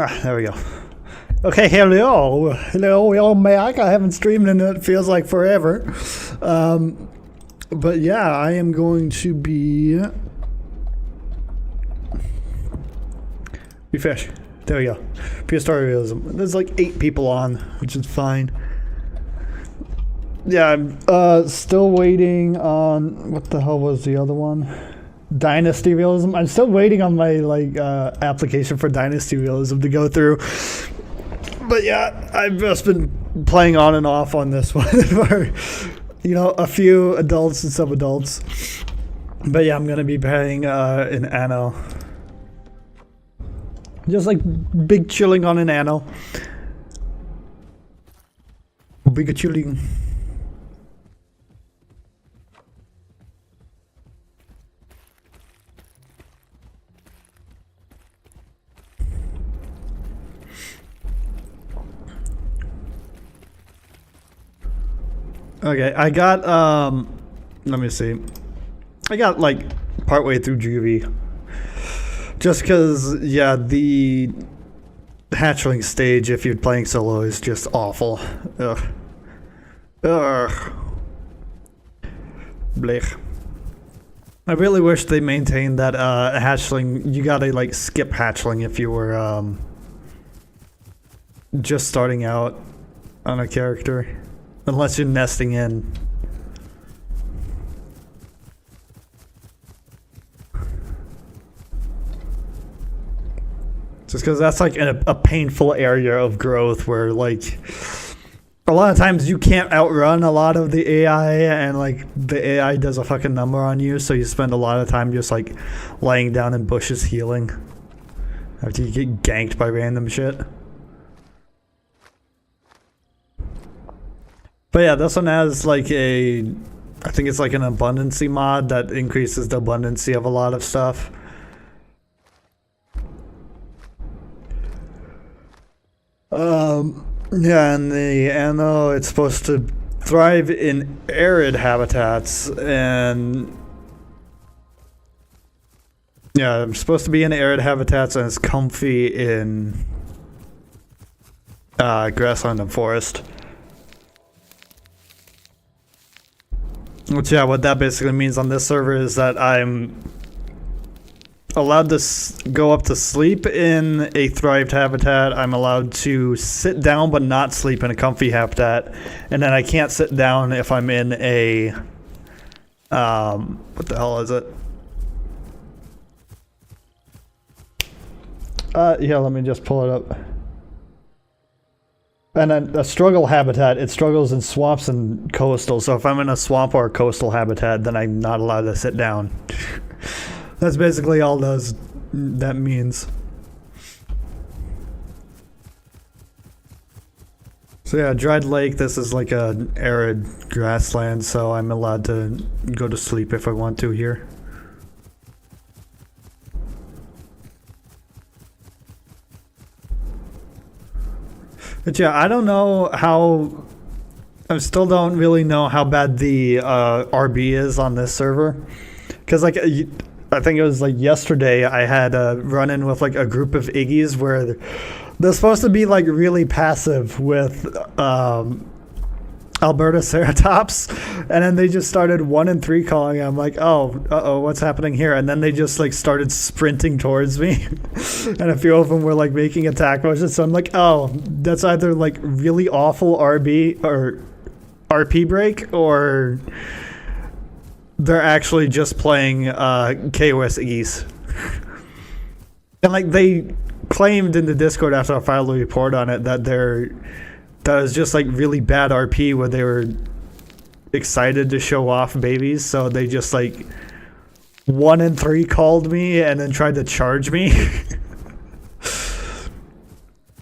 There we go. Okay, hello, I'm back. I haven't streamed in it feels like forever. But yeah, I am going to be... Refresh. There we go. Prehistoria Realism. There's like 8 people on, which is fine. Yeah, I'm still waiting on... What the hell was the other one? Dynasty Realism. I'm still waiting on my application for Dynasty Realism to go through. But yeah, I've just been playing on and off on this one for, a few adults and some adults. But yeah, I'm gonna be playing in Anno. Just like big chilling on an Anno. Big chilling. Okay, I got, let me see. I got, like, partway through Juvie. Just because, yeah, the hatchling stage, if you're playing solo, is just awful. Ugh. Ugh. Blech. I really wish they maintained that, hatchling, you gotta, like, skip hatchling if you were, just starting out on a character. Unless you're nesting in. Just because that's like a painful area of growth where like a lot of times you can't outrun a lot of the AI and like the AI does a fucking number on you, so you spend a lot of time just like laying down in bushes healing after you get ganked by random shit. But yeah, this one has like I think it's like an abundancy mod that increases the abundancy of a lot of stuff. Yeah, and the Anno, it's supposed to thrive in arid habitats, and yeah, it's supposed to be in arid habitats, and it's comfy in grassland and forest. Which, yeah, what that basically means on this server is that I'm allowed to go up to sleep in a thrived habitat. I'm allowed to sit down but not sleep in a comfy habitat. And then I can't sit down if I'm in a... what the hell is it? Yeah, let me just pull it up. And a struggle habitat, it struggles in swamps and coastal. So if I'm in a swamp or a coastal habitat, then I'm not allowed to sit down. That's basically all that means. So yeah, dried lake, this is like an arid grassland, so I'm allowed to go to sleep if I want to here. But yeah, I don't know how... I still don't really know how bad the RB is on this server. Because, like, I think it was, like, yesterday I had a run-in with, like, a group of Iggies where they're supposed to be, like, really passive with Alberta Ceratops. And then they just started 1 and 3 calling. I'm like, oh, uh-oh, what's happening here? And then they just, like, started sprinting towards me. And a few of them were, like, making attack motions. So I'm like, oh, that's either, like, really awful RB or RP break, or they're actually just playing KOS East. And, like, they claimed in the Discord after I filed a report on it that that was just like really bad RP where they were excited to show off babies, so they just like 1 and 3 called me and then tried to charge me.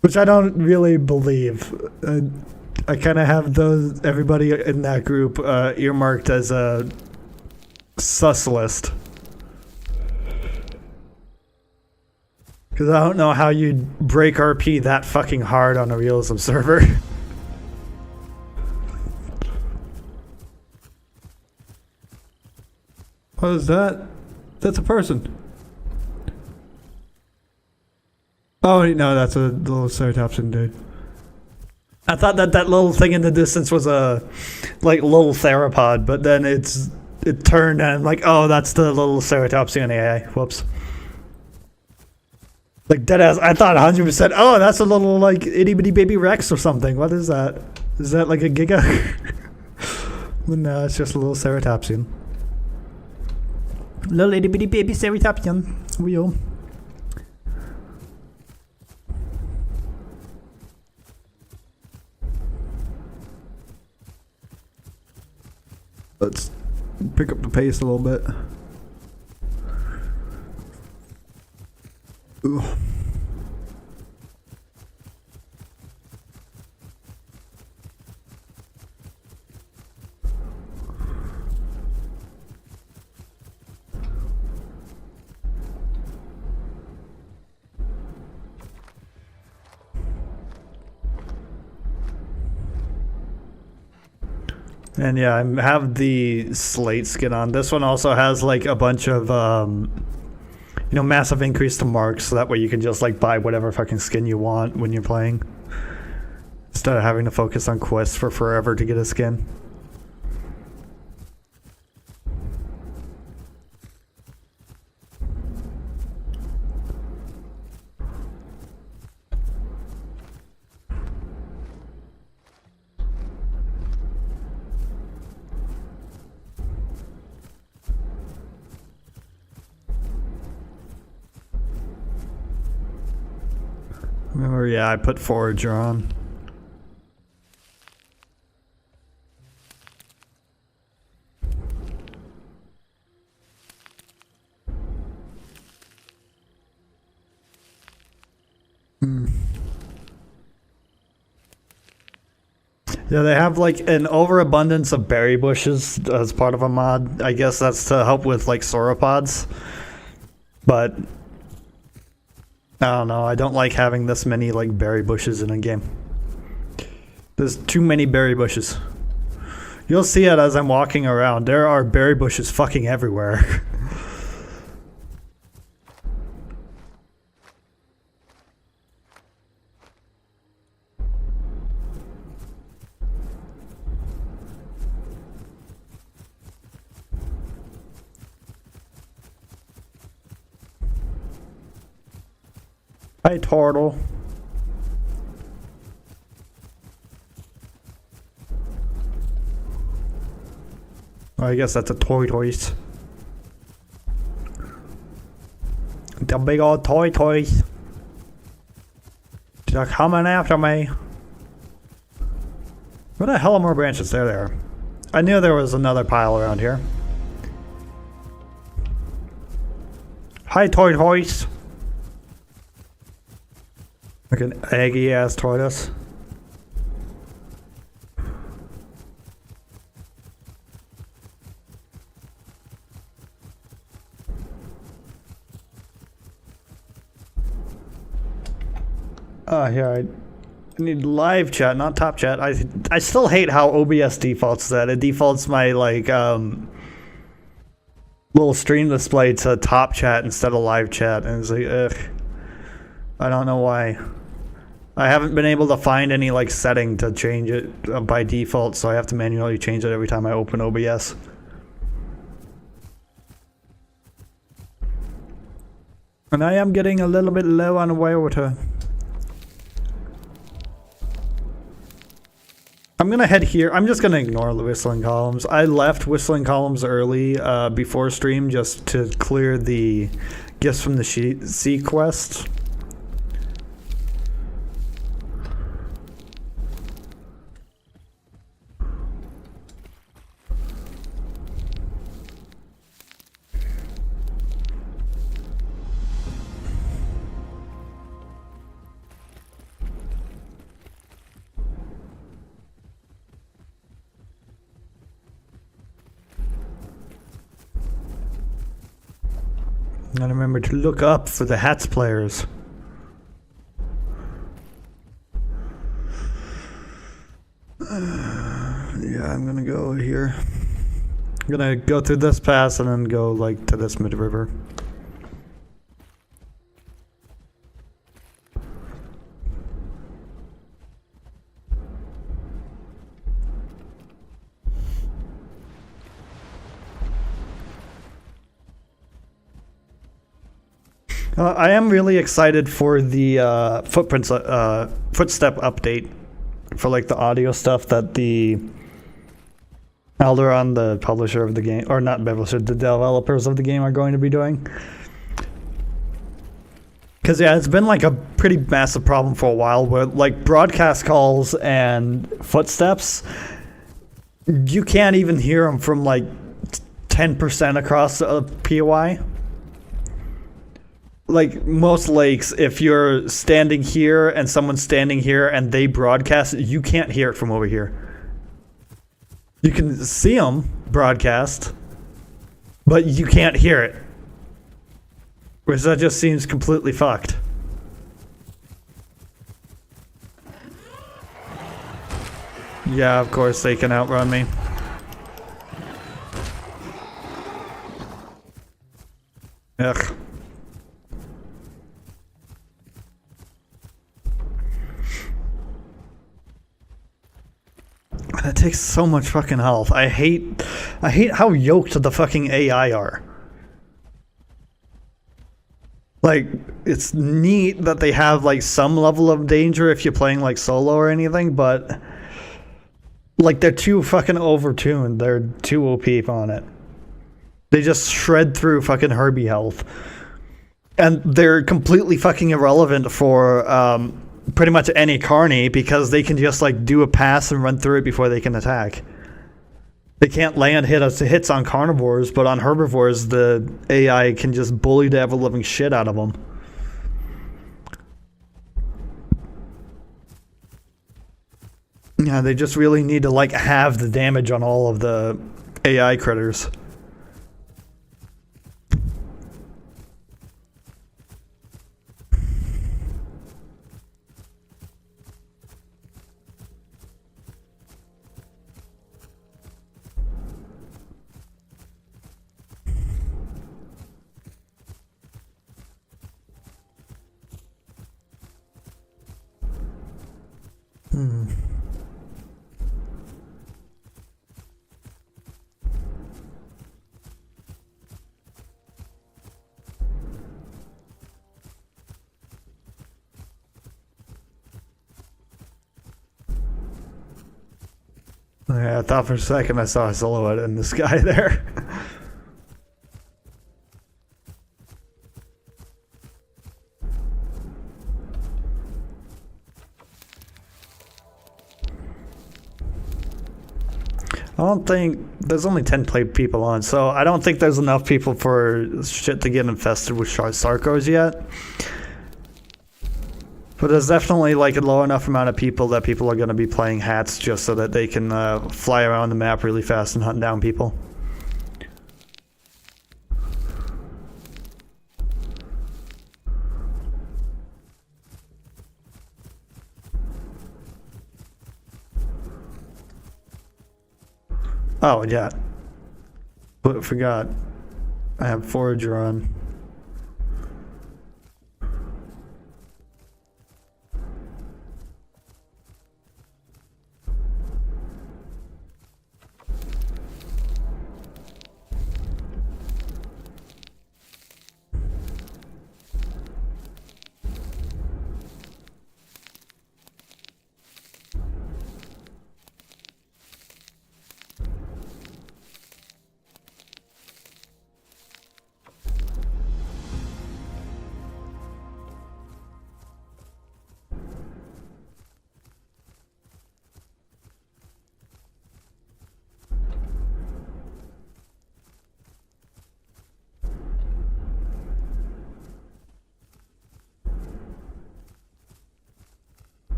Which I don't really believe. I kind of have everybody in that group earmarked as a sus list. Because I don't know how you'd break RP that fucking hard on a realism server. What is that? That's a person. Oh no, that's a little ceratopsian dude. I thought that that little thing in the distance was a like little theropod, but then it turned and I'm like, oh, that's the little ceratopsian AI. Whoops. Like deadass, I thought 100%. Oh, that's a little like itty bitty baby Rex or something. What is that? Is that like a giga? But no, it's just a little ceratopsian. Little itty bitty baby ceratopsian. Wheel. Let's pick up the pace a little bit. Ooh. And yeah, I have the slate skin on. This one also has like a bunch of, you know, massive increase to marks, so that way you can just like buy whatever fucking skin you want when you're playing, instead of having to focus on quests for forever to get a skin. Remember, yeah, I put Forager on. Yeah, they have like an overabundance of berry bushes as part of a mod. I guess that's to help with like sauropods. But I don't know, I don't like having this many like berry bushes in a game. There's too many berry bushes. You'll see it as I'm walking around. There are berry bushes fucking everywhere. Hi, turtle. Well, I guess that's a tortoise. The big old tortoise. They're coming after me. What the hell are more branches? There. I knew there was another pile around here. Hi, tortoise. Like an eggy ass tortoise. Here, I need live chat, not top chat. I still hate how OBS defaults that. It defaults my like little stream display to top chat instead of live chat, and it's like, ugh. I don't know why. I haven't been able to find any like setting to change it by default, so I have to manually change it every time I open OBS. And I am getting a little bit low on water. I'm gonna head here. I'm just gonna ignore the whistling columns. I left whistling columns early before stream just to clear the gifts from the sea quest. And remember to look up for the hats players. Yeah, I'm gonna go here. I'm gonna go through this pass and then go like to this mid river. I am really excited for the footstep update for like the audio stuff that the Alderon, the publisher of the game, or not publisher, the developers of the game are going to be doing. Because yeah, it's been like a pretty massive problem for a while where like broadcast calls and footsteps, you can't even hear them from like 10% across a POI. Like most lakes, if you're standing here and someone's standing here and they broadcast, you can't hear it from over here. You can see them broadcast, but you can't hear it. Which that just seems completely fucked. Yeah, of course they can outrun me. Ugh. That takes so much fucking health. I hate how yoked the fucking AI are. Like, it's neat that they have like some level of danger if you're playing like solo or anything, but like they're too fucking overtuned. They're too OP on it. They just shred through fucking Herbie health. And they're completely fucking irrelevant for pretty much any carny because they can just like do a pass and run through it before they can attack. They can't land hits on carnivores, but on herbivores, the AI can just bully the ever-living shit out of them. Yeah, they just really need to like have the damage on all of the AI critters. Yeah, I thought for a second I saw a silhouette in the sky there. I don't think there's only 10 people on, so I don't think there's enough people for shit to get infested with Sarkos yet. But there's definitely like a low enough amount of people that people are going to be playing hats just so that they can fly around the map really fast and hunt down people. Oh, yeah. But forgot. I have Forager on.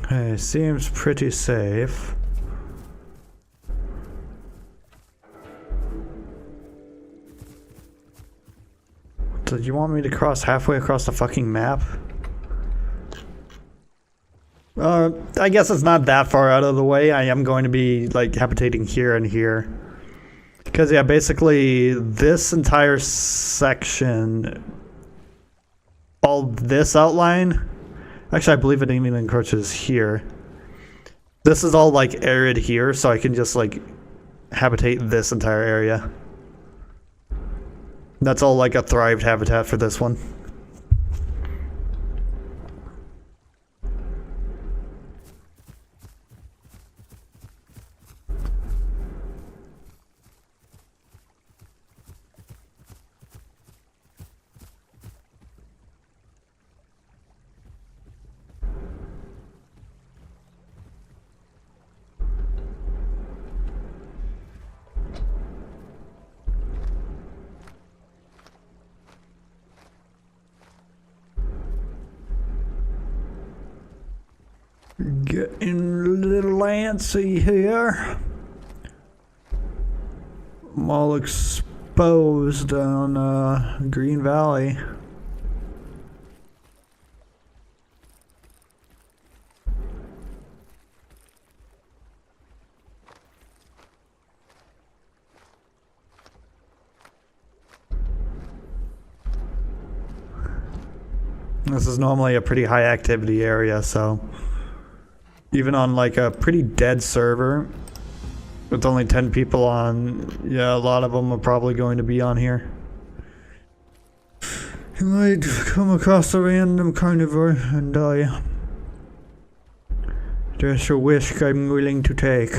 Okay, seems pretty safe. Did you want me to cross halfway across the fucking map? I guess it's not that far out of the way. I am going to be like habitating here and here. Because yeah, basically this entire section, all this outline, actually I believe it even encroaches here. This is all like arid here, so I can just like habitate this entire area. That's all like a thrived habitat for this one. Getting a little antsy here. I'm all exposed on Green Valley. This is normally a pretty high activity area, so even on like a pretty dead server with only 10 people on, yeah, a lot of them are probably going to be on here. You might come across a random carnivore and die. There's a risk I'm willing to take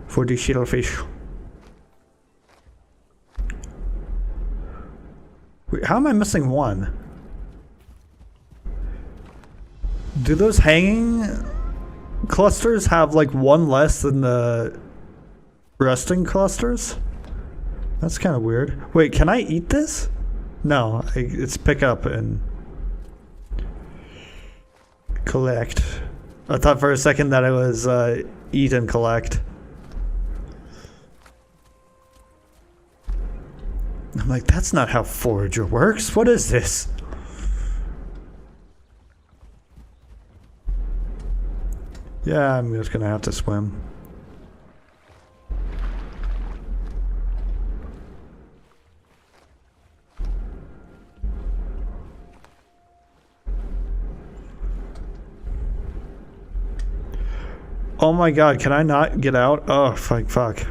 for the shellfish. Wait, how am I missing one? Do those hanging clusters have like one less than the resting clusters? That's kind of weird. Wait, can I eat this? No, it's pick up and collect. I thought for a second that it was eat and collect. I'm like, that's not how Forager works. What is this? Yeah, I'm just gonna have to swim. Oh my god, can I not get out? Oh, fuck.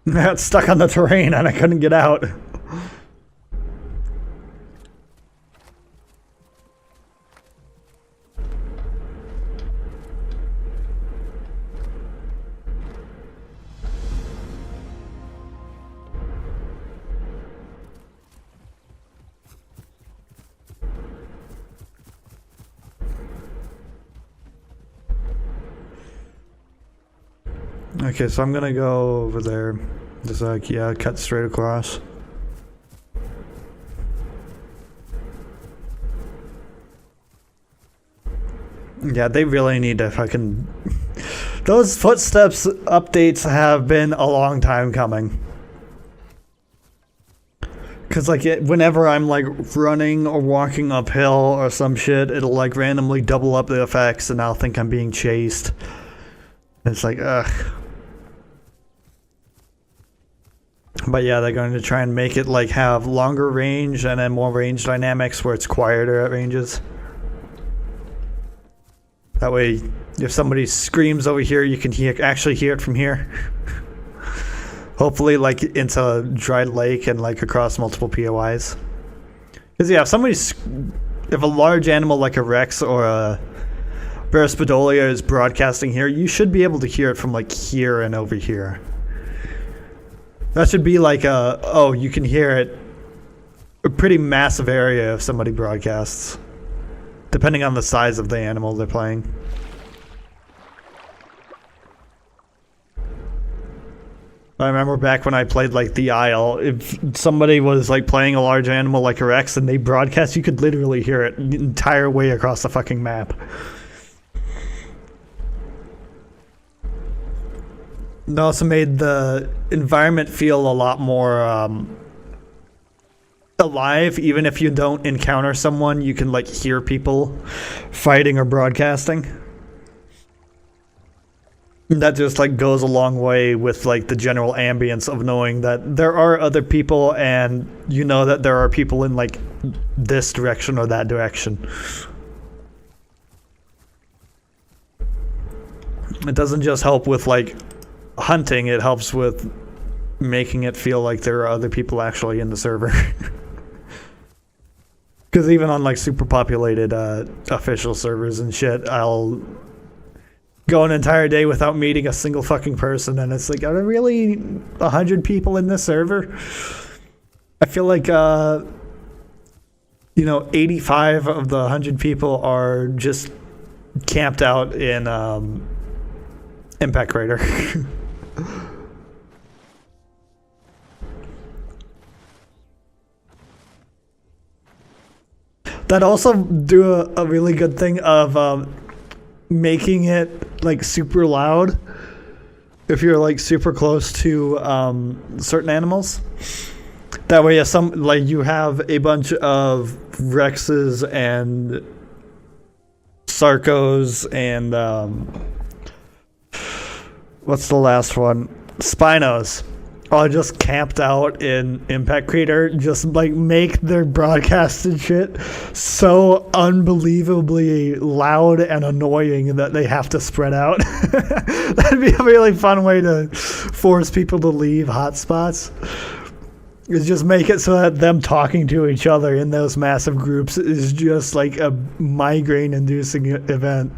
I got stuck on the terrain and I couldn't get out. Okay, so I'm gonna go over there. Just like, yeah, cut straight across. Yeah, they really need to fucking... Those footsteps updates have been a long time coming. Cause like whenever I'm like running or walking uphill or some shit, it'll like randomly double up the effects and I'll think I'm being chased. It's like, ugh. But yeah, they're going to try and make it like have longer range and then more range dynamics where it's quieter at ranges. That way, if somebody screams over here, you can actually hear it from here. Hopefully, like into a dry lake and like across multiple POIs. Because yeah, if a large animal like a Rex or a Berespadolia is broadcasting here, you should be able to hear it from like here and over here. That should be like you can hear it a pretty massive area if somebody broadcasts, depending on the size of the animal they're playing. I remember back when I played like the Isle, if somebody was like playing a large animal like a Rex and they broadcast, you could literally hear it the entire way across the fucking map. It also made the environment feel a lot more alive. Even if you don't encounter someone, you can like hear people fighting or broadcasting. That just like goes a long way with like the general ambience of knowing that there are other people, and you know that there are people in like this direction or that direction. It doesn't just help with like hunting, it helps with making it feel like there are other people actually in the server. Because even on like super populated official servers and shit, I'll go an entire day without meeting a single fucking person, and it's like, are there really 100 people in this server? I feel like 85 of the 100 people are just camped out in Impact Crater. That also do a really good thing of making it like super loud if you're like super close to certain animals. That way, if you have a bunch of Rexes and Sarcos and what's the last one? Spinos. All just camped out in Impact Crater, just like make their broadcasted shit so unbelievably loud and annoying that they have to spread out. That'd be a really fun way to force people to leave hotspots. Is just make it so that them talking to each other in those massive groups is just like a migraine-inducing event.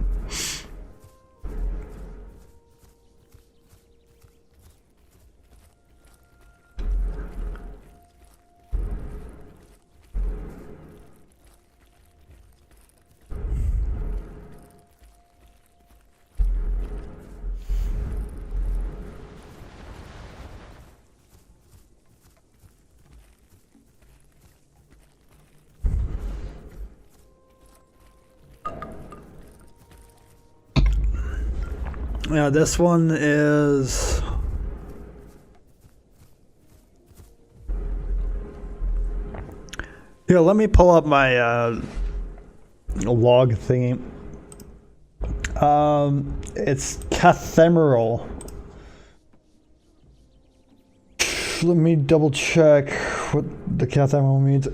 Yeah, this one is... Here, let me pull up my log thingy. It's cathemeral. Let me double check what the cathemeral means.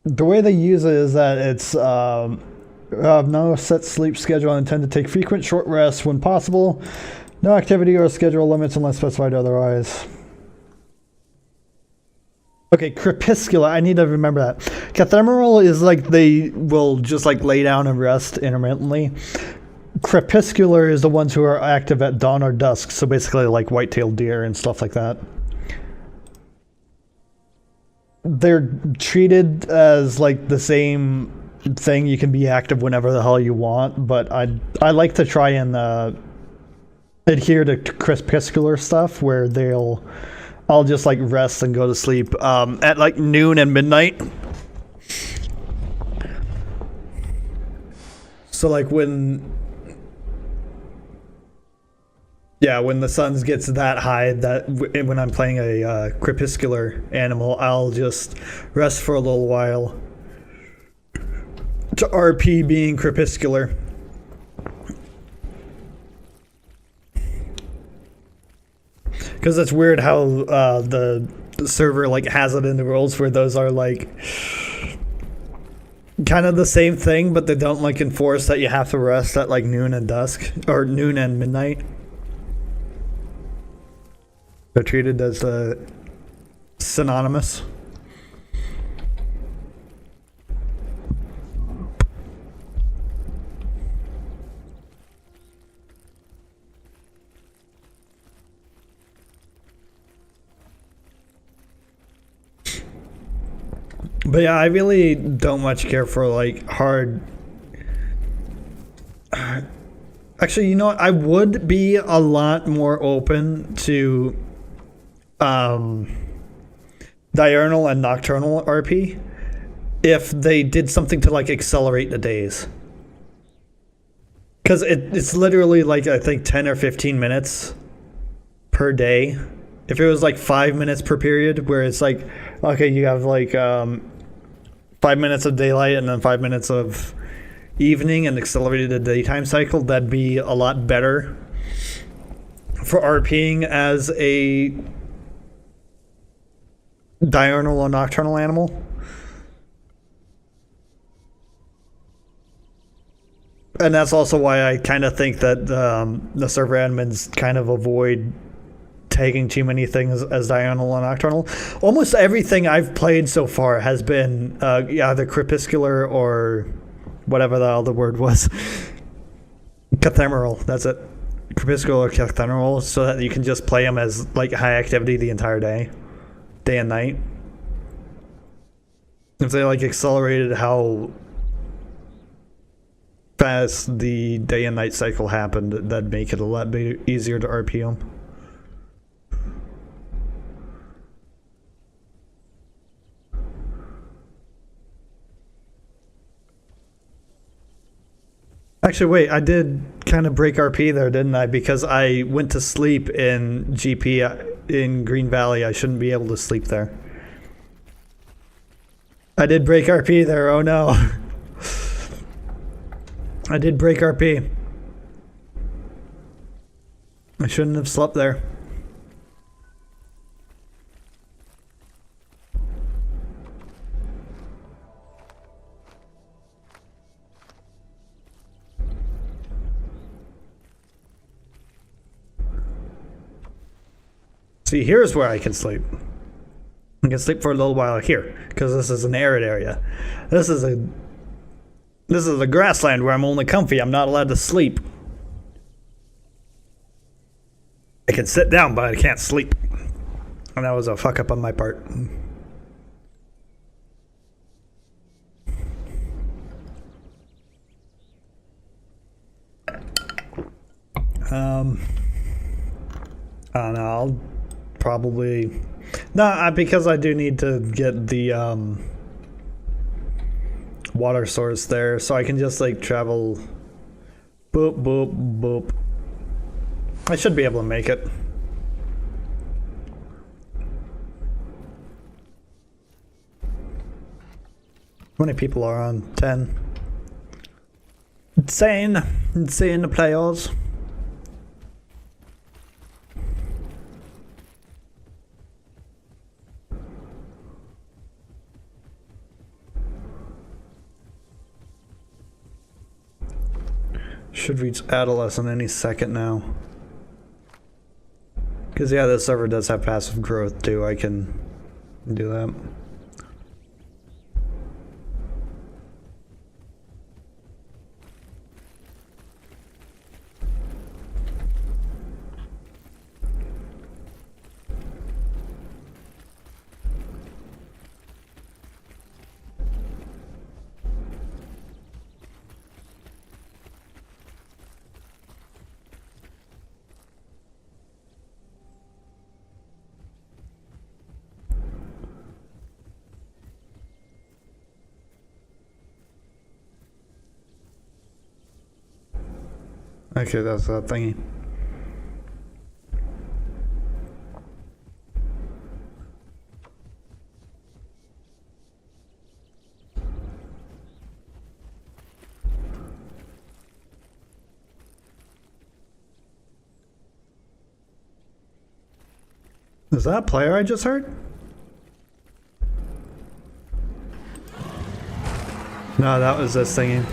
The way they use it is that it's no set sleep schedule and intend to take frequent short rests when possible. No activity or schedule limits unless specified otherwise. Okay, crepuscular. I need to remember that. Cathemeral is like they will just like lay down and rest intermittently. Crepuscular is the ones who are active at dawn or dusk, so basically like white-tailed deer and stuff like that. They're treated as like the same thing. You can be active whenever the hell you want, but I like to try and adhere to crepuscular stuff where I'll just like rest and go to sleep at like noon and midnight. So like when the sun gets that high, that when I'm playing a crepuscular animal, I'll just rest for a little while. To RP being crepuscular. Because it's weird how the server like has it in the rules where those are like kind of the same thing, but they don't like enforce that you have to rest at like noon and dusk or noon and midnight. They're treated as synonymous. But yeah, I really don't much care for like hard. Actually, you know what? I would be a lot more open to diurnal and nocturnal RP if they did something to like accelerate the days. Because it's literally like I think 10 or 15 minutes per day if it was like 5 minutes per period, where it's like, okay, you have like 5 minutes of daylight and then 5 minutes of evening and accelerated the daytime cycle, that'd be a lot better for RPing as a diurnal or nocturnal animal. And that's also why I kind of think that the server admins kind of avoid taking too many things as diurnal and nocturnal. Almost everything I've played so far has been either crepuscular or whatever the other word was. Cathemeral, that's it. Crepuscular or cathemeral, so that you can just play them as like high activity the entire day and night. If they like accelerated how fast the day and night cycle happened, that'd make it a lot easier to RP them. Actually, wait, I did kind of break RP there, didn't I? Because I went to sleep in GP in Green Valley. I shouldn't be able to sleep there. I did break RP there, oh no. I did break RP. I shouldn't have slept there. See, here's where I can sleep. I can sleep for a little while here, because this is an arid area. This is a grassland where I'm only comfy. I'm not allowed to sleep. I can sit down, but I can't sleep. And that was a fuck up on my part. I don't know, I'll probably... No, because I do need to get the water source there, so I can just like travel boop boop boop. I should be able to make it. How many people are on? 10. Insane the players. Should reach adolescent any second now. Because yeah, this server does have passive growth too. I can do that. Okay, that's that thingy. Is that a player I just heard? No, that was this thingy.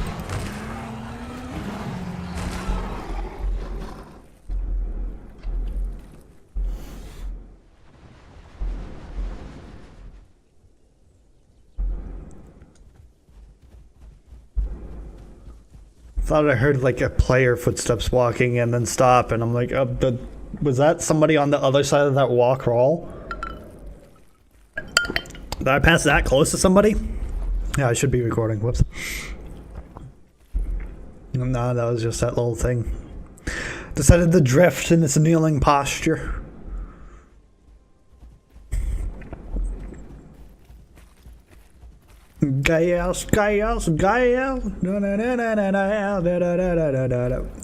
Thought I heard like a player footsteps walking and then stop, and I'm like, was that somebody on the other side of that wall crawl? Did I pass that close to somebody? Yeah, I should be recording. Whoops. No, that was just that little thing. Decided to drift in its kneeling posture. Chaos, chaos, chaos.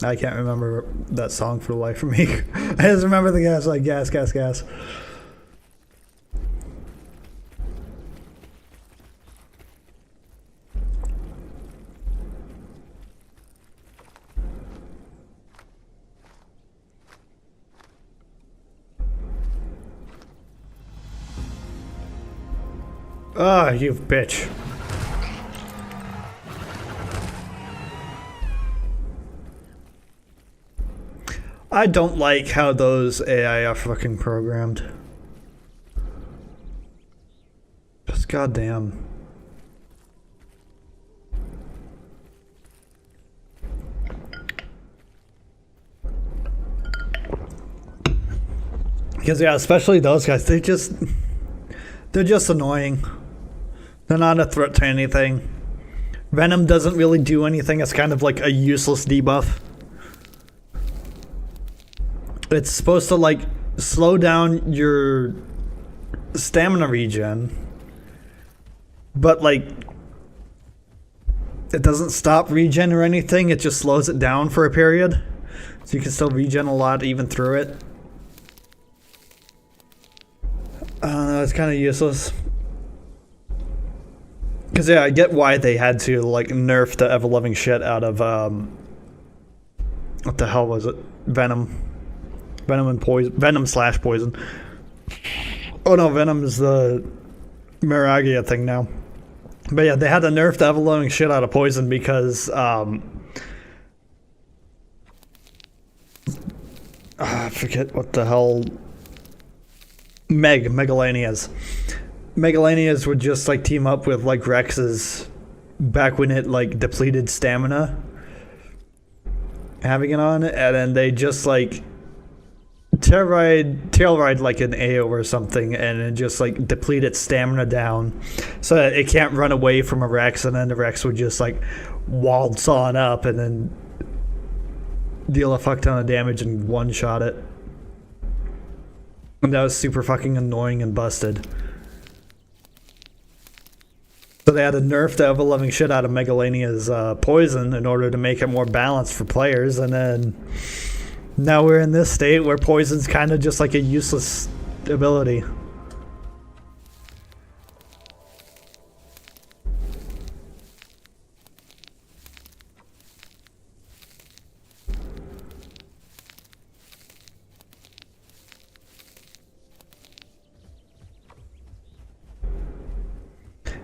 I can't remember that song for the life of me. I just remember the guys like gas, gas, gas. Ah, you bitch. I don't like how those AI are fucking programmed. Just goddamn. Because yeah, especially those guys, they're just annoying. They're not a threat to anything. Venom doesn't really do anything. It's kind of like a useless debuff. It's supposed to like slow down your stamina regen, but like it doesn't stop regen or anything. It just slows it down for a period, so you can still regen a lot even through it. I don't know, it's kind of useless. Because yeah, I get why they had to like nerf the ever-loving shit out of what the hell was it? Venom and poison. Venom / poison. Oh no, Venom is the Miragia thing now. But yeah, they had to nerf the ever-loving shit out of poison because I forget what the hell. Megalanias. Megalanias would just like team up with like Rex's back when it like depleted stamina, having it on, and then they just like tail ride like an AO or something, and then just like deplete its stamina down so that it can't run away from a Rex, and then the Rex would just like waltz on up and then deal a fuck ton of damage and one-shot it. And that was super fucking annoying and busted. So they had to nerf the ever-loving shit out of Megalania's poison in order to make it more balanced for players, and then now we're in this state where poison's kind of just like a useless ability.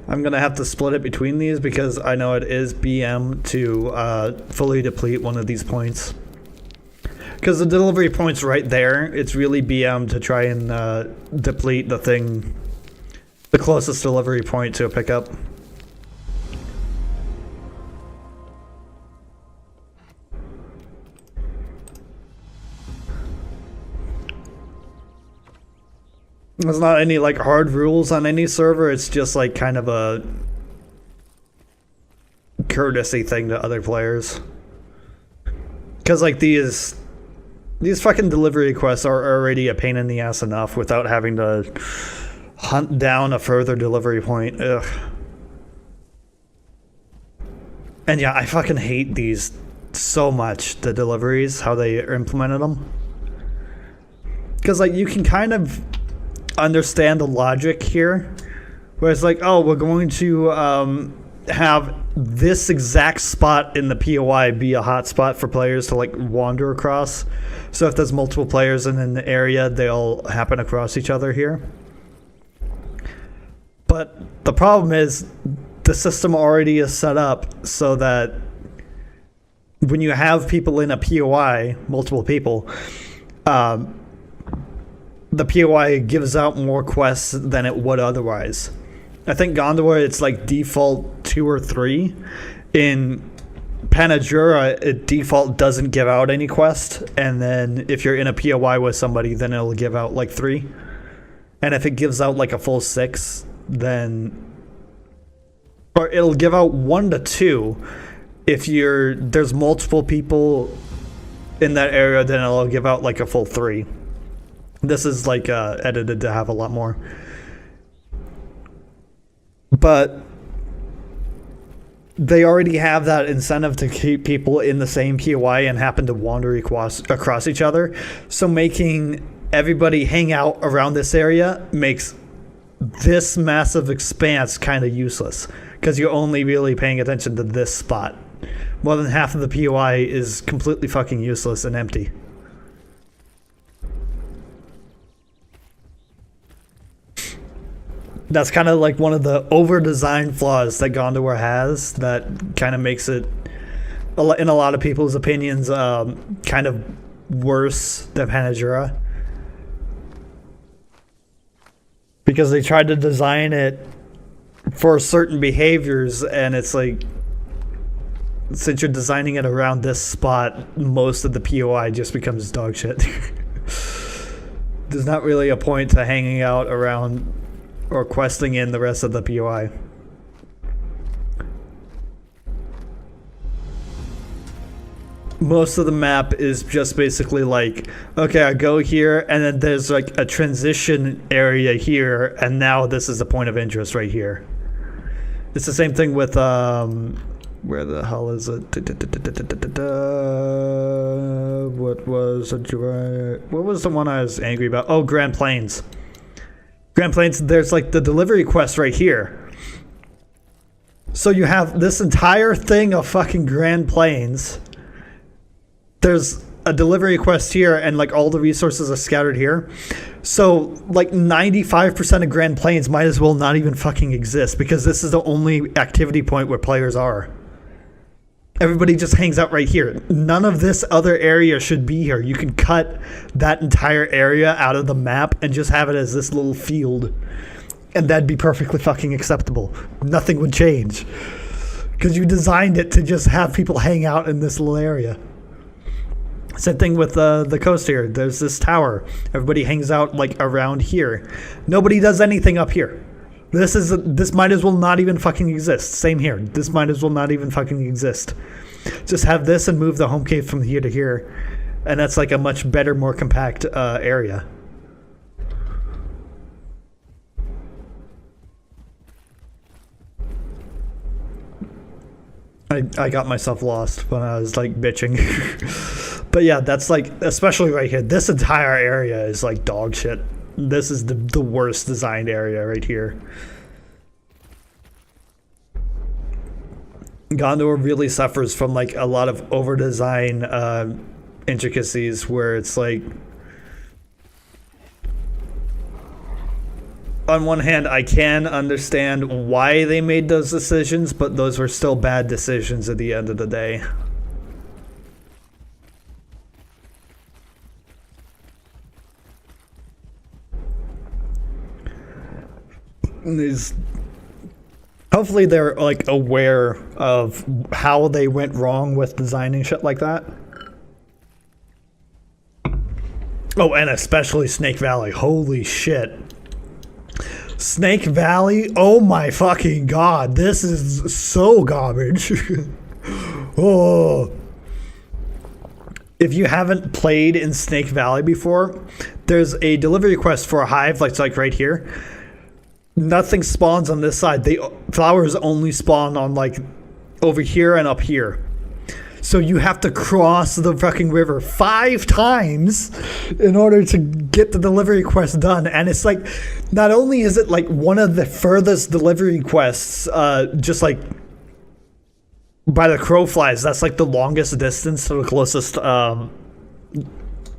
I'm gonna have to split it between these because I know it is BM to fully deplete one of these points. Because the delivery point's right there, it's really BM to try and deplete the thing, the closest delivery point to a pickup. There's not any like hard rules on any server, it's just like kind of a courtesy thing to other players. Because like these fucking delivery quests are already a pain in the ass enough without having to hunt down a further delivery point. Ugh. And yeah, I fucking hate these so much, the deliveries, how they implemented them. Because like you can kind of understand the logic here, where it's like, oh, we're going to have this exact spot in the POI be a hot spot for players to like wander across. So if there's multiple players in an area, they'll happen across each other here. But the problem is the system already is set up so that when you have people in a POI, multiple people, the POI gives out more quests than it would otherwise. I think Gondor, it's like default 2 or 3. In Panajura, it default doesn't give out any quest, and then if you're in a POI with somebody, then it'll give out like 3. And if it gives out like a full 6, then... Or it'll give out 1 to 2. If there's multiple people in that area, then it'll give out like a full 3. This is like edited to have a lot more. But they already have that incentive to keep people in the same POI and happen to wander across each other. So making everybody hang out around this area makes this massive expanse kind of useless, because you're only really paying attention to this spot. More than half of the POI is completely fucking useless and empty. That's kind of like one of the over-designed flaws that Gondor has that kind of makes it, in a lot of people's opinions, kind of worse than Panajura. Because they tried to design it for certain behaviors, and it's like, since you're designing it around this spot, most of the POI just becomes dog shit. There's not really a point to hanging out around or questing in the rest of the POI. Most of the map is just basically like, okay, I go here, and then there's like a transition area here, and now this is the point of interest right here. It's the same thing with, where the hell is it? What was the one I was angry about? Oh, Grand Plains. Grand Plains, there's like the delivery quest right here. So you have this entire thing of fucking Grand Plains. There's a delivery quest here, and like all the resources are scattered here. So like 95% of Grand Plains might as well not even fucking exist, because this is the only activity point where players are. Everybody just hangs out right here. None of this other area should be here. You can cut that entire area out of the map and just have it as this little field, and that'd be perfectly fucking acceptable. Nothing would change, because you designed it to just have people hang out in this little area. Same thing with the coast here. There's this tower. Everybody hangs out like around here. Nobody does anything up here. This might as well not even fucking exist. Same here. This might as well not even fucking exist. Just have this and move the home cave from here to here, and that's like a much better, more compact area. I got myself lost when I was like bitching. But yeah, that's like, especially right here, this entire area is like dog shit. This is the worst designed area right here. Gondor really suffers from like a lot of over design intricacies, where it's like, on one hand, I can understand why they made those decisions, but those were still bad decisions at the end of the day. Hopefully they're like aware of how they went wrong with designing shit like that. Oh, and especially Snake Valley. Holy shit. Snake Valley, oh my fucking god, this is so garbage. Oh. If you haven't played in Snake Valley before, there's a delivery quest for a hive, like right here. Nothing spawns on this side. Flowers only spawn on like over here and up here. So you have to cross the fucking river 5 times in order to get the delivery quest done. And it's like, not only is it like one of the furthest delivery quests, just like by the crow flies, that's like the longest distance to the closest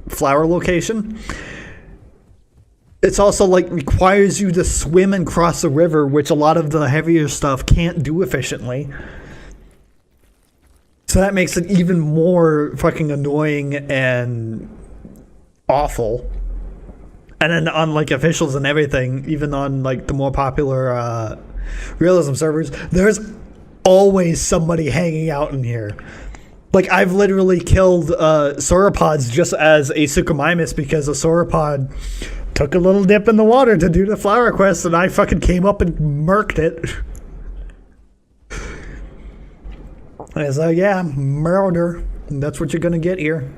flower location. It's also like requires you to swim and cross the river, which a lot of the heavier stuff can't do efficiently. So that makes it even more fucking annoying and awful. And then on like officials and everything, even on like the more popular realism servers, there's always somebody hanging out in here. Like, I've literally killed sauropods just as a Suchomimus because a sauropod took a little dip in the water to do the flower quest, and I fucking came up and murked it. And it's like, yeah, murder. And that's what you're gonna get here.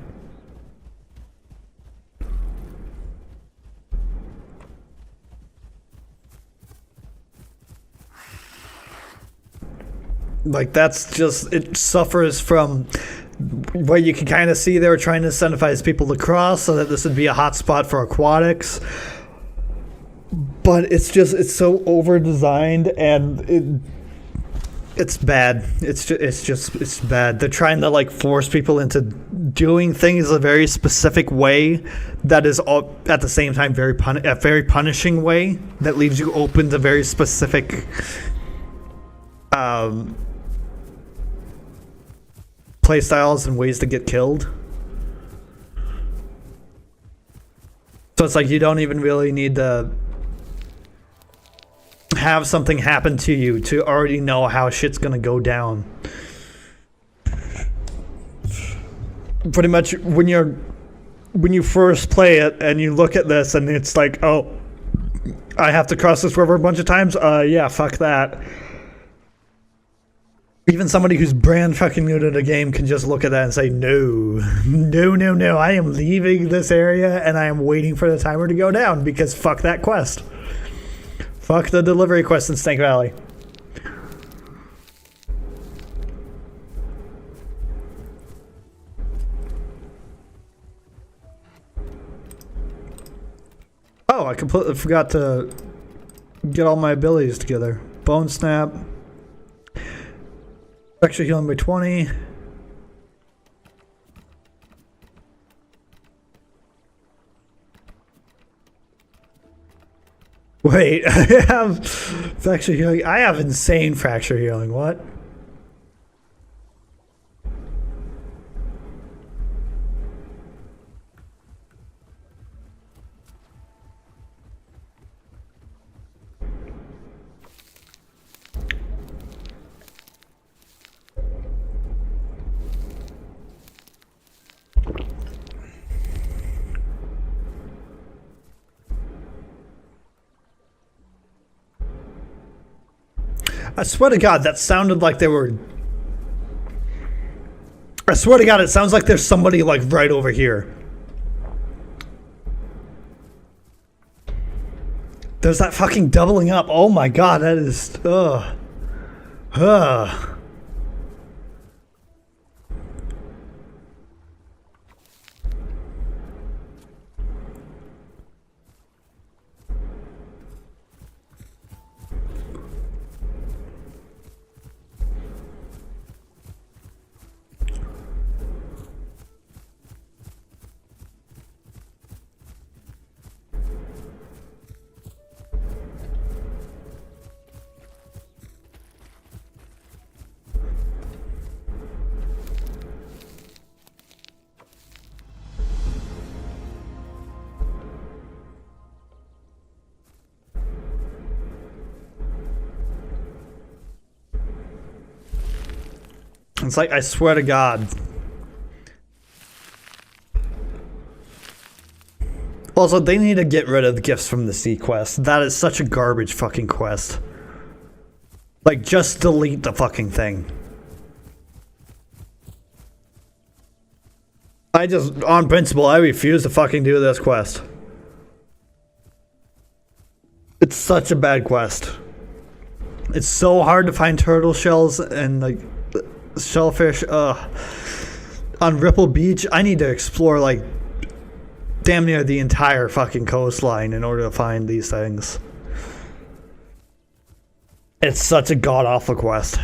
Like that's just, it suffers from what you can kind of see. They were trying to incentivize people to cross so that this would be a hot spot for aquatics, but it's so over designed, and it's bad. It's bad. They're trying to like force people into doing things a very specific way that is all at the same time a very punishing way that leaves you open to very specific play styles and ways to get killed. So it's like you don't even really need to have something happen to you to already know how shit's gonna go down. Pretty much when you first play it and you look at this and it's like, oh, I have to cross this river a bunch of times? Yeah, fuck that. Even somebody who's brand fucking new to the game can just look at that and say, no, I am leaving this area and I am waiting for the timer to go down because fuck that quest. Fuck the delivery quest in Snake Valley. Oh, I completely forgot to get all my abilities together. Bone Snap. Extra healing by 20. Wait, I have fracture healing. I have insane fracture healing. What? I swear to God, that sounded like they were... I swear to God, it sounds like there's somebody, like, right over here. There's that fucking doubling up. Oh my God, that is... Ugh. Ugh. It's like, I swear to God. Also, they need to get rid of the gifts from the sea quest. That is such a garbage fucking quest. Like, just delete the fucking thing. I just, on principle, I refuse to fucking do this quest. It's such a bad quest. It's so hard to find turtle shells and, like, shellfish. On Ripple Beach, I need to explore, like, damn near the entire fucking coastline in order to find these things. It's such a god-awful quest.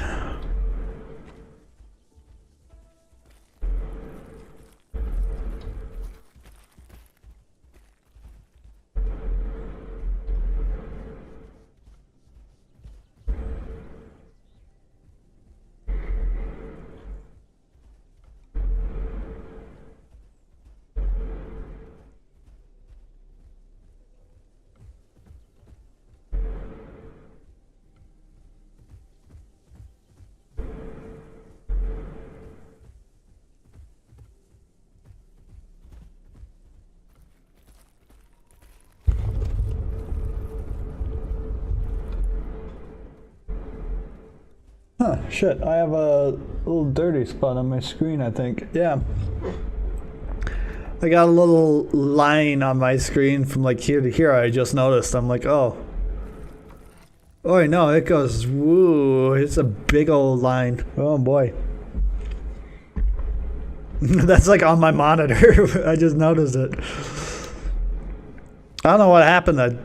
Huh, shit, I have a little dirty spot on my screen, I think. Yeah. I got a little line on my screen from like here to here, I just noticed. I'm like, oh. Oh no, it goes. Woo! It's a big old line. Oh boy. That's like on my monitor. I just noticed it. I don't know what happened.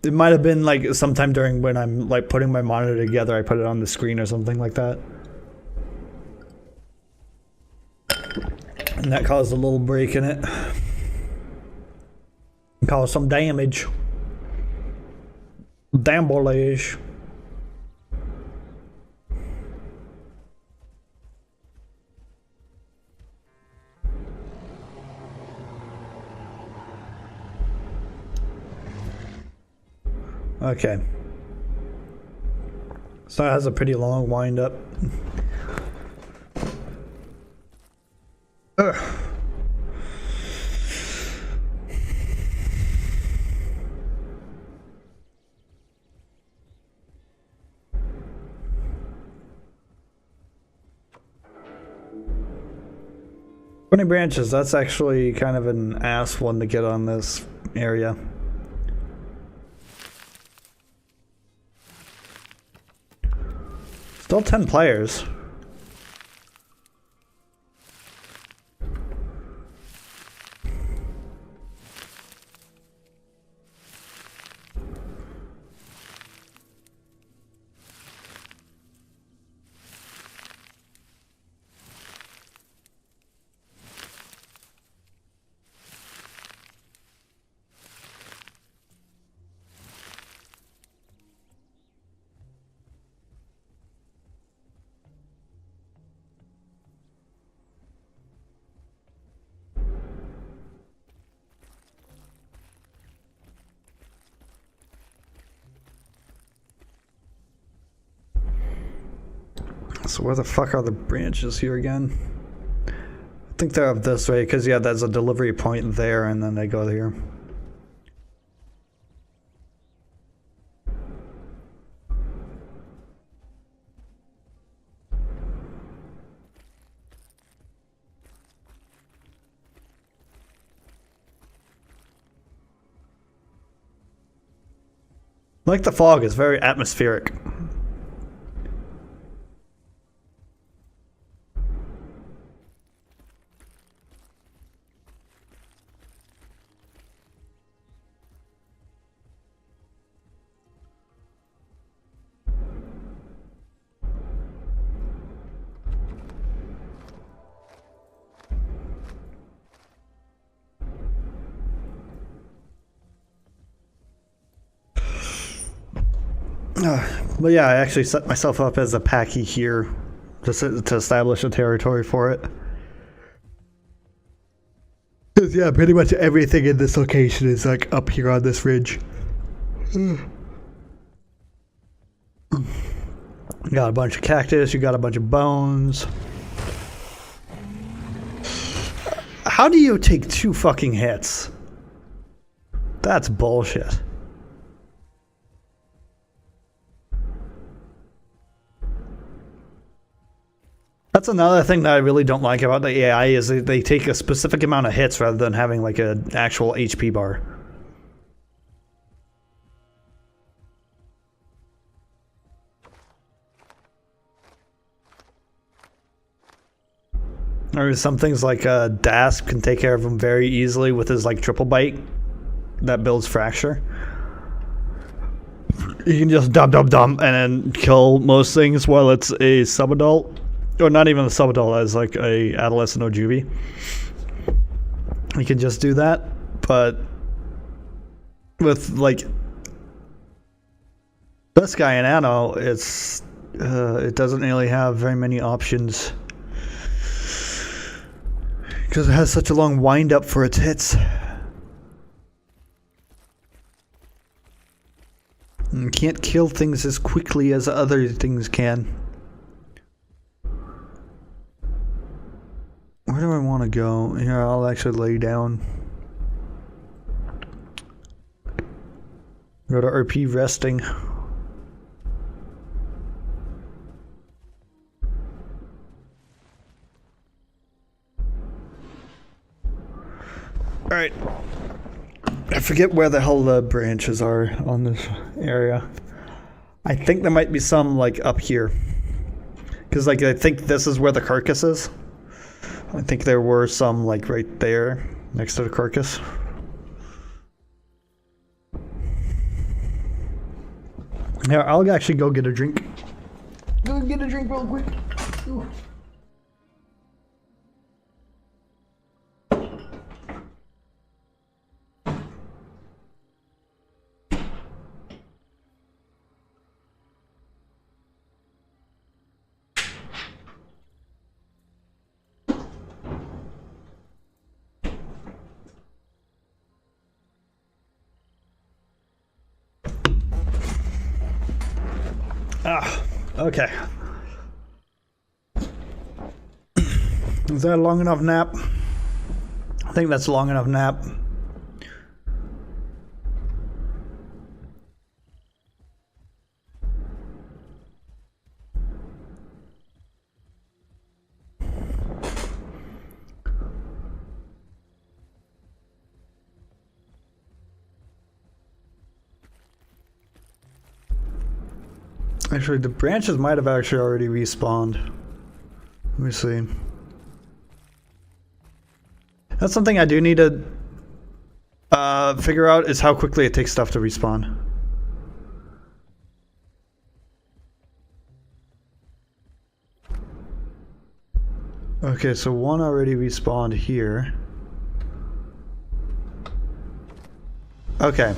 It might have been like sometime during when I'm like putting my monitor together. I put it on the screen or something like that, and that caused a little break in it. Caused some damage. Dambolage. Okay. So it has a pretty long wind up. Ugh. Twenty branches, that's actually kind of an ass one to get on this area. Still 10 players. So where the fuck are the branches here again? I think they're up this way, because yeah, there's a delivery point there, and then they go here. Like the fog, it's very atmospheric. But yeah, I actually set myself up as a packy here to establish a territory for it. Because yeah, pretty much everything in this location is like up here on this ridge. Got a bunch of cactus, you got a bunch of bones. How do you take 2 fucking hits? That's bullshit. That's another thing that I really don't like about the AI is they take a specific amount of hits rather than having like an actual HP bar. Or some things like Dasp can take care of them very easily with his like triple bite that builds fracture. You can just dump and then kill most things while it's a subadult. Or not even a subadult, as like a adolescent or juvie. You can just do that, but with like this guy in Anno, it doesn't really have very many options because it has such a long wind up for its hits. And can't kill things as quickly as other things can. Where do I want to go? Here, I'll actually lay down. Go to RP resting. Alright. I forget where the hell the branches are on this area. I think there might be some like up here. Because like I think this is where the carcass is. I think there were some like right there next to the carcass. Here, I'll actually go get a drink. Go get a drink real quick. Ooh. Ah, okay. Is that a long enough nap? I think that's a long enough nap. Actually, the branches might have actually already respawned. Let me see. That's something I do need to figure out is how quickly it takes stuff to respawn. Okay, so one already respawned here. Okay.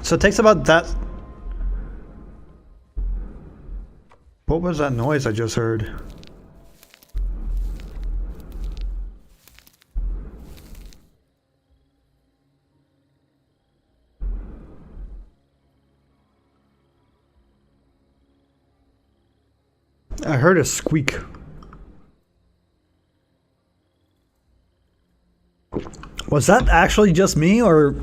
So it takes about that... What was that noise I just heard? I heard a squeak. Was that actually just me, or...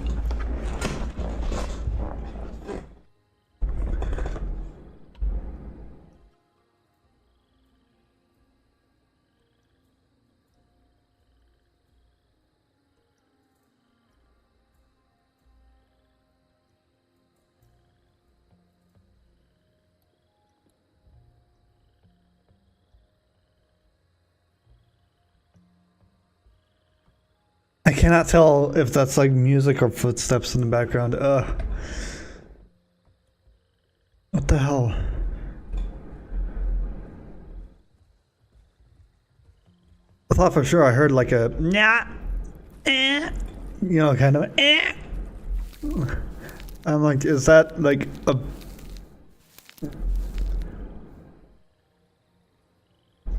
I cannot tell if that's like music or footsteps in the background. What the hell? I thought for sure I heard like a nah, you know, kind of I'm like, is that like a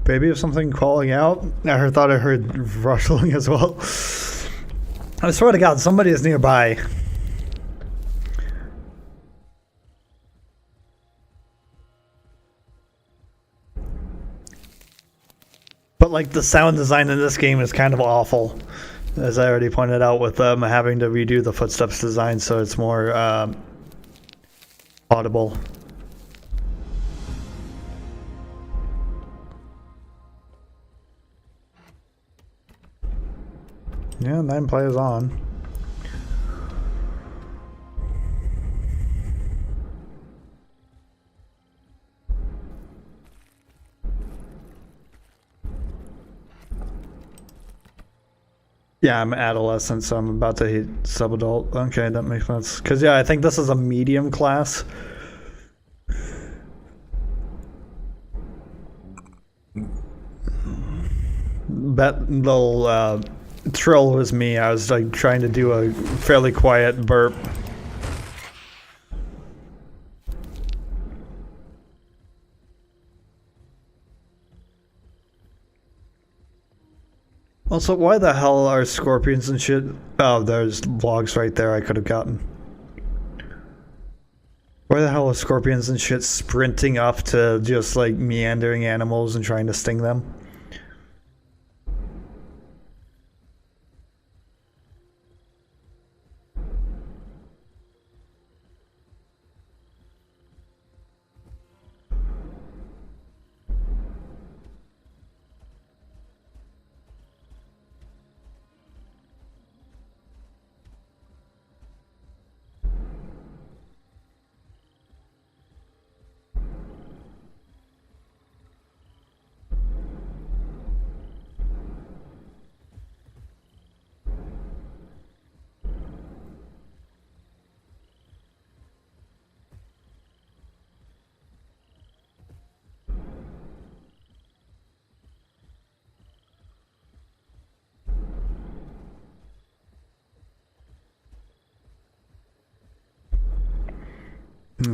baby of something calling out? I thought I heard rustling as well. I swear to God, somebody is nearby. But like the sound design in this game is kind of awful, as I already pointed out, with them having to redo the footsteps design so it's more audible. Yeah, 9 players on. Yeah, I'm adolescent, so I'm about to hit sub-adult. Okay, that makes sense. Because, yeah, I think this is a medium class. That little trill was me. I was like trying to do a fairly quiet burp. Also, why the hell are scorpions and shit? Oh, there's logs right there I could have gotten. Why the hell are scorpions and shit sprinting up to just like meandering animals and trying to sting them?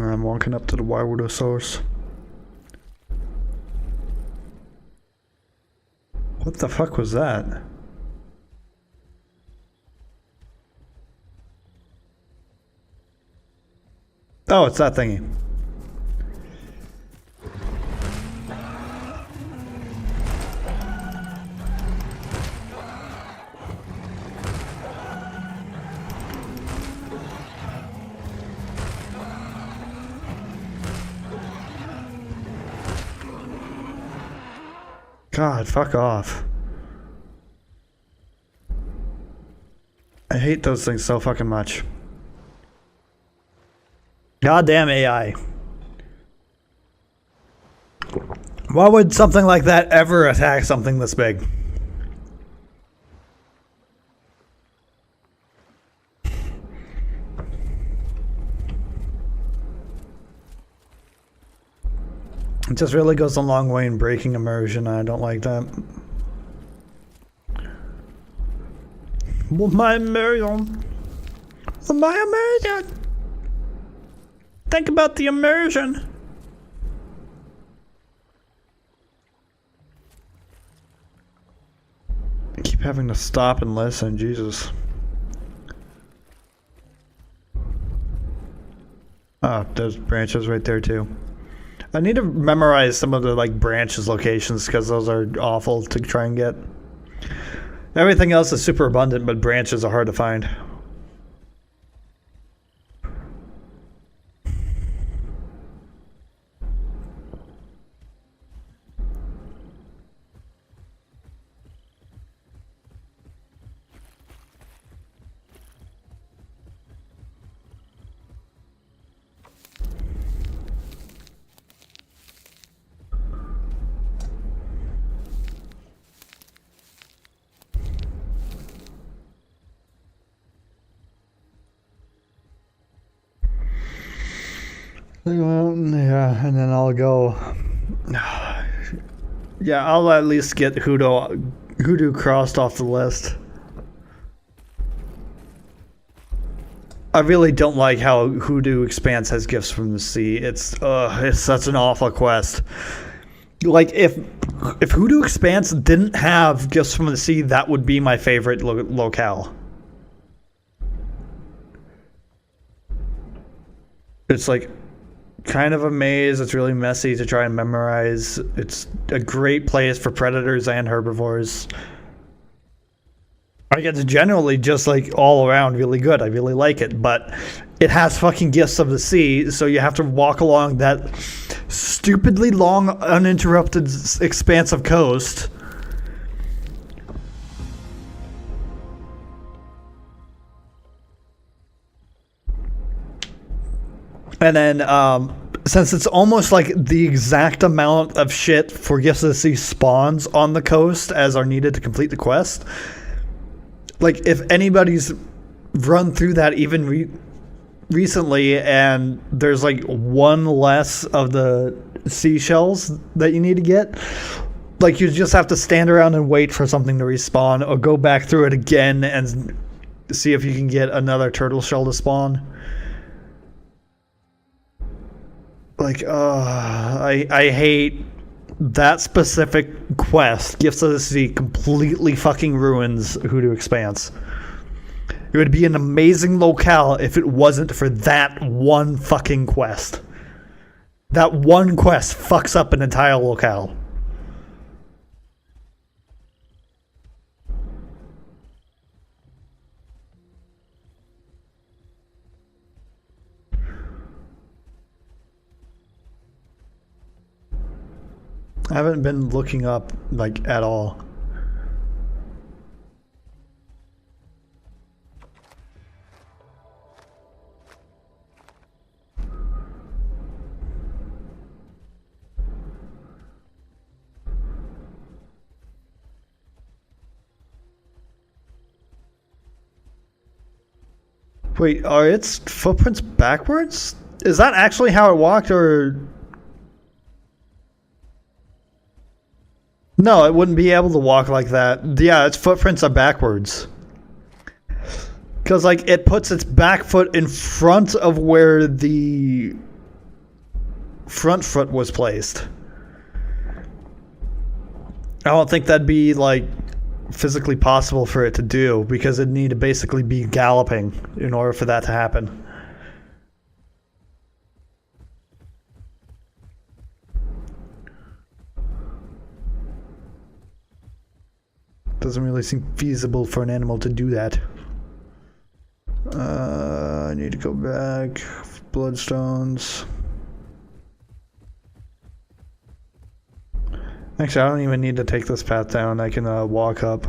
I'm walking up to the water source. What the fuck was that? Oh, it's that thingy. God, fuck off. I hate those things so fucking much. Goddamn AI. Why would something like that ever attack something this big? It just really goes a long way in breaking immersion. I don't like that. Well, my immersion. My immersion. Think about the immersion. I keep having to stop and listen, Jesus. Oh, there's branches right there too. I need to memorize some of the like branches locations because those are awful to try and get. Everything else is super abundant, but branches are hard to find. Yeah, and then I'll go. Yeah, I'll at least get Hoodoo crossed off the list. I really don't like how Hoodoo Expanse has gifts from the sea. It's such an awful quest. Like if Hoodoo Expanse didn't have gifts from the sea, that would be my favorite locale. It's like kind of a maze. It's really messy to try and memorize. It's a great place for predators and herbivores. Like it's generally just like all around really good. I really like it, but it has fucking gifts of the sea, so you have to walk along that stupidly long, uninterrupted expanse of coast. And then, since it's almost like the exact amount of shit for Gifts of the Sea spawns on the coast as are needed to complete the quest, like if anybody's run through that even recently and there's like one less of the seashells that you need to get, like you just have to stand around and wait for something to respawn or go back through it again and see if you can get another turtle shell to spawn. Like, I hate that specific quest. Gifts of the Sea completely fucking ruins Hoodoo Expanse. It would be an amazing locale if it wasn't for that one fucking quest. That one quest fucks up an entire locale. I haven't been looking up, like, at all. Wait, are its footprints backwards? Is that actually how it walked, or... No, it wouldn't be able to walk like that. Yeah, its footprints are backwards. Because, like, it puts its back foot in front of where the front foot was placed. I don't think that'd be like physically possible for it to do, because it'd need to basically be galloping in order for that to happen. Doesn't really seem feasible for an animal to do that. I need to go back. Bloodstones. Actually, I don't even need to take this path down. I can walk up.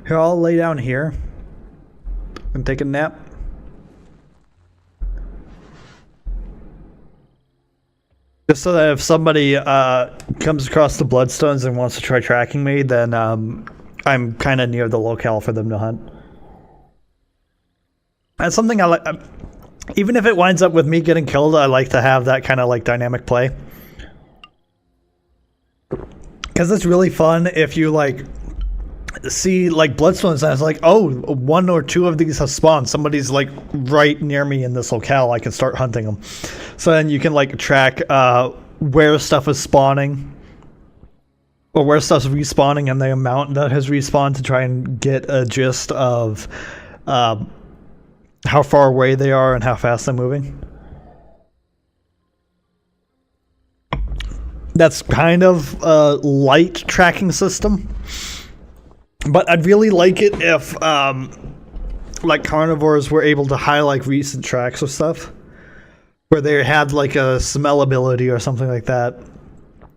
Here, I'll lay down here and take a nap. Just so that if somebody comes across the bloodstones and wants to try tracking me, then I'm kind of near the locale for them to hunt. That's something I like. Even if it winds up with me getting killed, I like to have that kind of like dynamic play. Because it's really fun if you like see like bloodstones and it's like, oh, one or two of these have spawned. Somebody's like right near me in this locale. I can start hunting them. So then you can like track where stuff is spawning, or where stuff's respawning and the amount that has respawned, to try and get a gist of how far away they are and how fast they're moving. That's kind of a light tracking system, but I'd really like it if like carnivores were able to highlight recent tracks or stuff, where they had like a smell ability or something like that,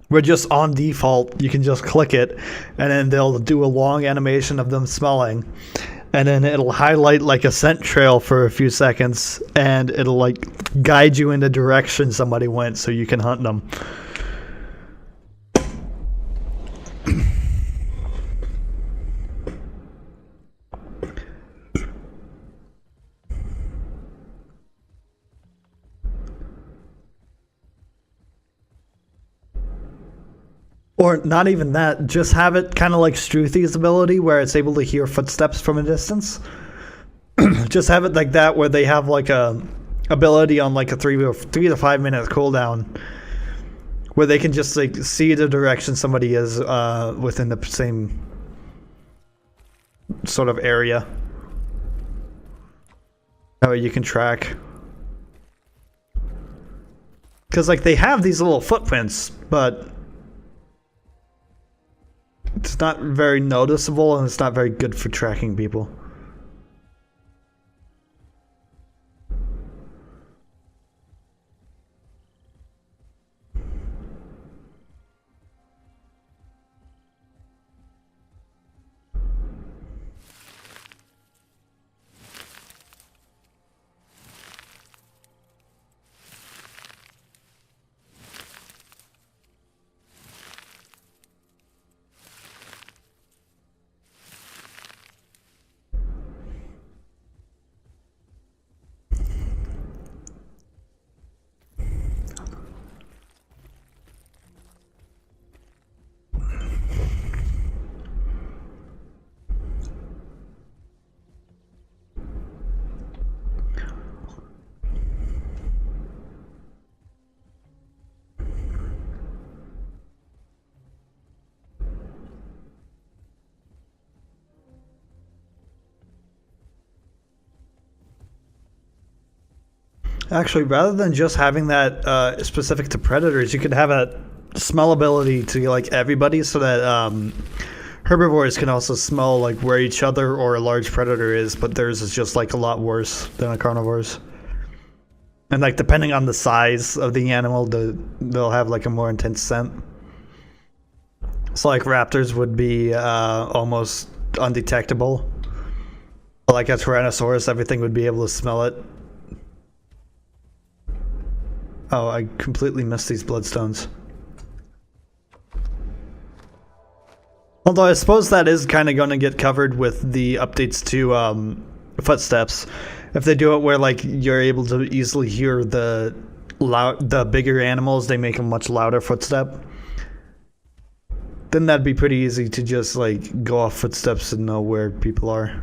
where just on default you can just click it and then they'll do a long animation of them smelling, and then it'll highlight like a scent trail for a few seconds and it'll like guide you in the direction somebody went so you can hunt them. Or not even that, just have it kind of like Struthi's ability, where it's able to hear footsteps from a distance. Just have it like that, where they have like a ability on like a 3 to 5 minute cooldown, where they can just like see the direction somebody is within the same sort of area. That way you can track. Because like they have these little footprints, but it's not very noticeable and it's not very good for tracking people. Actually, rather than just having that specific to predators, you could have a smell ability to like everybody, so that herbivores can also smell like where each other or a large predator is, but theirs is just like a lot worse than a carnivore's. And like depending on the size of the animal, they'll have like a more intense scent. So like raptors would be almost undetectable. But like a Tyrannosaurus, everything would be able to smell it. Oh, I completely missed these bloodstones. Although I suppose that is kind of going to get covered with the updates to footsteps. If they do it where like you're able to easily hear the bigger animals, they make a much louder footstep. Then that'd be pretty easy to just like go off footsteps and know where people are.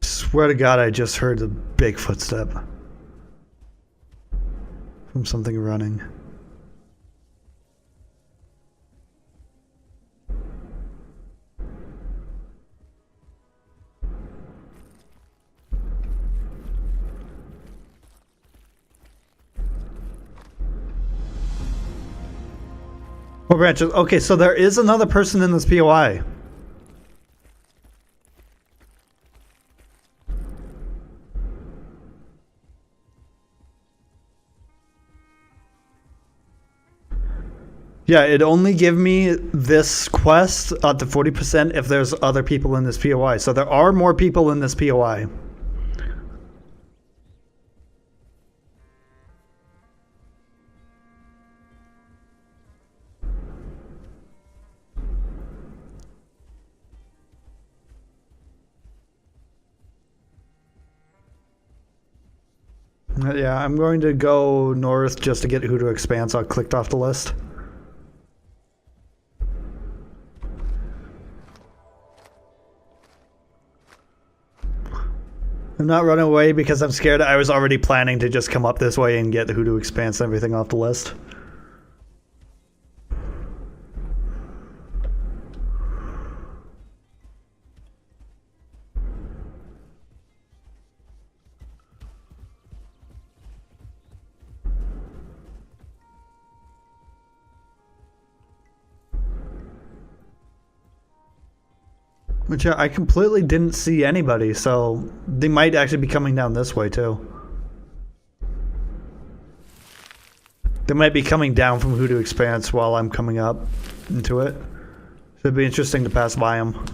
Swear to God, I just heard a big footstep from something running. What branches? Okay, so there is another person in this POI. Yeah, it only give me this quest at the 40% if there's other people in this POI. So there are more people in this POI. Yeah, I'm going to go north just to get who to expand, so I clicked off the list. I'm not running away because I'm scared. I was already planning to just come up this way and get who to expand and everything off the list. Which I completely didn't see anybody, so they might actually be coming down this way too. They might be coming down from Hoodoo Expanse while I'm coming up into it. So it'd be interesting to pass by them.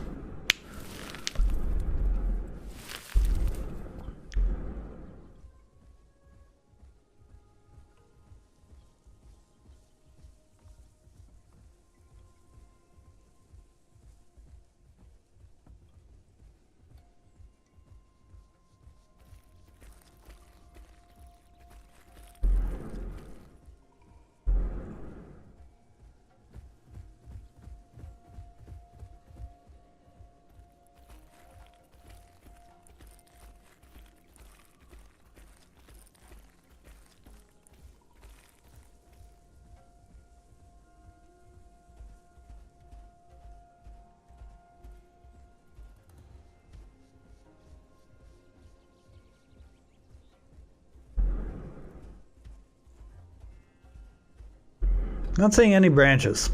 Not seeing any branches,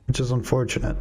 which is unfortunate.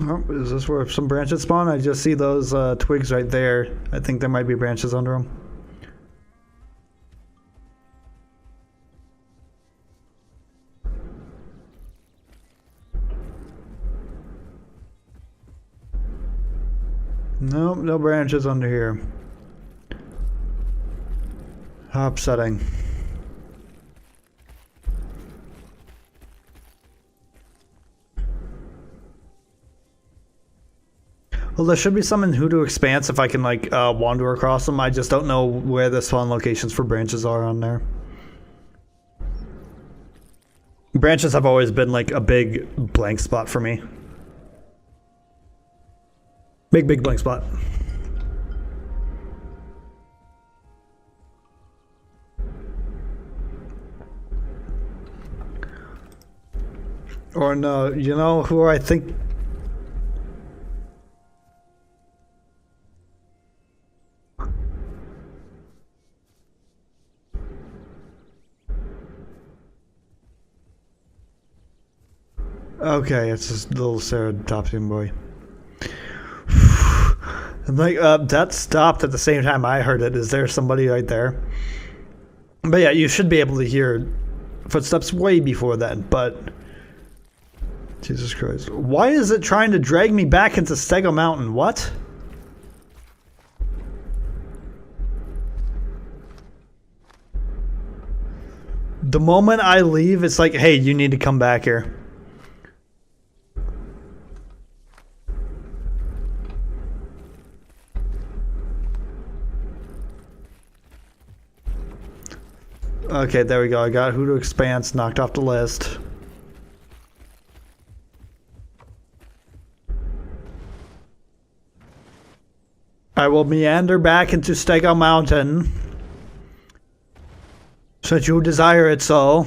Oh, is this where some branches spawn? I just see those twigs right there. I think there might be branches under them. Nope, no branches under here. How upsetting. Well, there should be some in Hoodoo Expanse if I can like wander across them. I just don't know where the spawn locations for branches are on there. Branches have always been like a big blank spot for me. Big blank spot. Or no, you know who I think. Okay, it's this little Ceratopsian boy. I'm like, that stopped at the same time I heard it. Is there somebody right there? But yeah, you should be able to hear footsteps way before then, but Jesus Christ. Why is it trying to drag me back into Stego Mountain? What? The moment I leave, it's like, hey, you need to come back here. Okay, there we go. I got Hoodoo Expanse knocked off the list. I will meander back into Stego Mountain. Should you desire it so.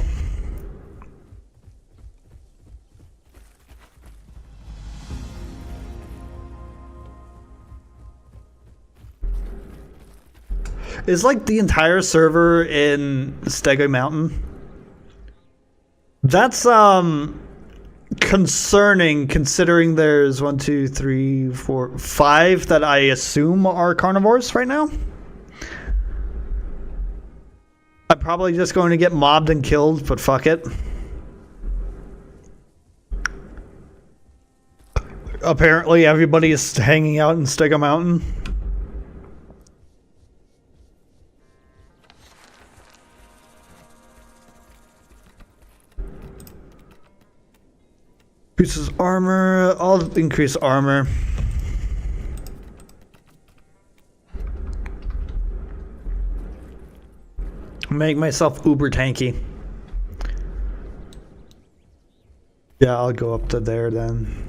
Is like the entire server in Stego Mountain? That's concerning, considering there's 1, 2, 3, 4, 5 that I assume are carnivores right now. I'm probably just going to get mobbed and killed, but fuck it. Apparently everybody is hanging out in Stego Mountain. Increases armor. I'll increase armor. Make myself uber tanky. Yeah, I'll go up to there then.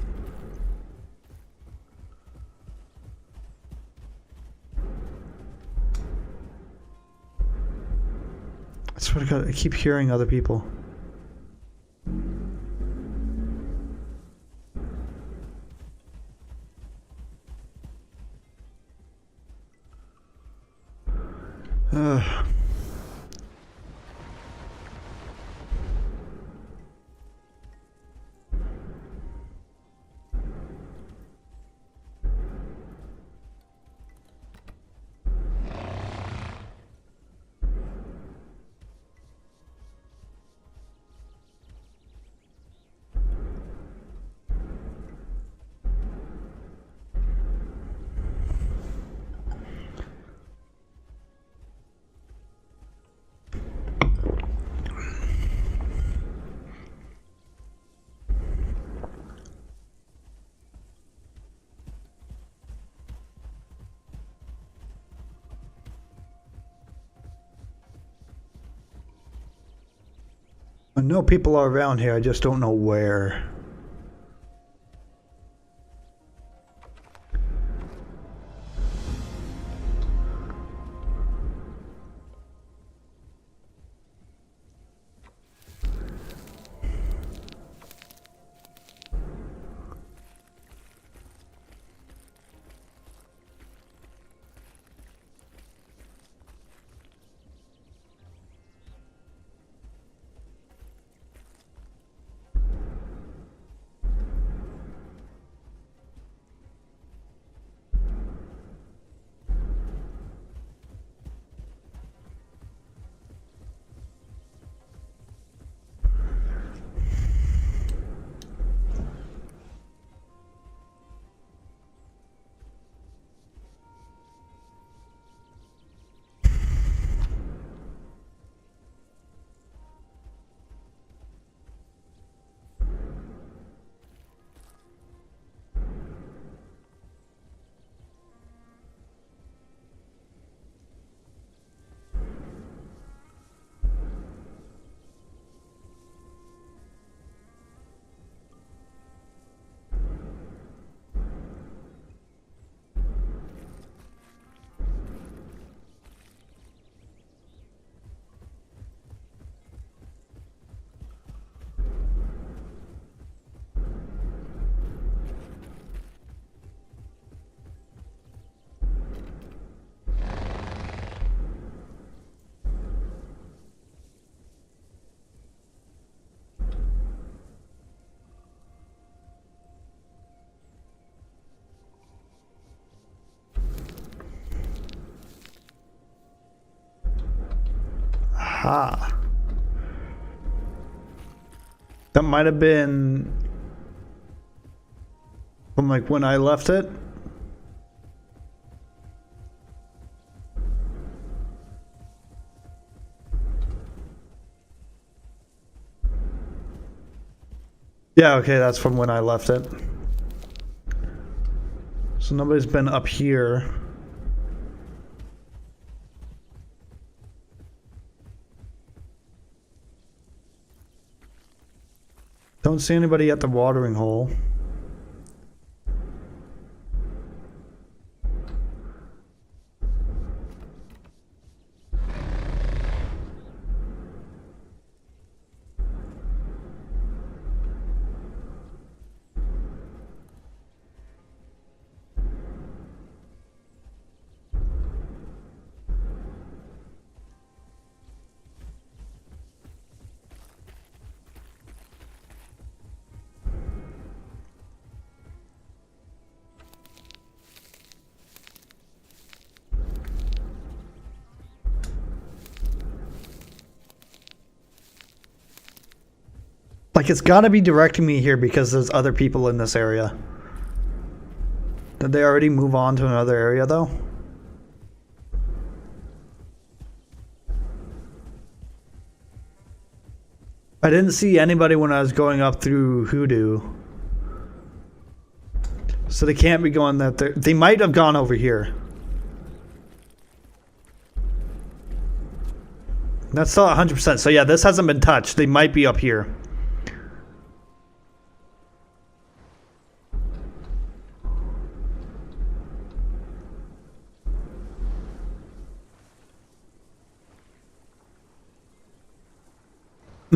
I swear to God, I keep hearing other people. I know people are around here, I just don't know where. Aha. That might have been from like when I left it. Yeah, okay, that's from when I left it. So nobody's been up here. Don't see anybody at the watering hole. Like, it's gotta be directing me here because there's other people in this area. Did they already move on to another area, though? I didn't see anybody when I was going up through Hoodoo. So they can't be going that there. They might have gone over here. That's still 100%. So yeah, this hasn't been touched. They might be up here.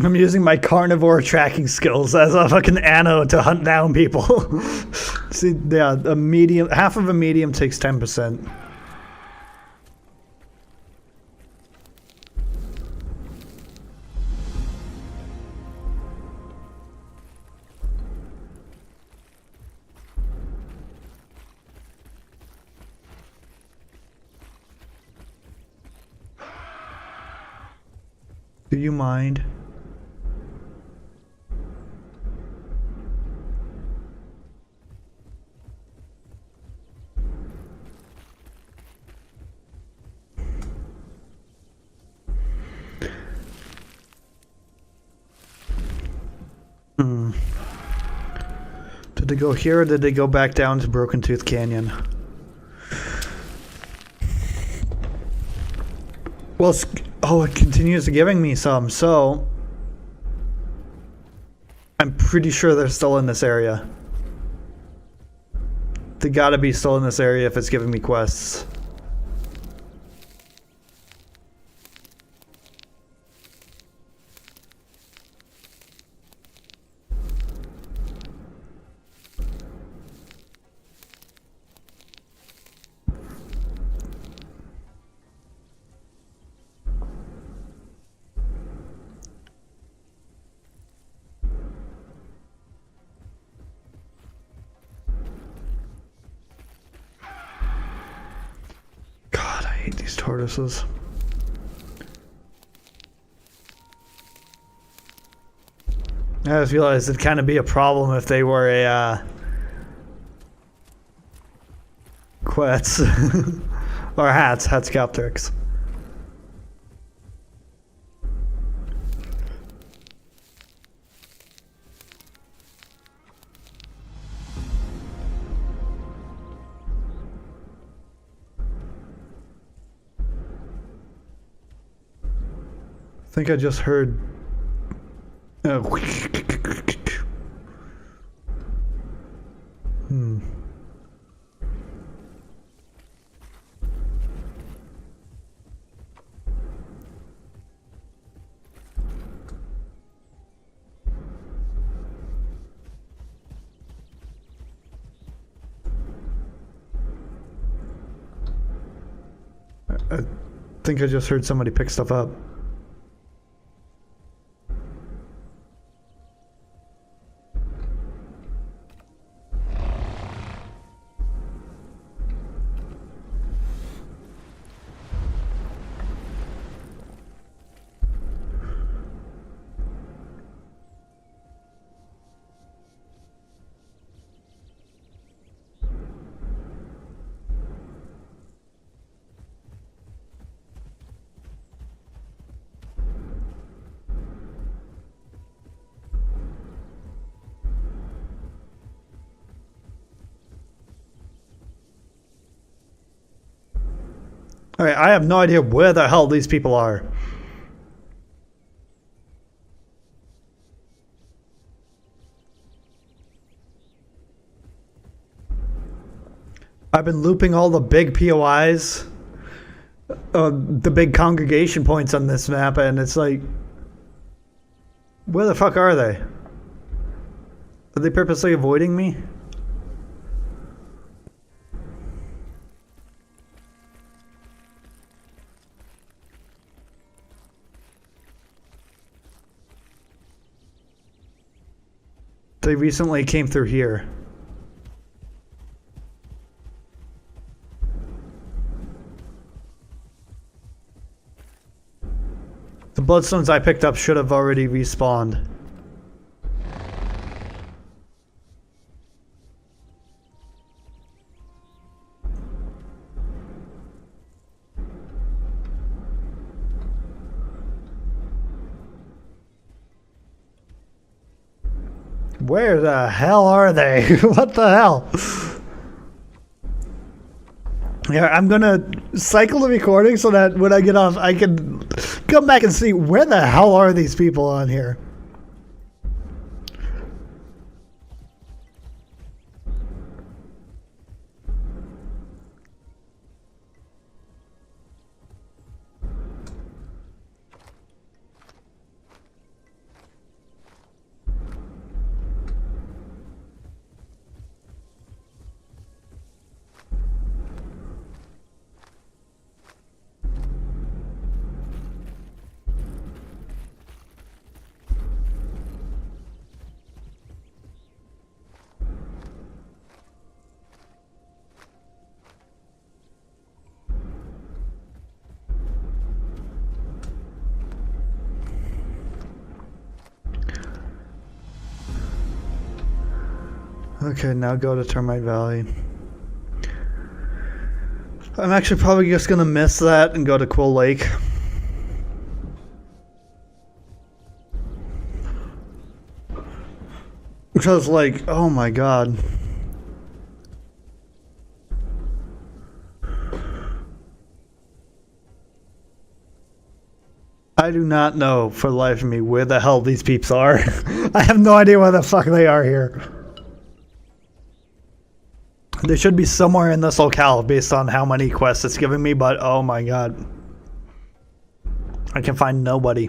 I'm using my carnivore tracking skills as a fucking anno to hunt down people. See, yeah, a medium, half of a medium takes 10%. Do you mind? Did they go here or did they go back down to Broken Tooth Canyon? Well, oh, it continues giving me some, so I'm pretty sure they're still in this area. They gotta be still in this area if it's giving me quests. I hate these tortoises. I just realized it'd kind of be a problem if they were a quets or hats Captrix. I think I just heard. I think I just heard somebody pick stuff up. Okay, I have no idea where the hell these people are. I've been looping all the big POIs, the big congregation points on this map, and it's like, where the fuck are they? Are they purposely avoiding me? They recently came through here. The bloodstones I picked up should have already respawned. Where the hell are they? What the hell? Yeah, I'm gonna cycle the recording so that when I get off, I can come back and see where the hell are these people on here. Okay, now go to Termite Valley. I'm actually probably just gonna miss that and go to Quill Lake. Because, like, oh my god. I do not know for the life of me where the hell these peeps are. I have no idea where the fuck they are here. They should be somewhere in this locale based on how many quests it's giving me, but oh my god. I can find nobody.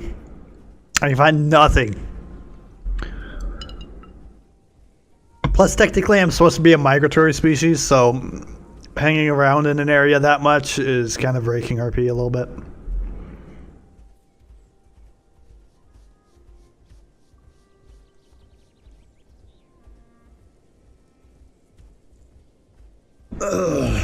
I can find nothing. Plus, technically, I'm supposed to be a migratory species, so hanging around in an area that much is kind of raking RP a little bit. Ugh.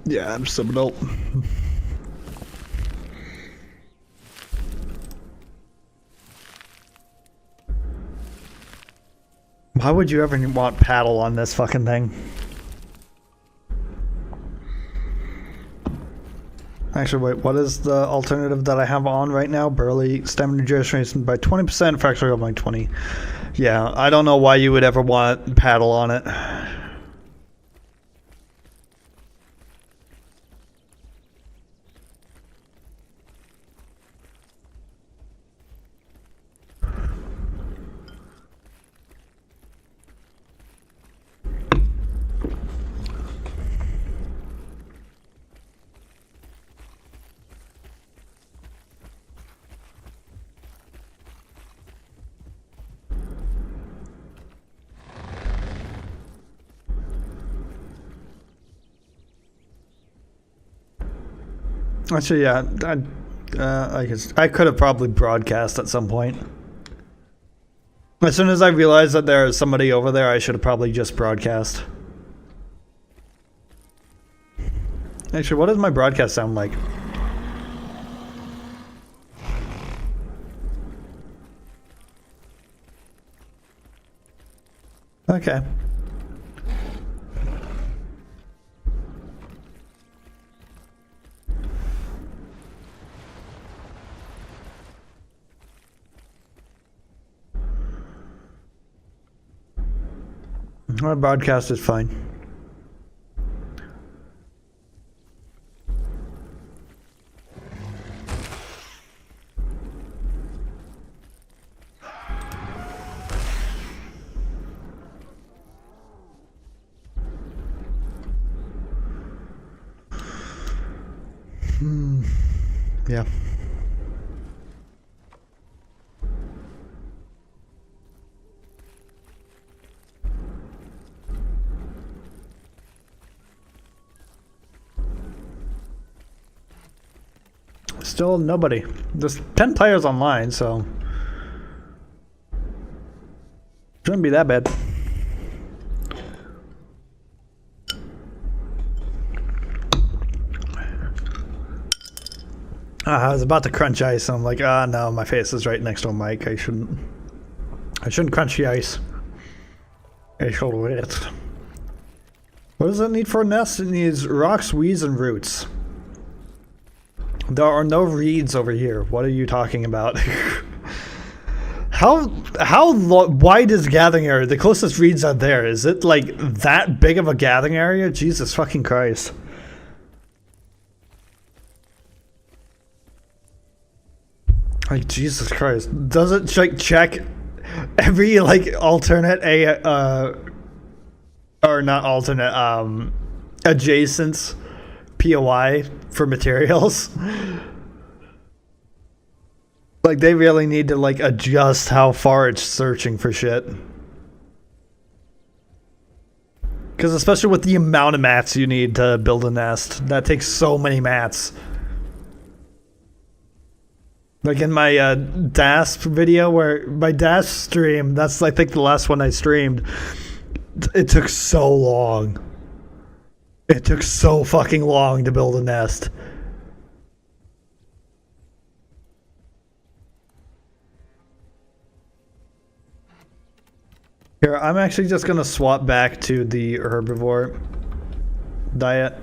Yeah, I'm subadult. Why would you ever want paddle on this fucking thing? Actually, wait, what is the alternative that I have on right now? Burley, stamina regeneration by 20%, fracture of like 20. Yeah, I don't know why you would ever want paddle on it. Actually, yeah, I could have probably broadcast at some point. As soon as I realized that there is somebody over there, I should have probably just broadcast. Actually, what does my broadcast sound like? Okay. My broadcast is fine. Yeah. Still nobody. There's 10 players online, so shouldn't be that bad. I was about to crunch ice, and I'm like, no, my face is right next to a mic. I shouldn't crunch the ice. I should wait. What does it need for a nest? It needs rocks, weeds, and roots. There are no reeds over here. What are you talking about? How wide is gathering area? The closest reeds are there. Is it like that big of a gathering area? Jesus fucking Christ. Like, Jesus Christ. Does it like check every like alternate or not alternate adjacent POI for materials? Like, they really need to like adjust how far it's searching for shit. Because especially with the amount of mats you need to build a nest, that takes so many mats. Like in my DAS video, where my DAS stream, that's I think the last one I streamed, it took so long. It took so fucking long to build a nest. Here, I'm actually just gonna swap back to the herbivore diet.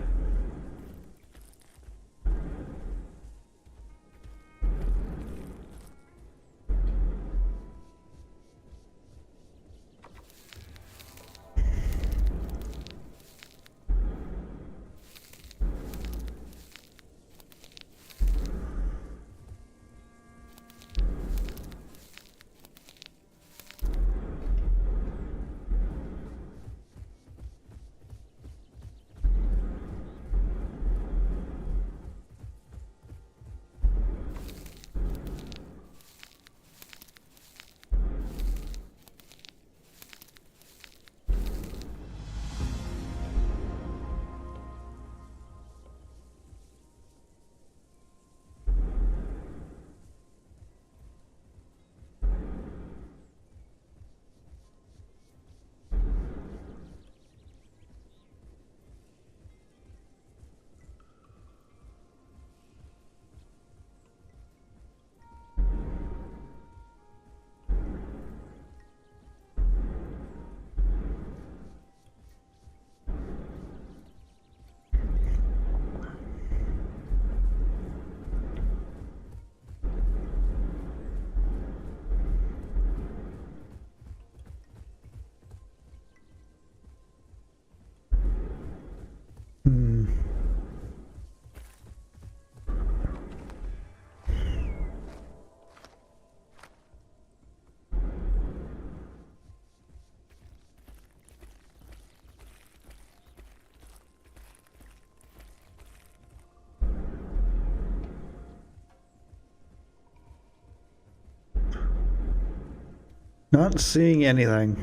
Not seeing anything.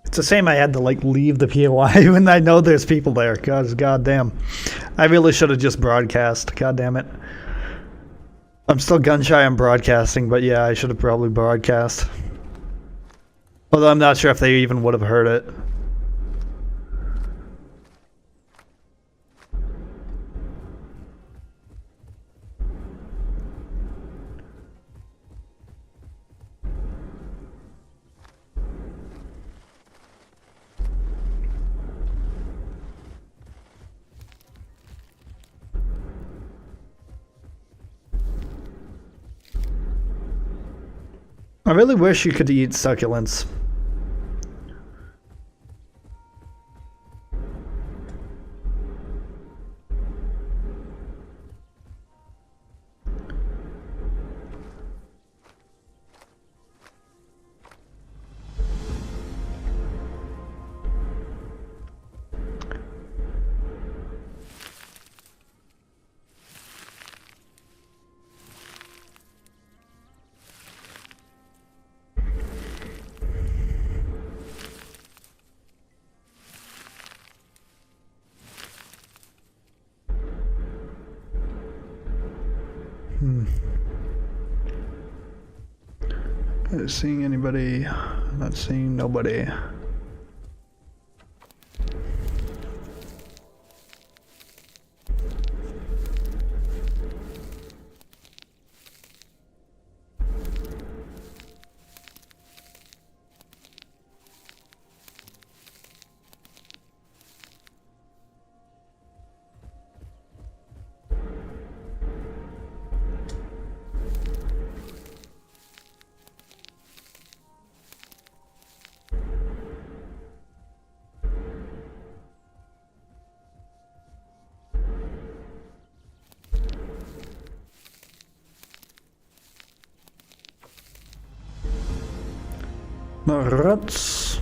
It's a shame I had to like leave the POI when I know there's people there. God damn. I really should have just broadcast. God damn it. I'm still gun shy on broadcasting, but yeah, I should have probably broadcast. Although I'm not sure if they even would have heard it. I really wish you could eat succulents. Not seeing anybody. Not seeing nobody. No rats.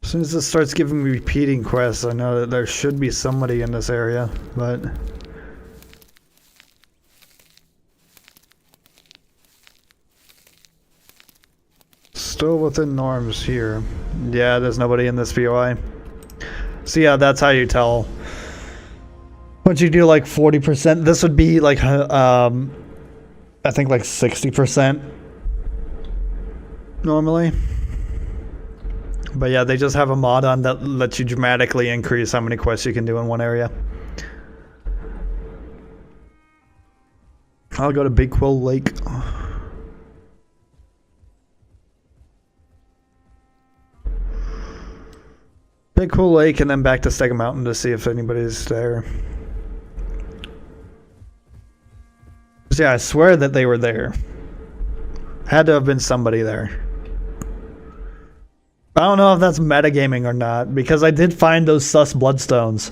As soon as it starts giving me repeating quests, I know that there should be somebody in this area, but still within norms here. Yeah, there's nobody in this VOI. So yeah, that's how you tell. Once you do like 40%, this would be like I think like 60% normally. But yeah, they just have a mod on that lets you dramatically increase how many quests you can do in one area. I'll go to Big Quill Lake. Big Quill Lake and then back to Stega Mountain to see if anybody's there. Yeah, I swear that they were there. Had to have been somebody there. I don't know if that's metagaming or not, because I did find those sus bloodstones.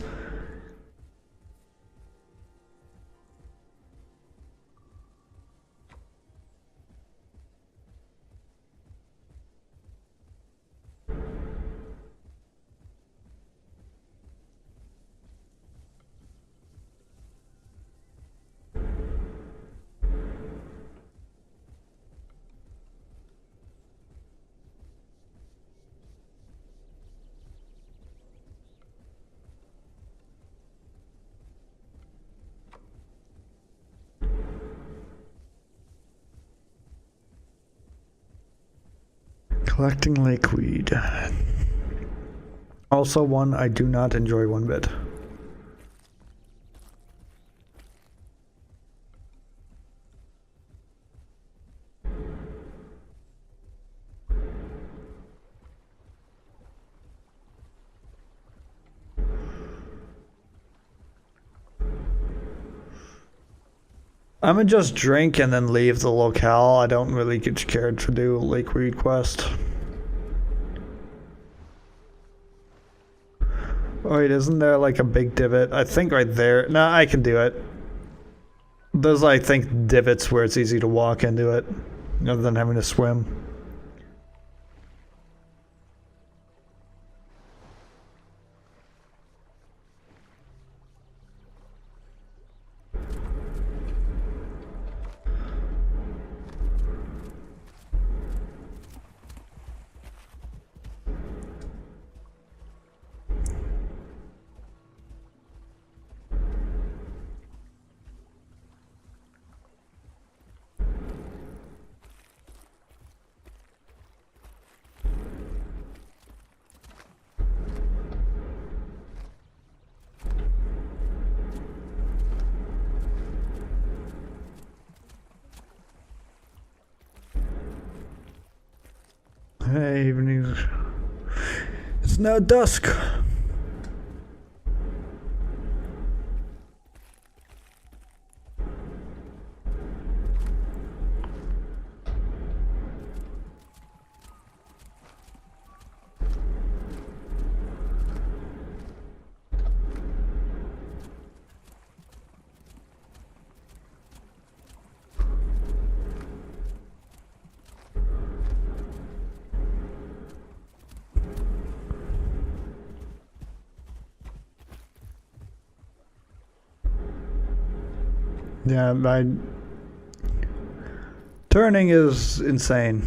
Collecting lakeweed. Also one I do not enjoy one bit. I'm gonna just drink and then leave the locale. I don't really get cared to do a lakeweed quest. Wait, isn't there like a big divot? I think right there. No, I can do it. There's, I think, divots where it's easy to walk into it, other than having to swim. Hey, evening. It's now dusk. Yeah, my turning is insane.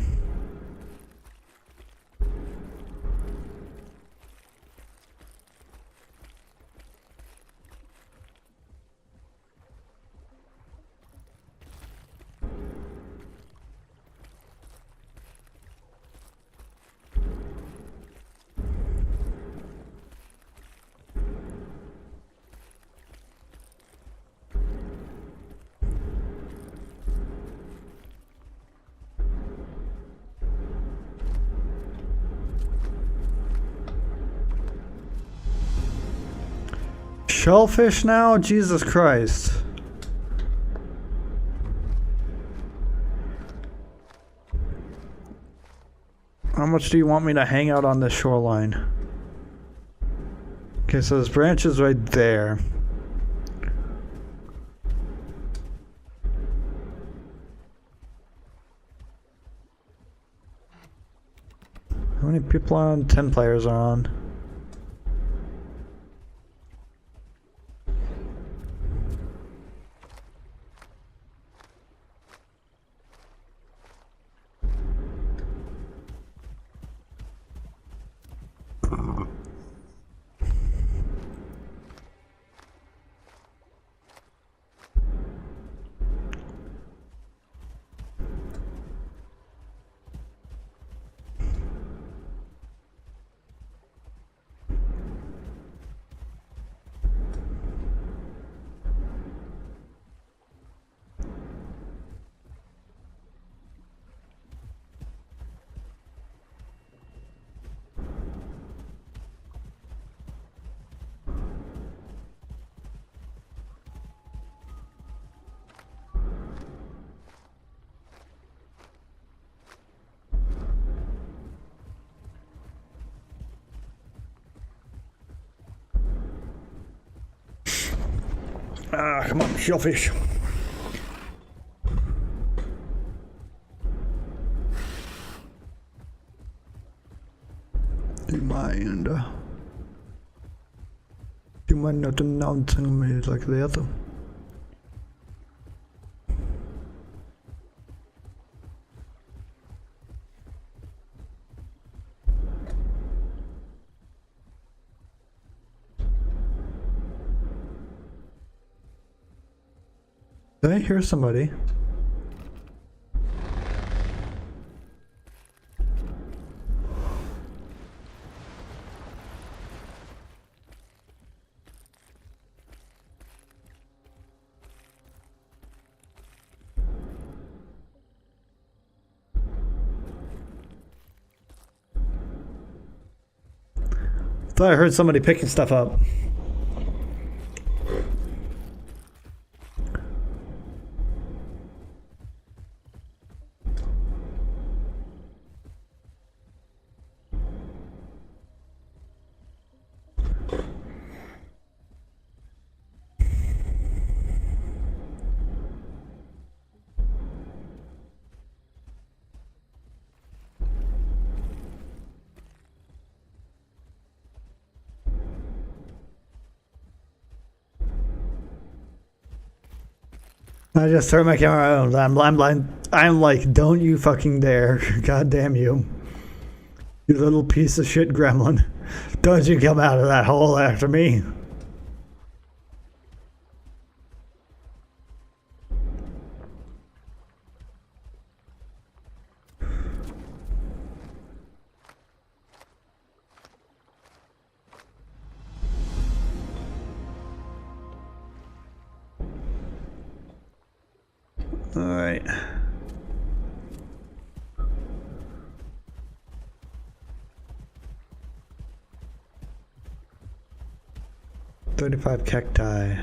Shellfish now? Jesus Christ. How much do you want me to hang out on this shoreline? Okay, so this branch is right there. How many people are on? 10 players are on. Ah, come on, shellfish. Do you mind not announcing me like that? Did I hear somebody? Thought I heard somebody picking stuff up. I just turned my camera on. I'm like, don't you fucking dare. God damn you. You little piece of shit gremlin. Don't you come out of that hole after me. Alright. 35 cacti.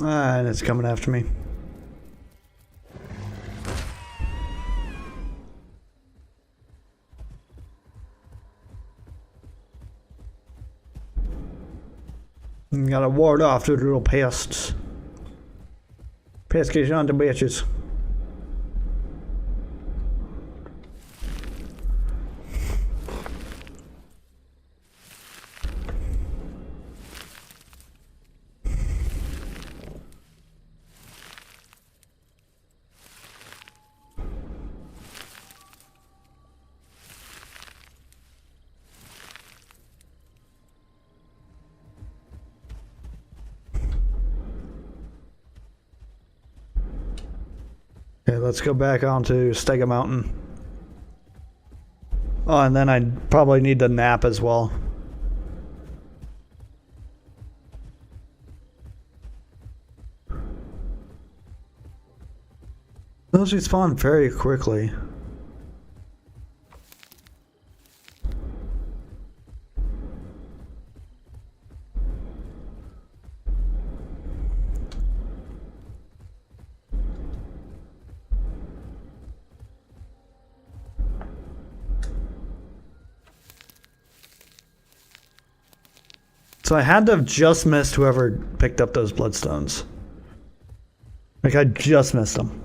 And it's coming after me. You gotta ward off the little pests. Pesky on the bitches. Okay, let's go back onto Stega Mountain. Oh, and then I probably need to nap as well. Those respawn very quickly. So I had to have just missed whoever picked up those bloodstones. Like, I just missed them.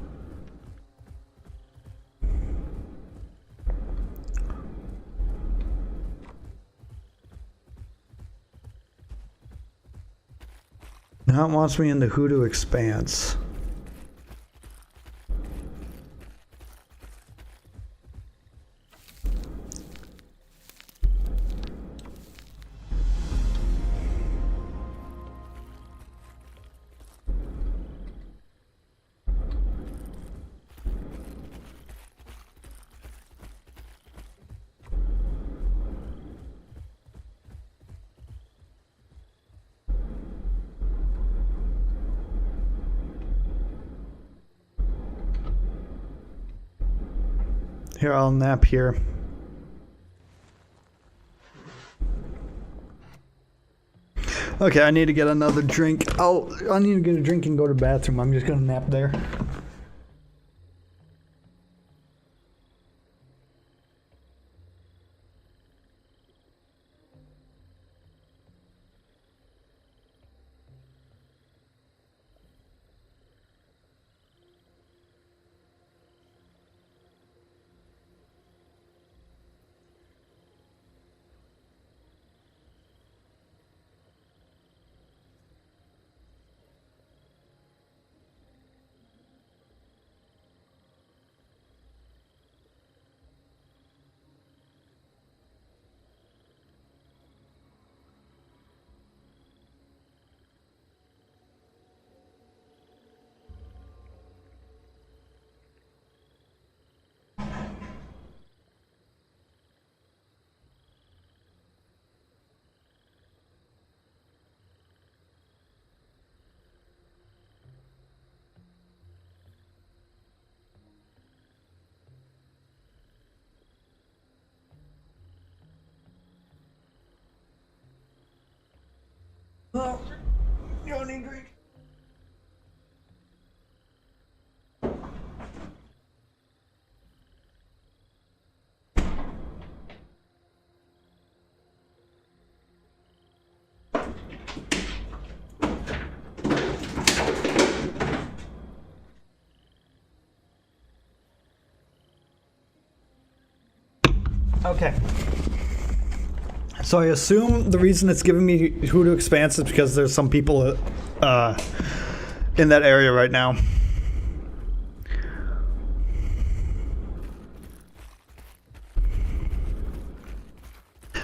Now it wants me in the Hoodoo Expanse. Here, I'll nap here. Okay, I need to get another drink. I need to get a drink and go to the bathroom. I'm just gonna nap there. Oh, you don't need drink. Okay. So I assume the reason it's giving me Hoodoo Expanse is because there's some people in that area right now.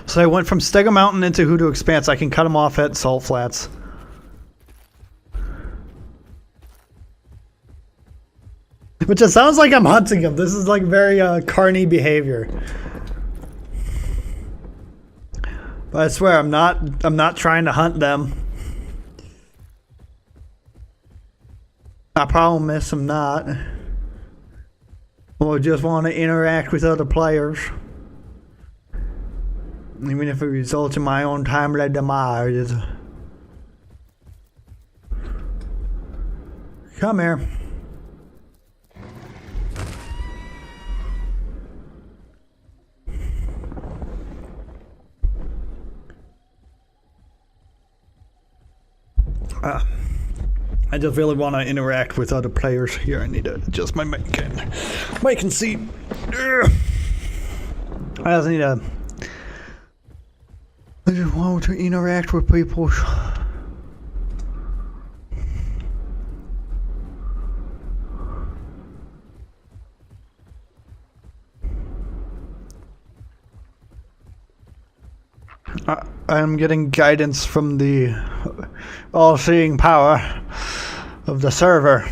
So I went from Stega Mountain into Hoodoo Expanse. I can cut them off at Salt Flats. Which it sounds like I'm hunting them. This is like very carny behavior. But I swear I'm not trying to hunt them. I promise I'm not. Or just want to interact with other players. Even if it results in my own timely demise. Come here. I just really want to interact with other players here. I need to adjust my mic and seat. I just need to. I just want to interact with people. I'm getting guidance from the all-seeing power of the server.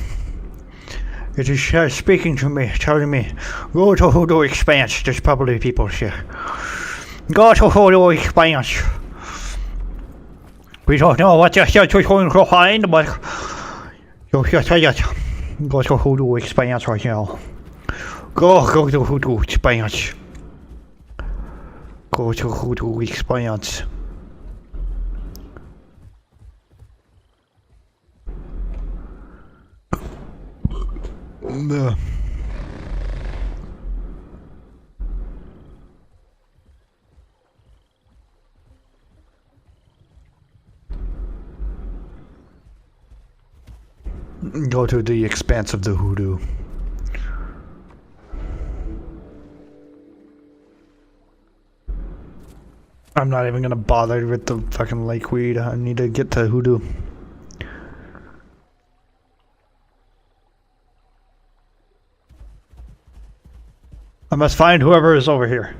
It is speaking to me, telling me, go to Hoodoo Expanse. There's probably people here. Go to Hoodoo Expanse. We don't know what you're going to find, but you should say it. Go to Hoodoo Expanse right now. Go to Hoodoo Expanse. Go to Hoodoo Expanse. Go to the expanse of the Hoodoo. I'm not even gonna bother with the fucking lakeweed. I need to get to Hoodoo. I must find whoever is over here.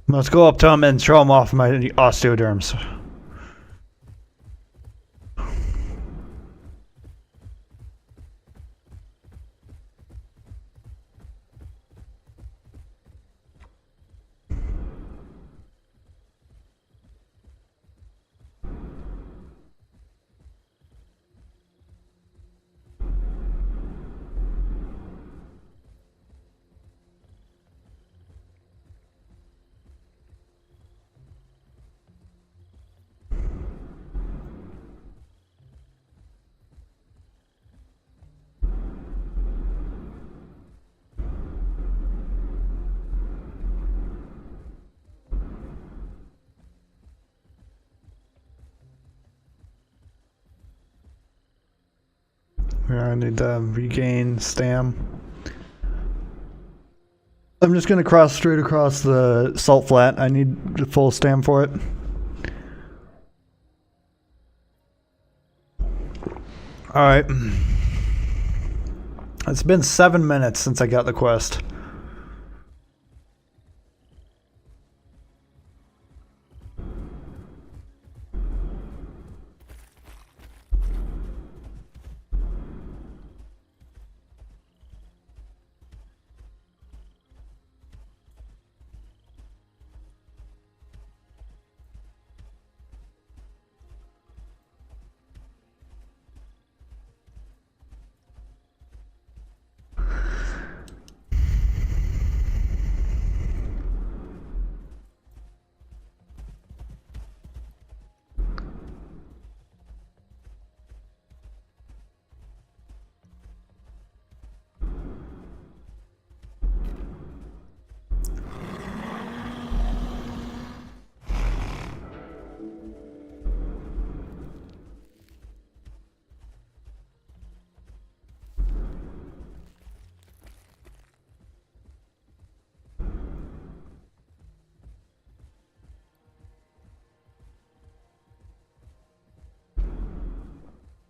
Let's go up to him and show him off my osteoderms. I need to regain stam. I'm just gonna cross straight across the salt flat. I need the full stam for it. Alright. It's been 7 minutes since I got the quest.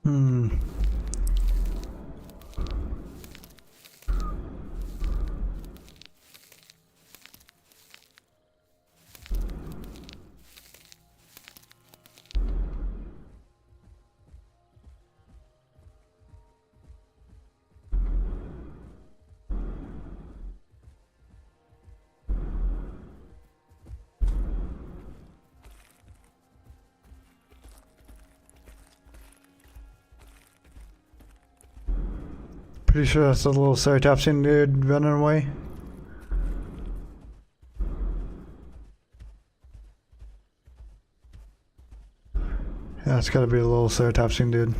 Hmm. Pretty sure that's a little Ceratopsian dude running away. Yeah, it's gotta be a little Ceratopsian dude.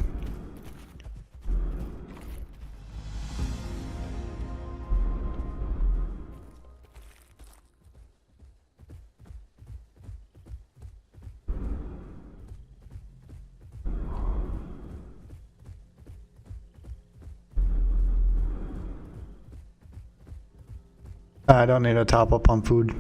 I don't need to top up on food.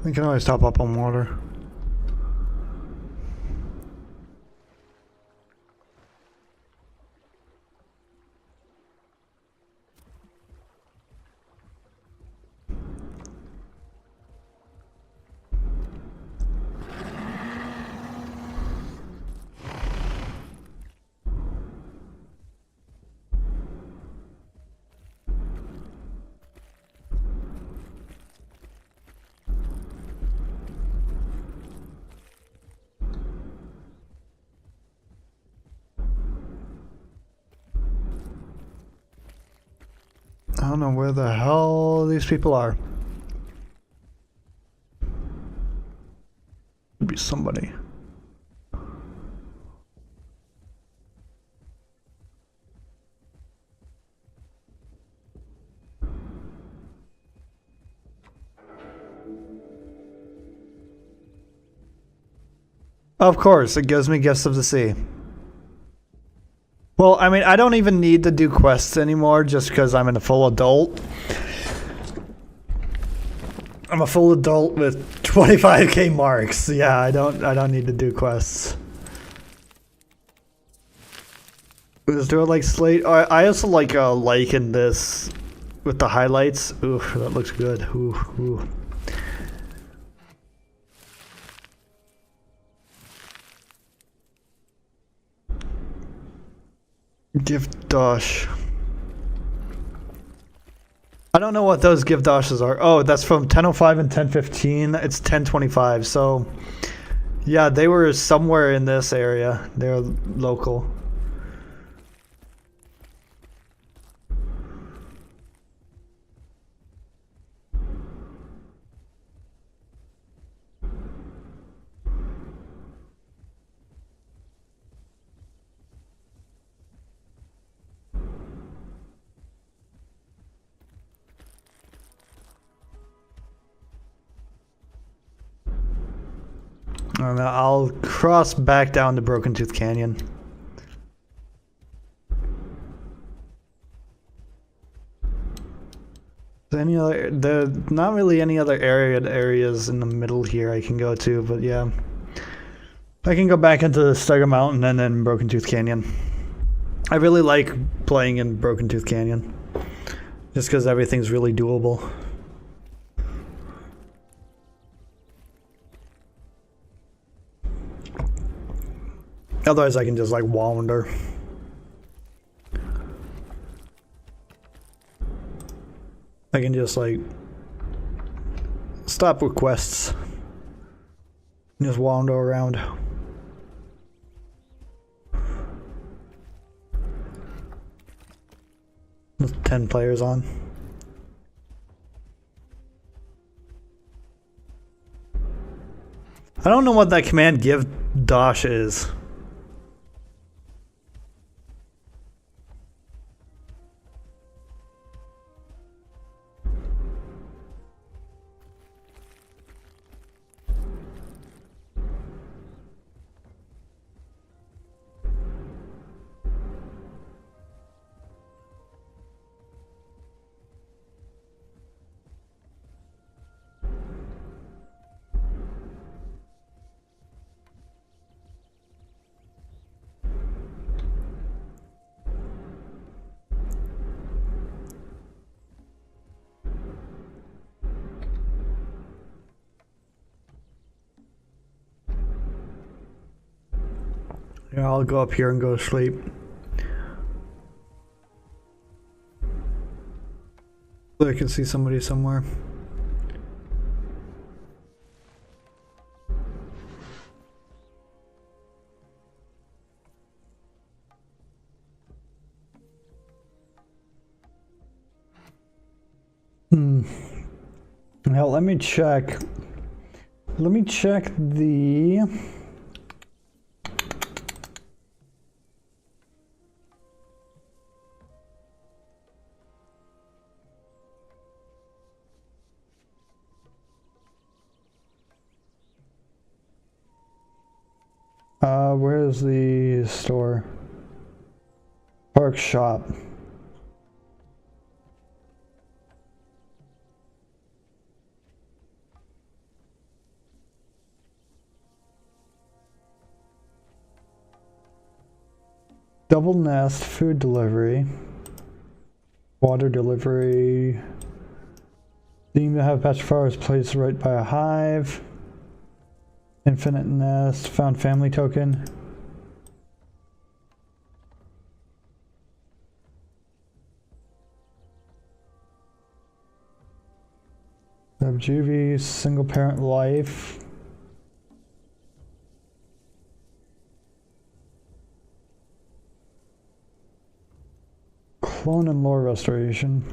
We can always top up on water. I don't know where the hell these people are. Could be somebody. Of course, it gives me gifts of the sea. Well, I mean, I don't even need to do quests anymore just because I'm a full adult. I'm a full adult with 25k marks. Yeah, I don't need to do quests. Let's do it like Slate. I also like in this with the highlights. Ooh, that looks good. Ooh, ooh. Gift dosh. I don't know what those gift doshes are. Oh, that's from 10:05 and 10:15. It's 10:25. So, yeah, they were somewhere in this area. They're local. And I'll cross back down to Broken Tooth Canyon. Any other? There's not really any other areas in the middle here I can go to, but yeah, I can go back into the Stugger Mountain and then Broken Tooth Canyon. I really like playing in Broken Tooth Canyon, just because everything's really doable. Otherwise, I can just like wander. I can just like stop with quests and just wander around. With 10 players on. I don't know what that command give dosh is. Yeah, I'll go up here and go to sleep. I can see somebody somewhere. Now let me check. Let me check the... where is the store? Park shop. Double nest, food delivery, water delivery. Seem to have patch flowers placed right by a hive. Infinite nest, found family token. Juvie, single parent life. Clone and lore restoration.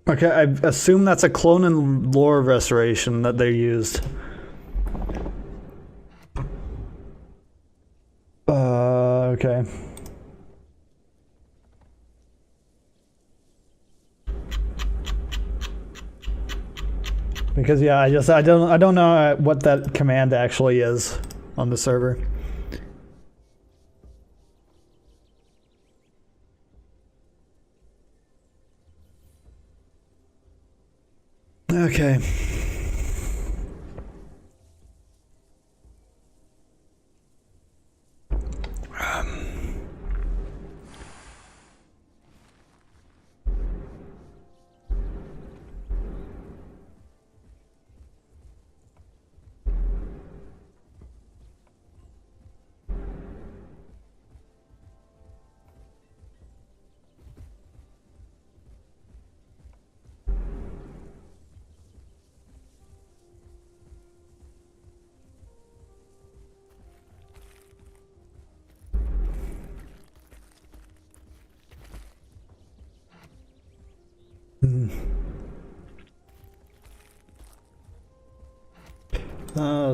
Okay, I assume that's a clone and lore restoration that they used. Okay. Because yeah, I don't know what that command actually is on the server. Okay.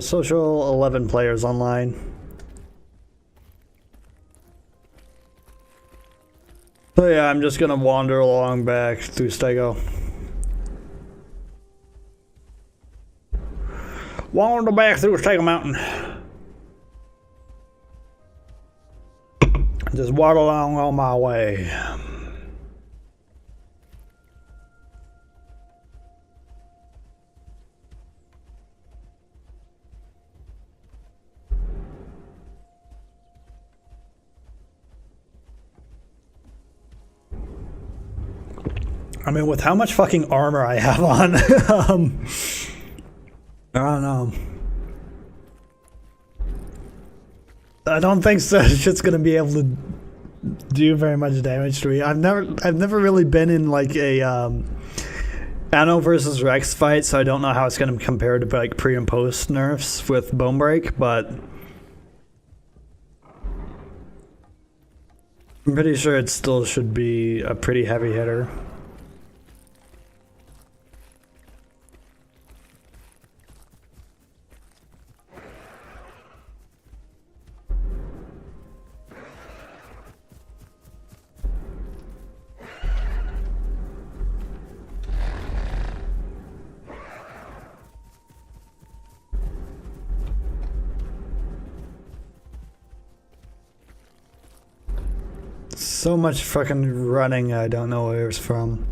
Social 11 players online. So yeah, I'm just gonna wander along back through Stego. Wander back through Stego Mountain. Just waddle along on my way. I mean, with how much fucking armor I have on, I don't know. I don't think so. Shit's gonna be able to do very much damage to me. I've never really been in like a Anno versus Rex fight, so I don't know how it's gonna compare to like pre and post nerfs with Bone Break, but I'm pretty sure it still should be a pretty heavy hitter. So much fucking running, I don't know where it's from.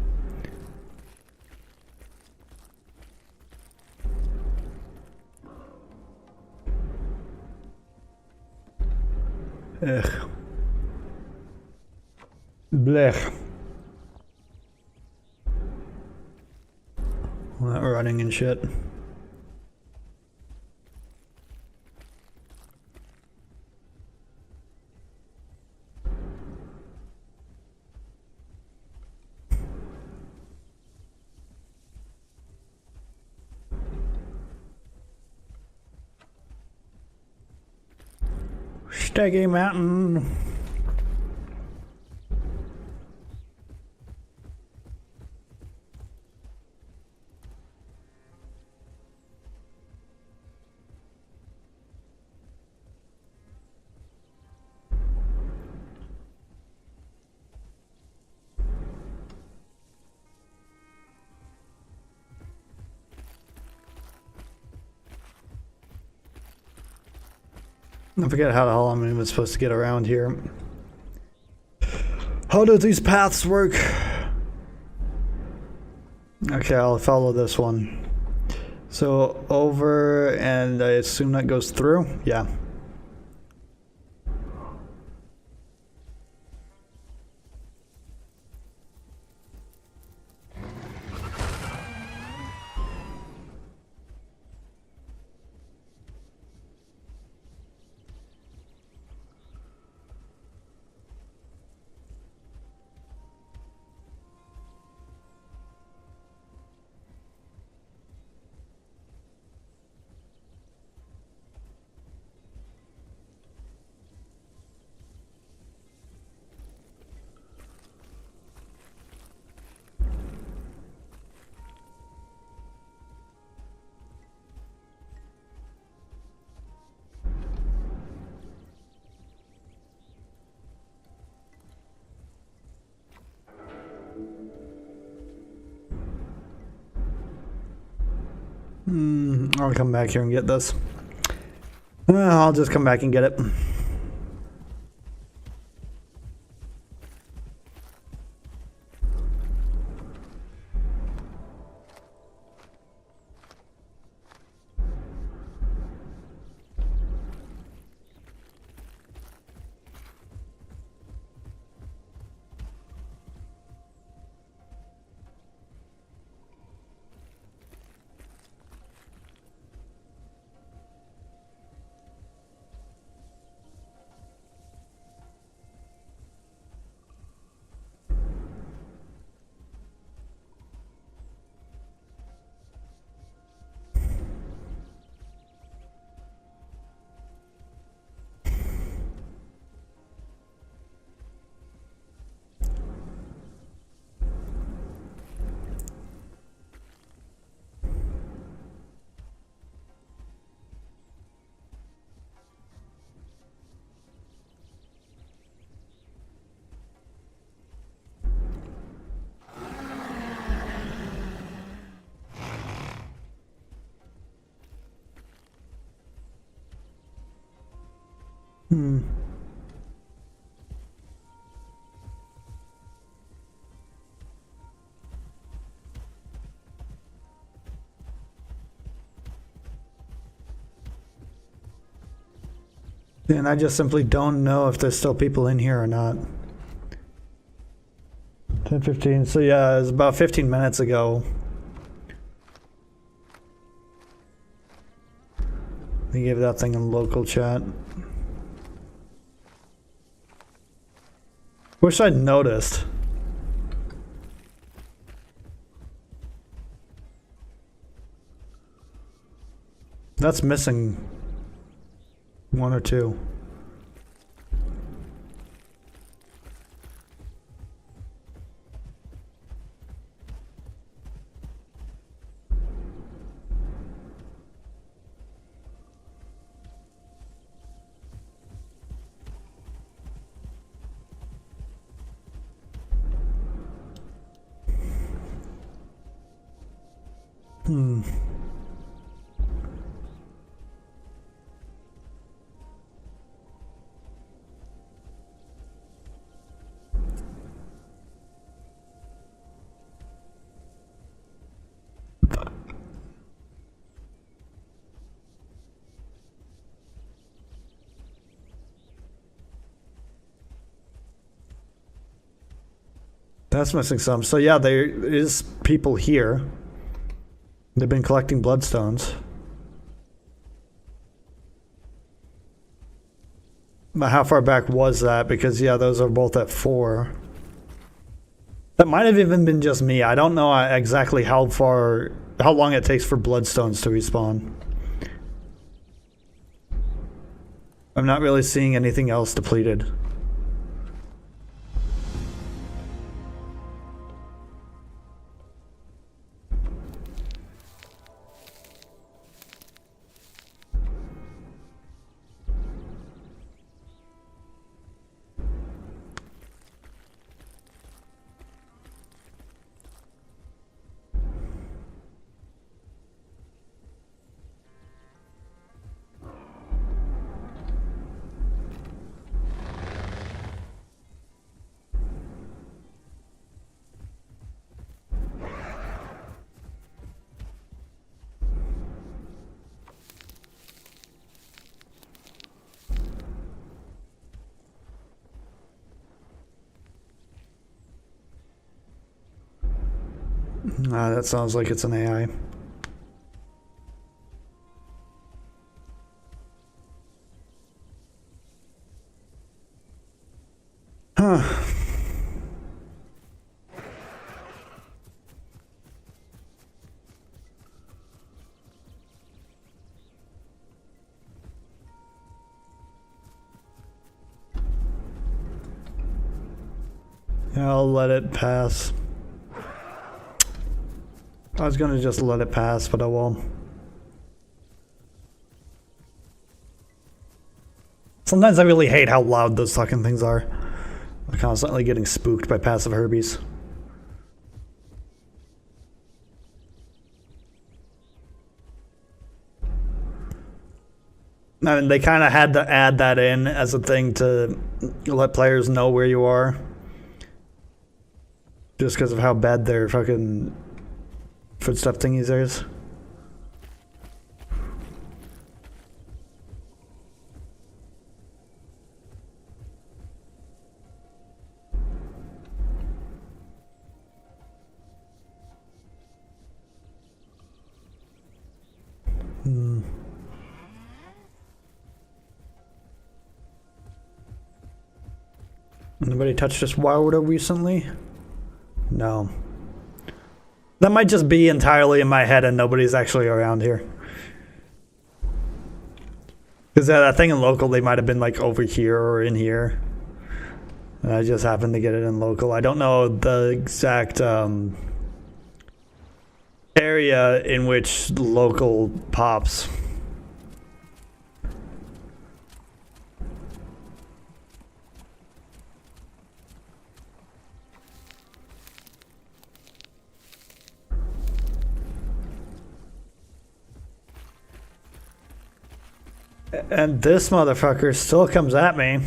Ugh. Blech. Not running and shit. Steggy Mountain. I forget how the hell I'm even supposed to get around here. How do these paths work? Okay, I'll follow this one. So over, and I assume that goes through? Yeah. I'll come back here and get this. I'll just come back and get it. And I just simply don't know if there's still people in here or not. 10:15. So yeah, it was about 15 minutes ago. They gave that thing in local chat. Wish I'd noticed. That's missing one or two. That's missing some. So yeah, there is people here. They've been collecting bloodstones. But how far back was that? Because yeah, those are both at 4. That might have even been just me. I don't know exactly how long it takes for bloodstones to respawn. I'm not really seeing anything else depleted. That sounds like it's an AI. Huh. Yeah, I'll let it pass. I was gonna just let it pass, but I won't. Sometimes I really hate how loud those fucking things are. I'm constantly getting spooked by passive herbies. I mean, they kind of had to add that in as a thing to let players know where you are. Just because of how bad their fucking footstep thingies is. Anybody touched this wilder recently? No. That might just be entirely in my head and nobody's actually around here. Because that thing in local, they might have been like over here or in here. And I just happened to get it in local. I don't know the exact area in which local pops. And this motherfucker still comes at me.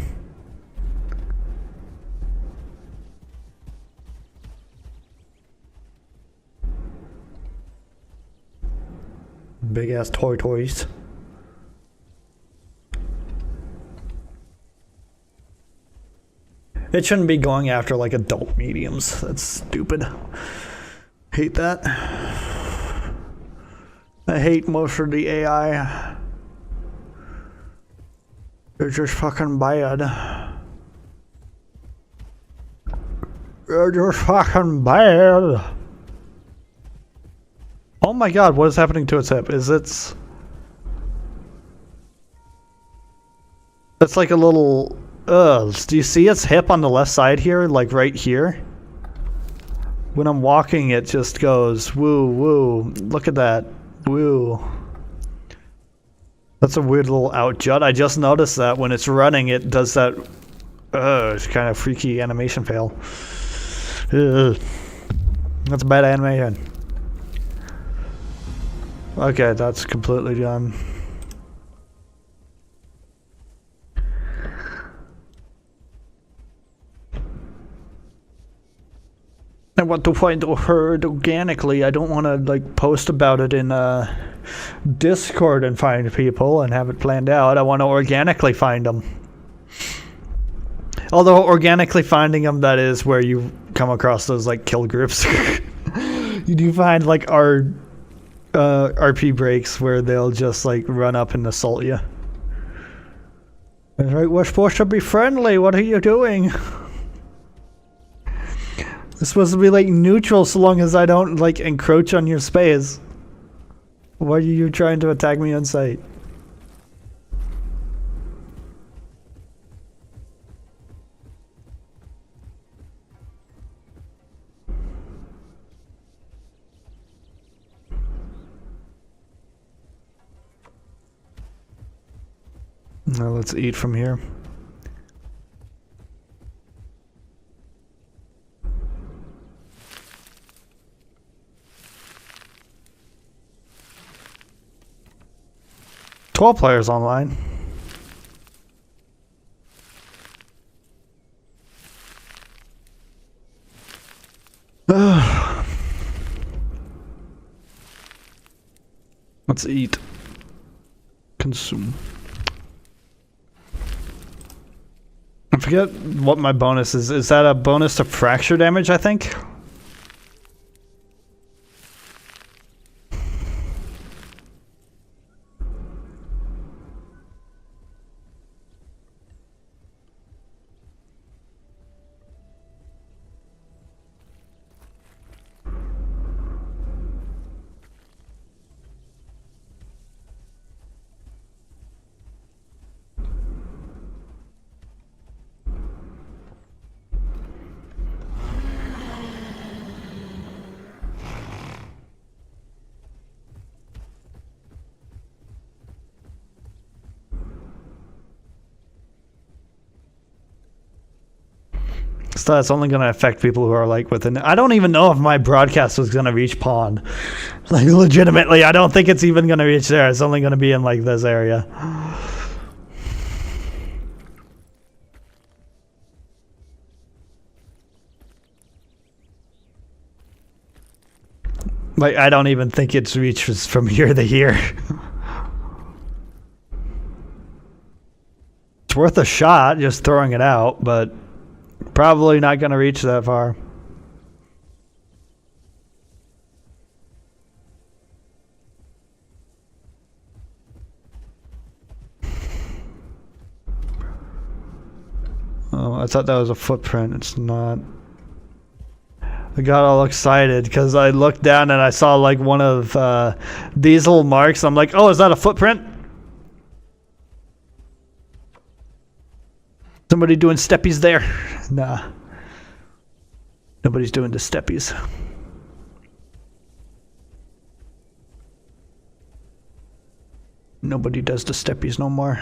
Big ass toys. It shouldn't be going after like adult mediums. That's stupid. Hate that. I hate most of the AI. They're just fucking bad. They're just fucking bad. Oh my god, what is happening to its hip? It's like a little... do you see its hip on the left side here? Like right here? When I'm walking, it just goes woo woo. Look at that. Woo. That's a weird little out jut. I just noticed that when it's running, it does that. It's kind of freaky animation fail. That's a bad animation. Okay, that's completely done. I want to find a herd organically. I don't want to like post about it in Discord and find people and have it planned out. I want to organically find them. Although organically finding them, that is where you come across those like kill groups. You do find like our RP breaks where they'll just like run up and assault you. Right, we're supposed to be friendly. What are you doing? We're supposed to be like neutral so long as I don't like encroach on your space. Why are you trying to attack me on sight? Now let's eat from here. Twelve players online. Let's eat. Consume. I forget what my bonus is. Is that a bonus to fracture damage, I think? So that's only going to affect people who are like within. I don't even know if my broadcast was going to reach pond. Like legitimately, I don't think it's even going to reach there. It's only going to be in like this area. Like I don't even think it's reaches from here to here. It's worth a shot just throwing it out, but probably not going to reach that far. Oh, I thought that was a footprint. It's not. I got all excited because I looked down and I saw like one of these little marks. I'm like, oh, is that a footprint? Somebody doing steppies there? Nah. Nobody's doing the steppies. Nobody does the steppies no more.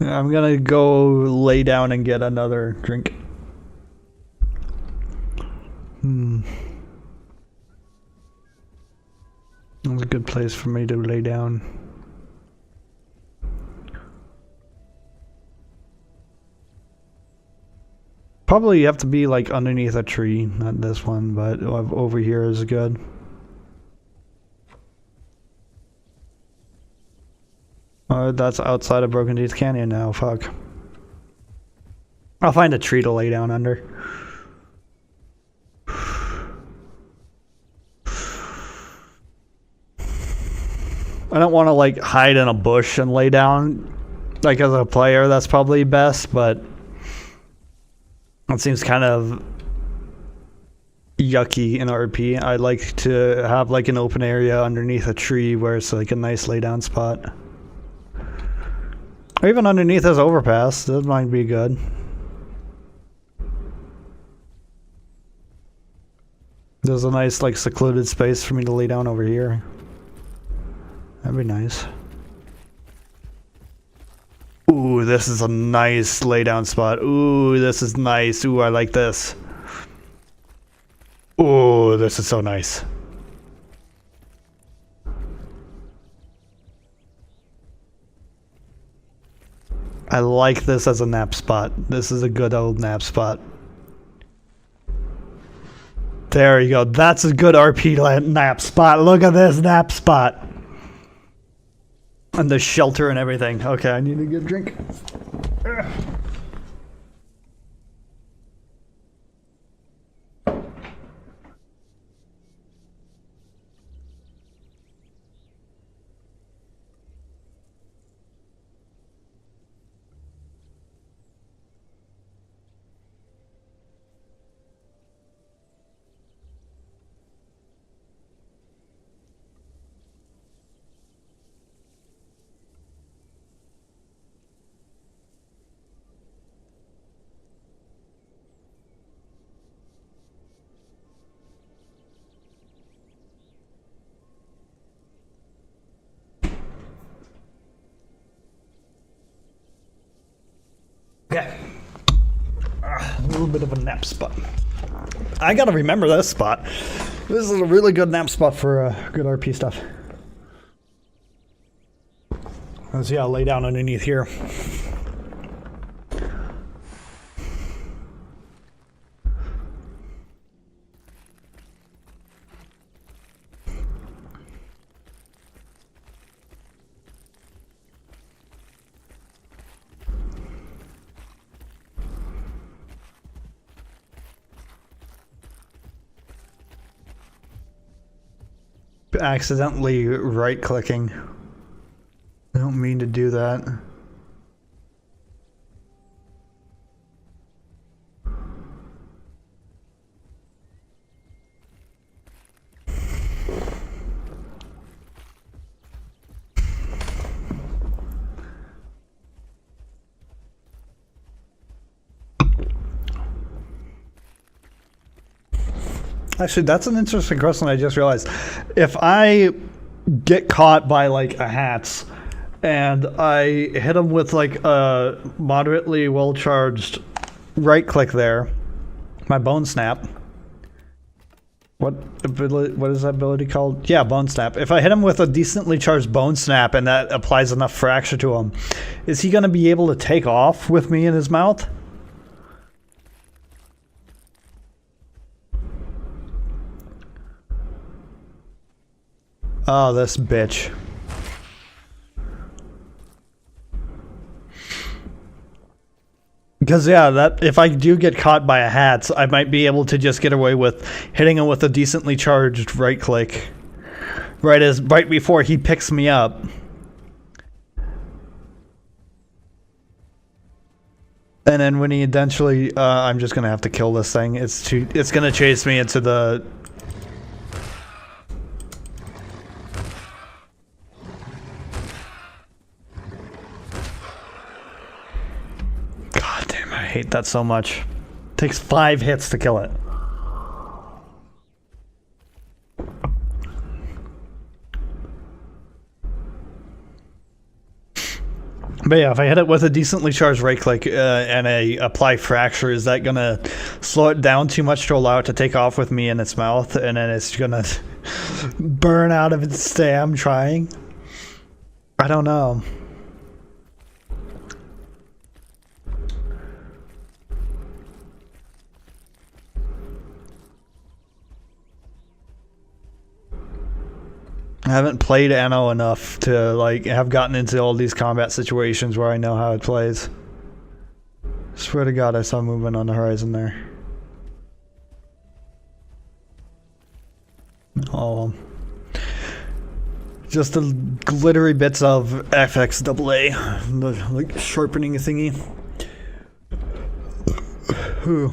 I'm gonna go lay down and get another drink. That's a good place for me to lay down. Probably you have to be like underneath a tree, not this one, but over here is good. That's outside of Broken Teeth Canyon now, fuck. I'll find a tree to lay down under. I don't want to like hide in a bush and lay down. Like as a player, that's probably best, but it seems kind of yucky in RP. I like to have like an open area underneath a tree where it's like a nice lay down spot. Or even underneath this overpass, that might be good. There's a nice like secluded space for me to lay down over here. That'd be nice. Ooh, this is a nice lay down spot. Ooh, this is nice. Ooh, I like this. Ooh, this is so nice. I like this as a nap spot. This is a good old nap spot. There you go. That's a good RP nap spot. Look at this nap spot. And the shelter and everything. Okay, I need to get a drink. Yeah. A little bit of a nap spot. I gotta remember this spot. This is a really good nap spot for good RP stuff. Let's see, I'll lay down underneath here. Accidentally right-clicking. I don't mean to do that. Actually, that's an interesting question I just realized. If I get caught by like a hats and I hit them with like a moderately well-charged right click there, my bone snap. What is that ability called? Yeah, bone snap. If I hit him with a decently charged bone snap and that applies enough fracture to him, is he going to be able to take off with me in his mouth? Oh, this bitch. Because yeah, that if I do get caught by a hats, I might be able to just get away with hitting him with a decently charged right click, right before he picks me up. And then when he eventually, I'm just gonna have to kill this thing. It's gonna chase me into the. I hate that so much. Takes 5 hits to kill it. But yeah, if I hit it with a decently charged right click and I apply fracture, is that gonna slow it down too much to allow it to take off with me in its mouth, and then it's gonna burn out of its stam trying? I don't know. I haven't played Anno enough to like have gotten into all these combat situations where I know how it plays. Swear to God, I saw movement on the horizon there. Oh, just the glittery bits of FXAA, the like sharpening thingy. Whew.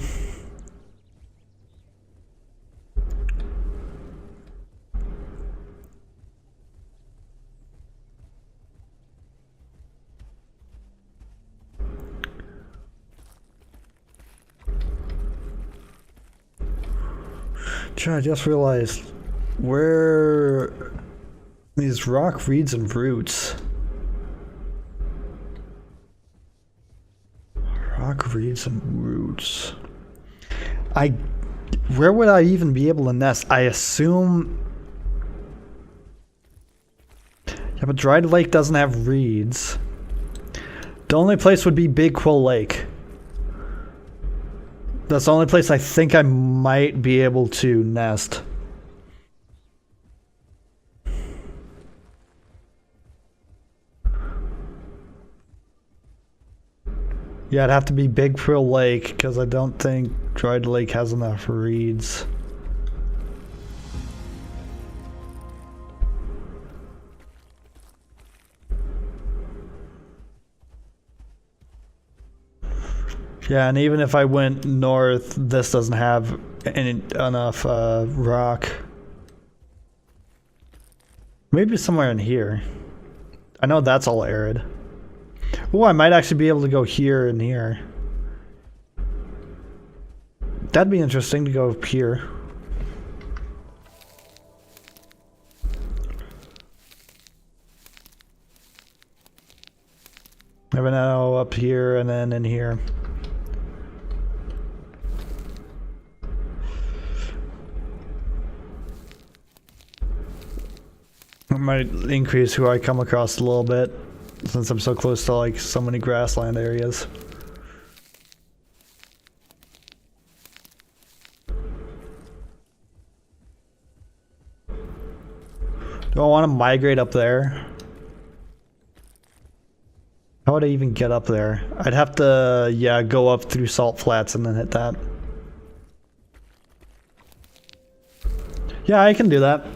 I just realized where these rock reeds and roots. Rock reeds and roots. Where would I even be able to nest? I assume. Yeah, but Dried Lake doesn't have reeds. The only place would be Big Quill Lake. That's the only place I think I might be able to nest. Yeah, it'd have to be Big Quill Lake, because I don't think Dried Lake has enough reeds. Yeah, and even if I went north, this doesn't have enough rock. Maybe somewhere in here. I know that's all arid. Oh, I might actually be able to go here and here. That'd be interesting to go here. Maybe now up here and then in here. I might increase who I come across a little bit, since I'm so close to like so many grassland areas. Do I want to migrate up there? How would I even get up there? I'd have to, yeah, go up through salt flats and then hit that. Yeah, I can do that.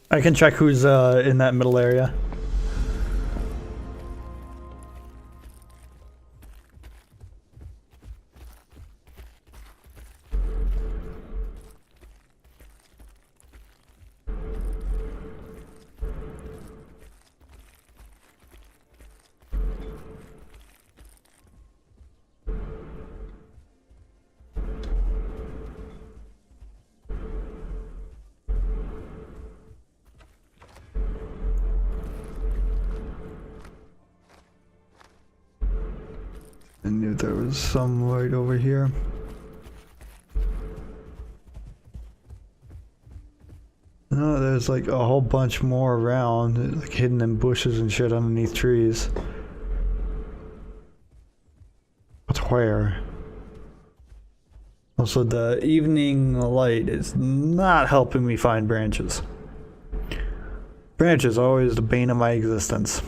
I can check who's in that middle area. I knew there was some right over here. No, there's like a whole bunch more around, like hidden in bushes and shit underneath trees. But where? Also, the evening light is not helping me find branches. Branches are always the bane of my existence.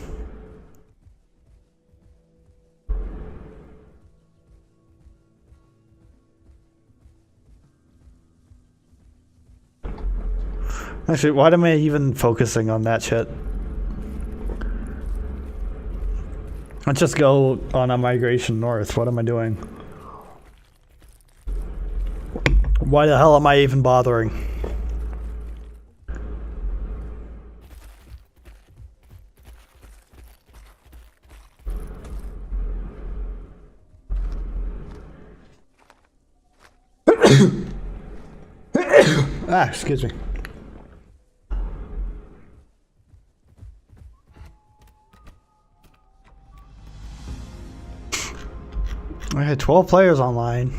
Actually, why am I even focusing on that shit? Let's just go on a migration north. What am I doing? Why the hell am I even bothering? Excuse me. I had 12 players online.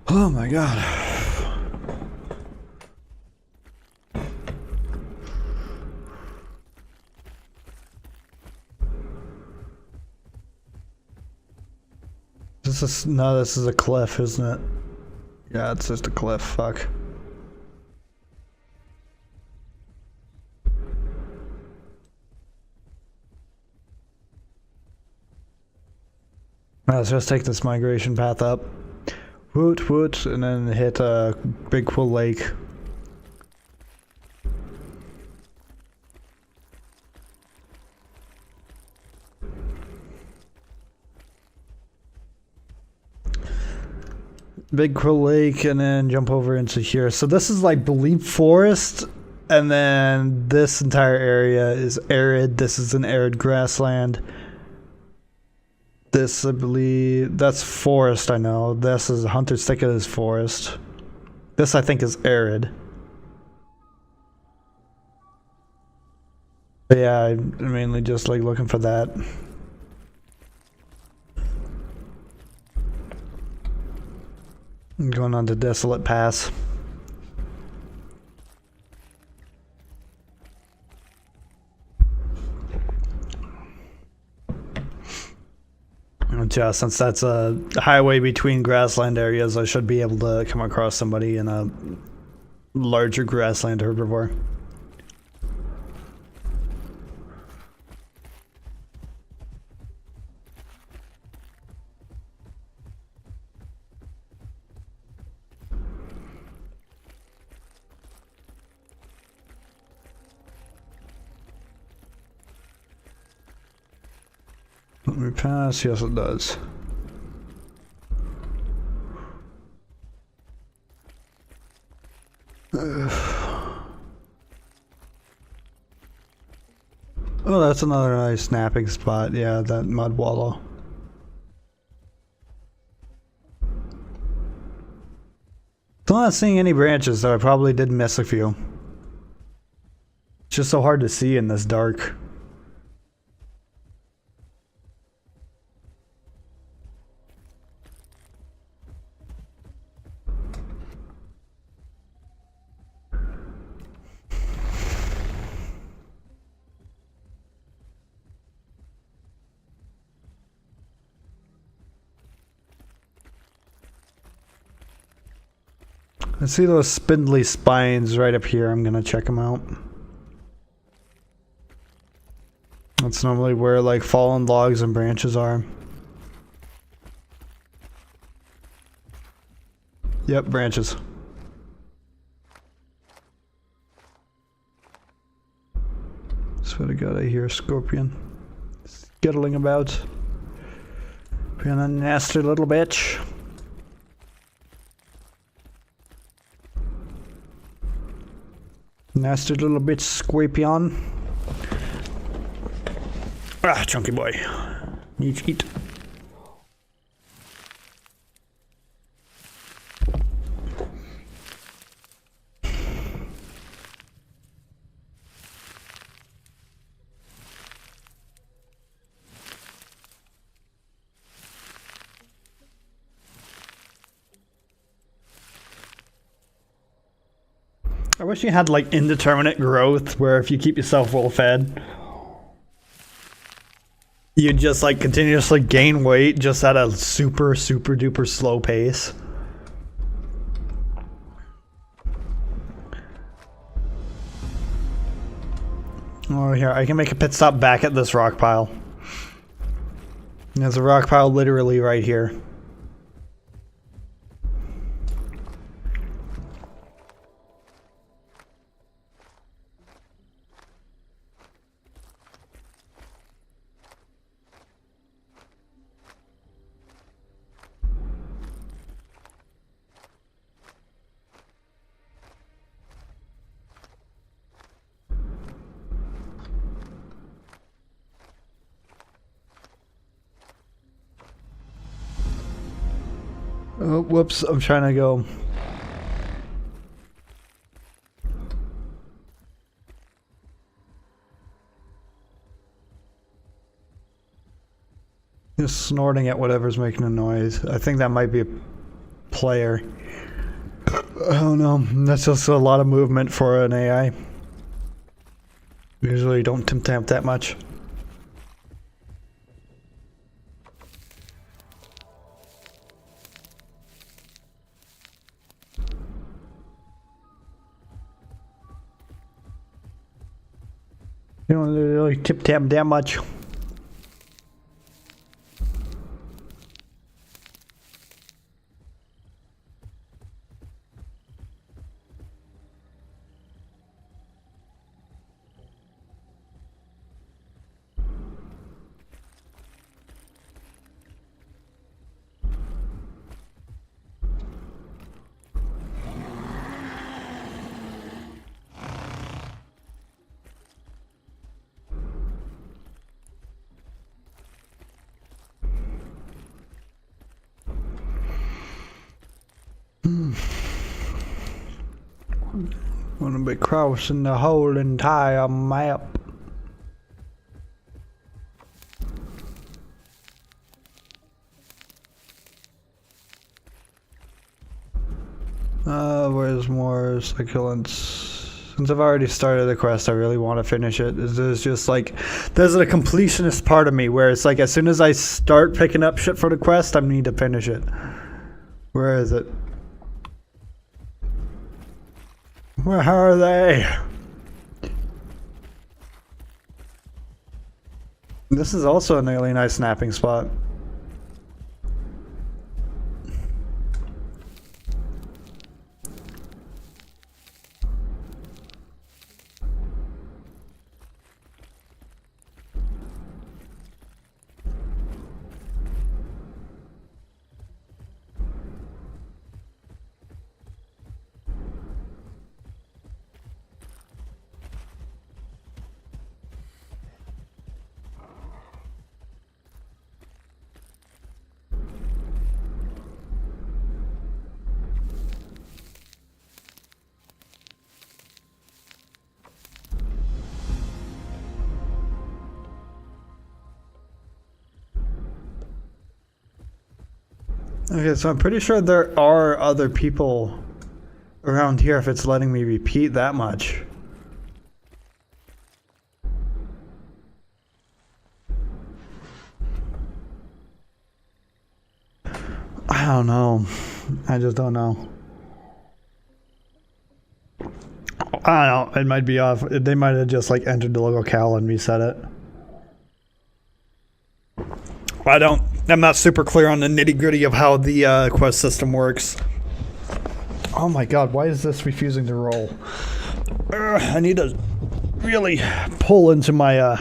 Oh my god. This is a cliff, isn't it? Yeah, it's just a cliff, fuck. Let's just take this migration path up. Woot, and then hit Big Quill Lake. Big Quill Lake, and then jump over into here. So this is like believe forest, and then this entire area is arid. This is an arid grassland. This, I believe, that's forest, I know. This is Hunter's Thicket is forest. This, I think, is arid. But yeah, I'm mainly just like looking for that. I'm going on to Desolate Pass. But yeah, since that's a highway between grassland areas, I should be able to come across somebody in a larger grassland herbivore. Let me pass? Yes, it does. Oh, that's another nice snapping spot. Yeah, that mud wallow. Still not seeing any branches, so I probably did miss a few. It's just so hard to see in this dark. I see those spindly spines right up here. I'm gonna check them out. That's normally where like fallen logs and branches are. Yep, branches. Swear to God, I hear a scorpion scuttling about. Being a nasty little bitch. Nasty little bitch scorpion. Ah, chunky boy. Need to eat. I wish you had like indeterminate growth where if you keep yourself well fed, you just like continuously gain weight just at a super duper slow pace. Oh, here, I can make a pit stop back at this rock pile. There's a rock pile literally right here. Oh, whoops, I'm trying to go. Just snorting at whatever's making a noise. I think that might be a player. I don't know. That's just a lot of movement for an AI. Usually don't tempt that much. You don't really tip tap that much. Gonna be crossing the whole entire map. Where's more succulents? Since I've already started the quest, I really want to finish it. There's just like, there's a completionist part of me where it's like, as soon as I start picking up shit for the quest, I need to finish it. Where is it? Where are they? This is also a really nice snapping spot. Okay, so I'm pretty sure there are other people around here if it's letting me repeat that much. I don't know. I just don't know. I don't know. It might be off. They might have just like entered the locale and reset it. I'm not super clear on the nitty gritty of how the quest system works. Oh my god, why is this refusing to roll? I need to really pull into my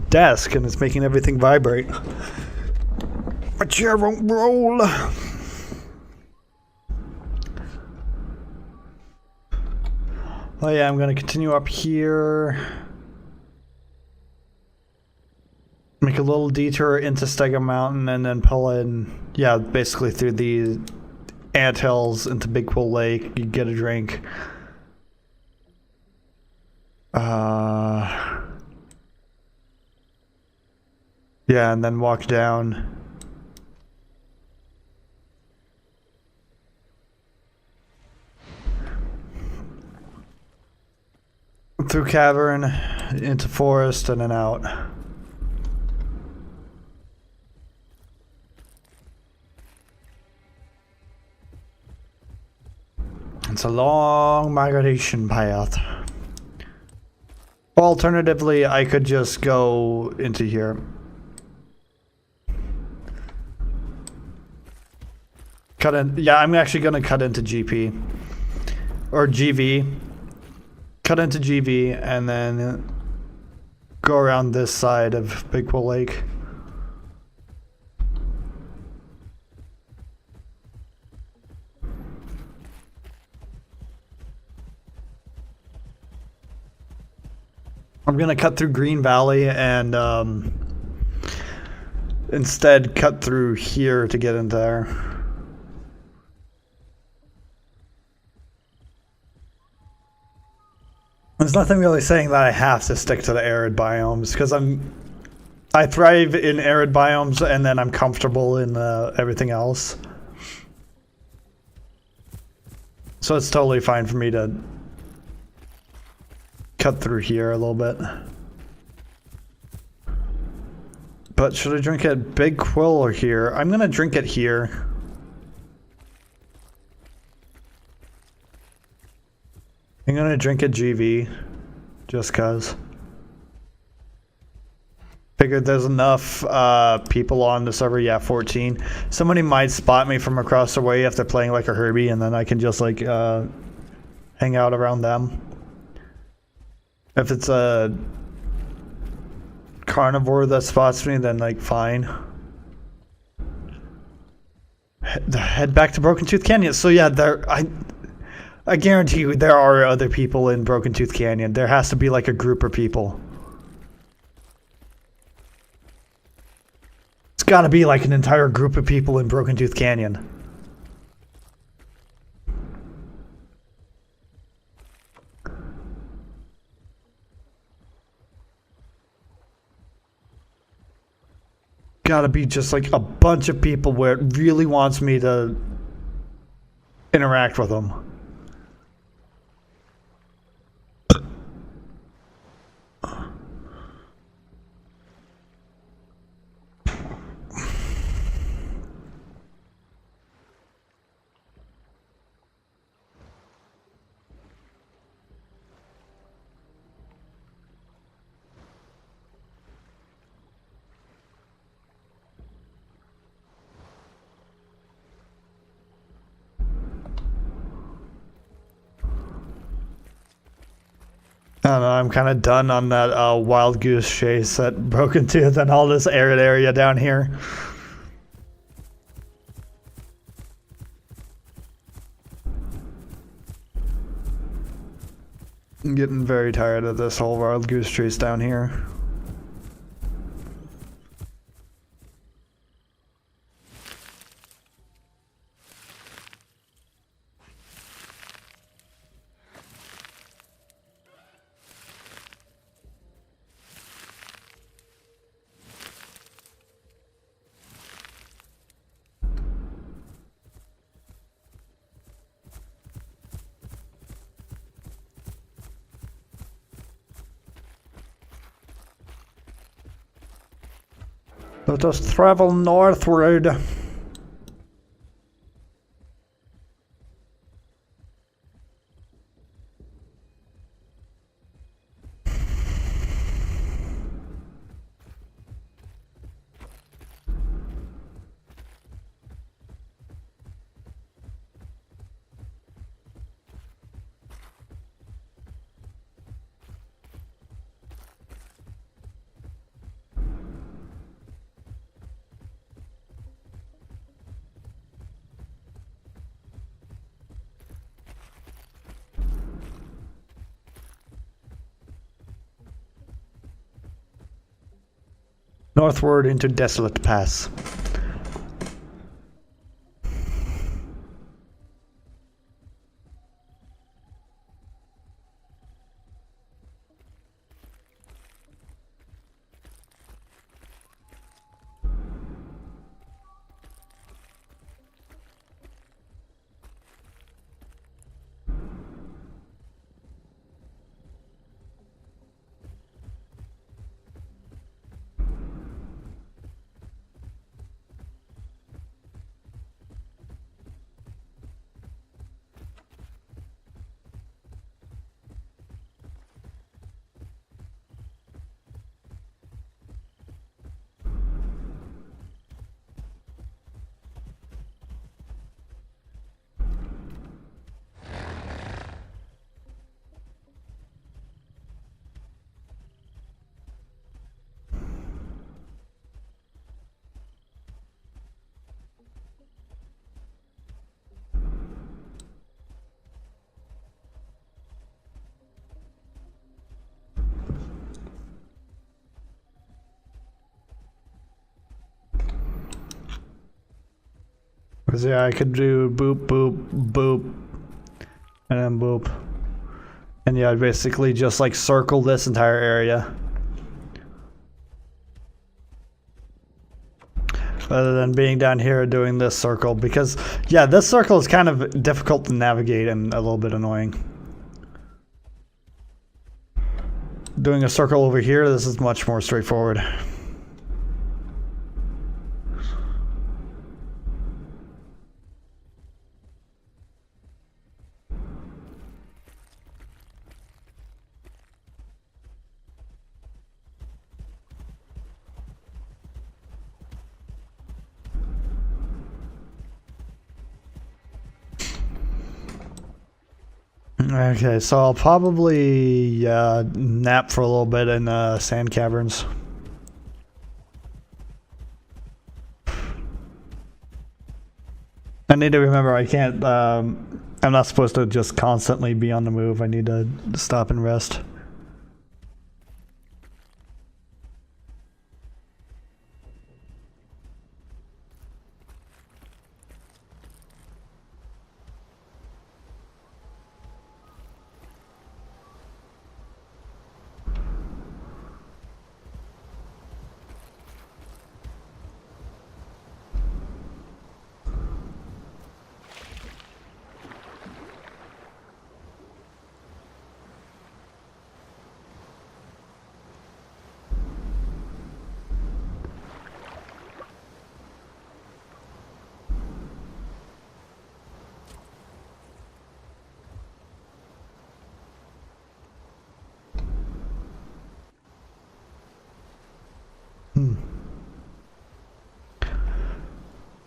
desk and it's making everything vibrate. My chair won't roll. Oh yeah, I'm gonna continue up here. Make a little detour into Stega Mountain and then pull in, yeah, basically through the anthills into Big Pool Lake. You get a drink. Yeah, and then walk down. Through cavern, into forest, and then out. It's a long migration path. Alternatively, I could just go into here. Cut in. Yeah, I'm actually going to cut into GP. Or GV. Cut into GV and then go around this side of Big Pool Lake. I'm gonna cut through Green Valley and instead cut through here to get into there. There's nothing really saying that I have to stick to the arid biomes because I thrive in arid biomes and then I'm comfortable in everything else. So it's totally fine for me to cut through here a little bit. But should I drink at Big Quill or here? I'm gonna drink it here. I'm gonna drink at GV, just cause. Figured there's enough people on the server. Yeah, 14. Somebody might spot me from across the way if they're playing like a Herbie, and then I can just like hang out around them. If it's a carnivore that spots me, then like fine. Head back to Broken Tooth Canyon. So yeah, I guarantee you there are other people in Broken Tooth Canyon. There has to be like a group of people. It's gotta be like an entire group of people in Broken Tooth Canyon. Gotta be just like a bunch of people where it really wants me to interact with them. I don't know, I'm kind of done on that wild goose chase at Broken Tooth and all this arid area down here. I'm getting very tired of this whole wild goose chase down here. Let us travel northward. Northward into Desolate Pass. Because yeah, I could do boop, boop, boop, and then boop. And yeah, I'd basically just like circle this entire area. Rather than being down here doing this circle, because yeah, this circle is kind of difficult to navigate and a little bit annoying. Doing a circle over here, this is much more straightforward. Okay, so I'll probably nap for a little bit in sand caverns. I need to remember I can't, I'm not supposed to just constantly be on the move. I need to stop and rest.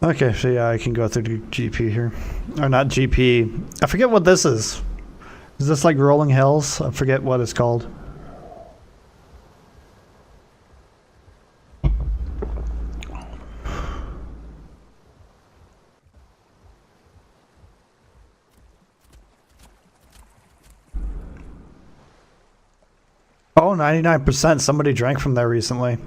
Okay, so yeah, I can go through the GP here. Or not GP. I forget what this is. Is this like Rolling Hills? I forget what it's called. Oh, 99%. Somebody drank from there recently.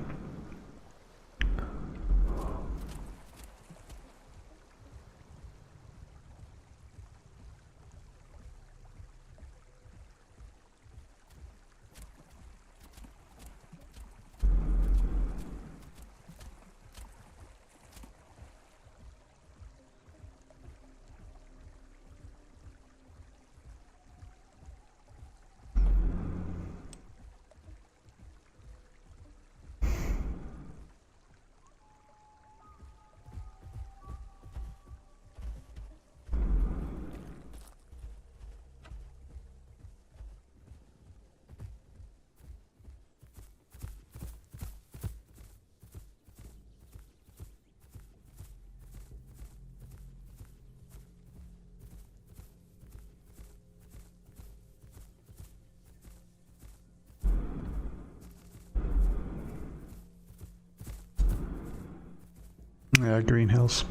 Yeah, Green Hills.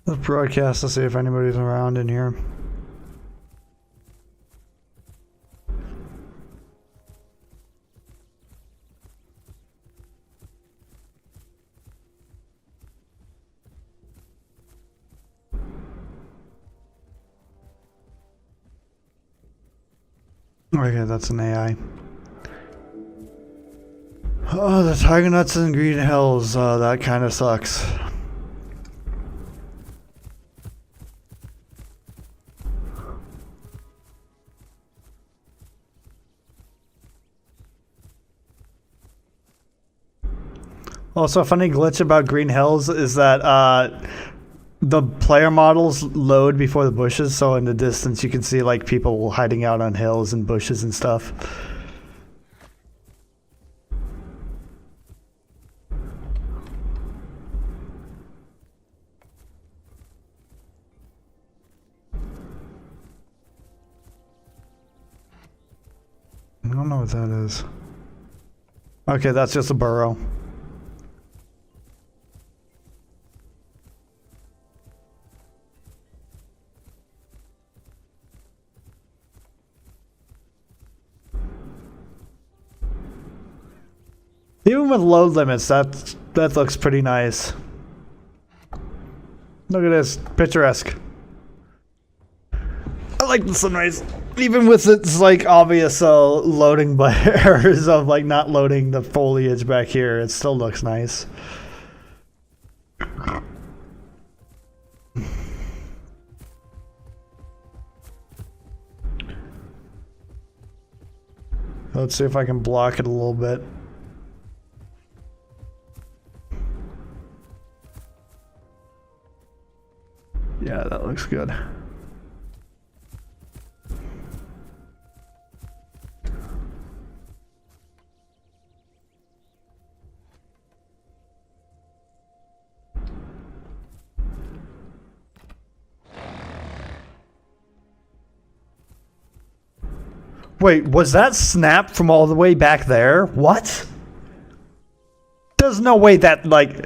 Let's broadcast to see if anybody's around in here. Okay, that's an AI. Oh, the Tiger Nuts and Green Hills. That kind of sucks. Also, a funny glitch about Green Hills is that the player models load before the bushes, so in the distance you can see like people hiding out on hills and bushes and stuff. I don't know what that is. Okay, that's just a burrow. Even with load limits, that looks pretty nice. Look at this, picturesque. I like the sunrise, even with its like obvious loading by errors of like not loading the foliage back here. It still looks nice. Let's see if I can block it a little bit. Yeah, that looks good. Wait, was that snap from all the way back there? What? There's no way that, like,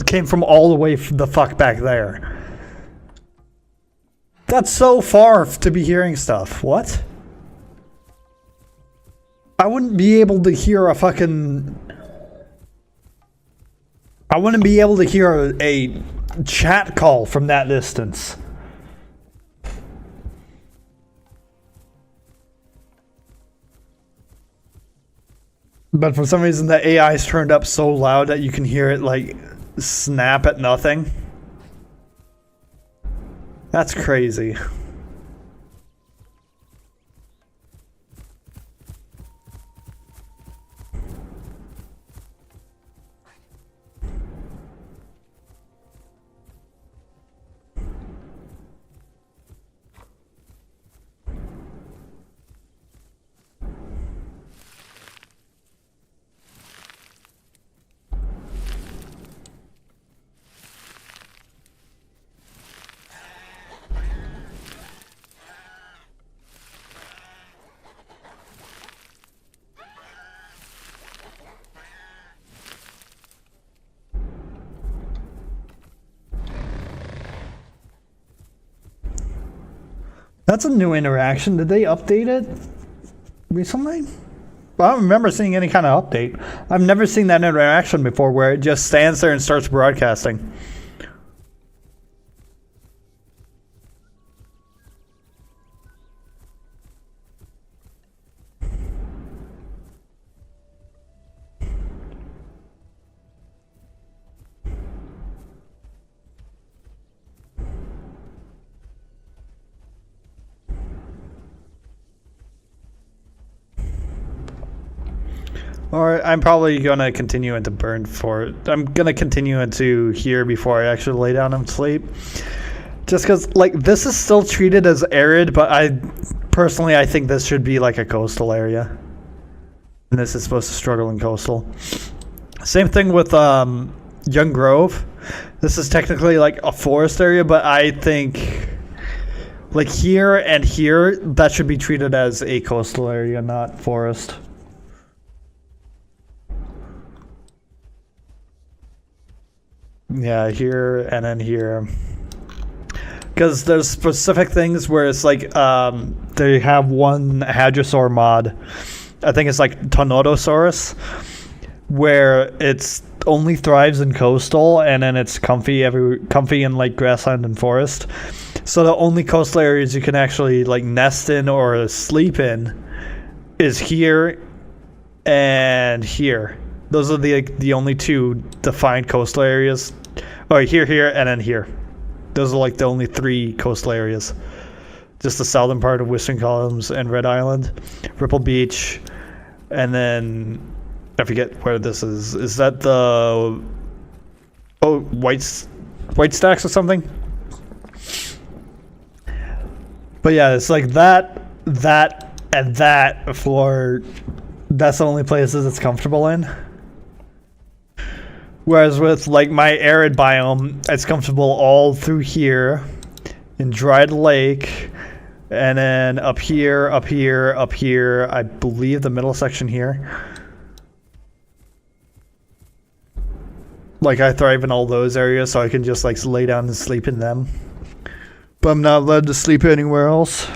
came from all the way the fuck back there. That's so far to be hearing stuff. What? I wouldn't be able to hear a fucking... I wouldn't be able to hear a chat call from that distance. But for some reason the AI is turned up so loud that you can hear it like snap at nothing. That's crazy. That's a new interaction. Did they update it recently? Well, I don't remember seeing any kind of update. I've never seen that interaction before where it just stands there and starts broadcasting. Or I'm probably gonna continue into burn for. I'm gonna continue into here before I actually lay down and sleep. Just because, like, this is still treated as arid, but I think this should be like a coastal area. And this is supposed to struggle in coastal. Same thing with Young Grove. This is technically like a forest area, but I think like here and here, that should be treated as a coastal area, not forest. Yeah, here and then here. Because there's specific things where it's like they have one hadrosaur mod. I think it's like Tonodosaurus, where it's only thrives in coastal, and then it's comfy in like grassland and forest. So the only coastal areas you can actually like nest in or sleep in is here and here. Those are the only two defined coastal areas. Oh, here, and then here. Those are like the only three coastal areas. Just the southern part of Whistling Columns and Red Island, Ripple Beach, and then I forget where this is. Is that the White Stacks or something? But yeah, it's like that, and that for. That's the only places it's comfortable in. Whereas with like my arid biome, it's comfortable all through here in Dried Lake, and then up here, I believe the middle section here. Like I thrive in all those areas, so I can just like lay down and sleep in them. But I'm not allowed to sleep anywhere else.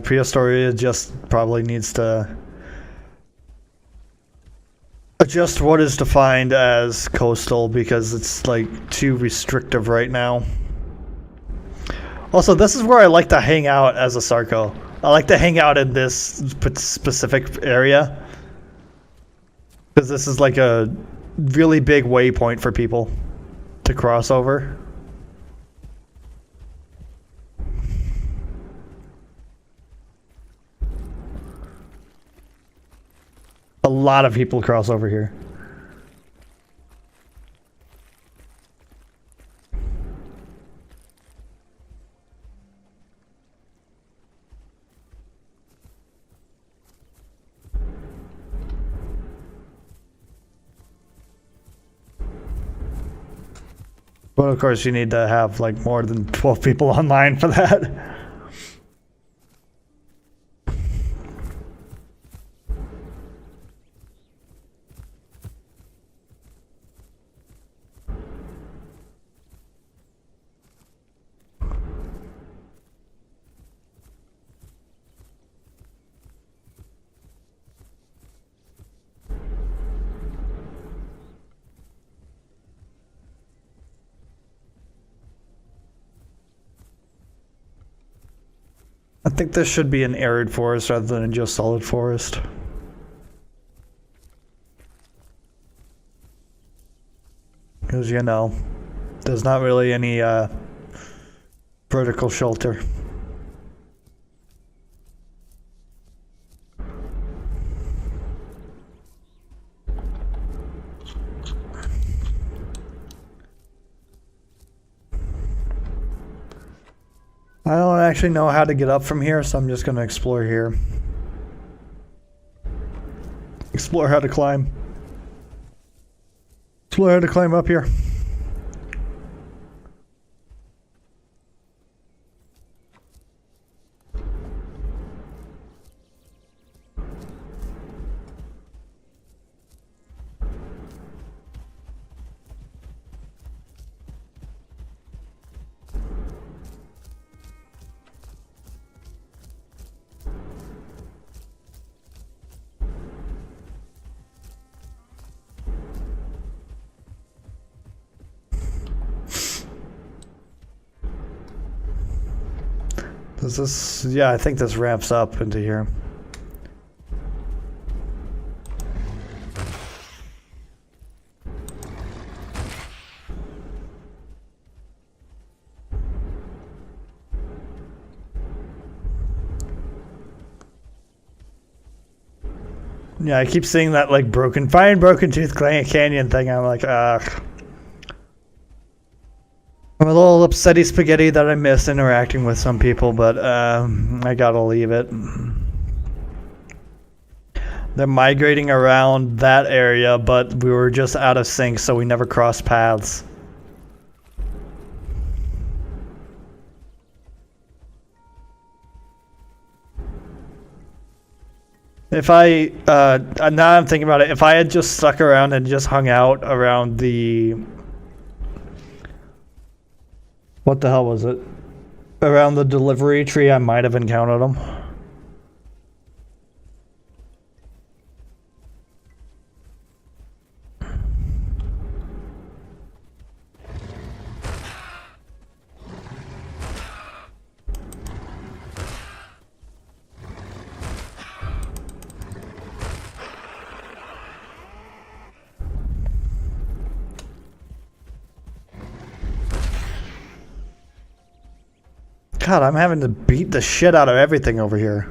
Prehistoria just probably needs to adjust what is defined as coastal because it's like too restrictive right now. Also, this is where I like to hang out as a Sarco. I like to hang out in this specific area because this is like a really big waypoint for people to cross over. A lot of people cross over here. But of course you need to have like more than 12 people online for that. I think this should be an arid forest rather than just solid forest. Because, you know, there's not really any vertical shelter. I don't actually know how to get up from here, so I'm just going to explore here. Explore how to climb. Explore how to climb up here. Is this... Yeah, I think this ramps up into here. Yeah, I keep seeing that like find broken tooth canyon thing. I'm like, ugh. I'm a little upsetty spaghetti that I missed interacting with some people, but I gotta leave it. They're migrating around that area, but we were just out of sync, so we never crossed paths. If I, now I'm thinking about it, if I had just stuck around and just hung out around the... What the hell was it? Around the delivery tree, I might have encountered them. God, I'm having to beat the shit out of everything over here.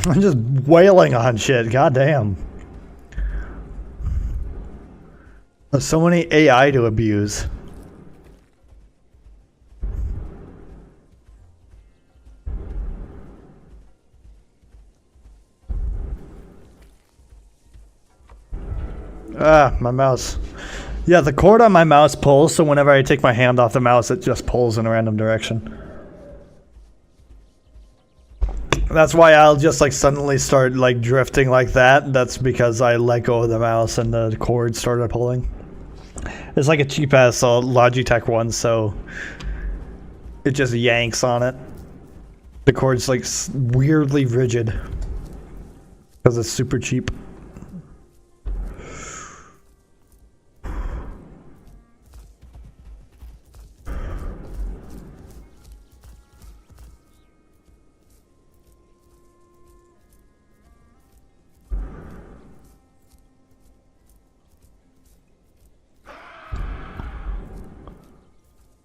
I'm just wailing on shit, goddamn. There's so many AI to abuse. Ah, my mouse. Yeah, the cord on my mouse pulls, so whenever I take my hand off the mouse, it just pulls in a random direction. That's why I'll just like suddenly start like drifting like that. That's because I let go of the mouse and the cord started pulling. It's like a cheap ass Logitech one, so it just yanks on it. The cord's like weirdly rigid because it's super cheap.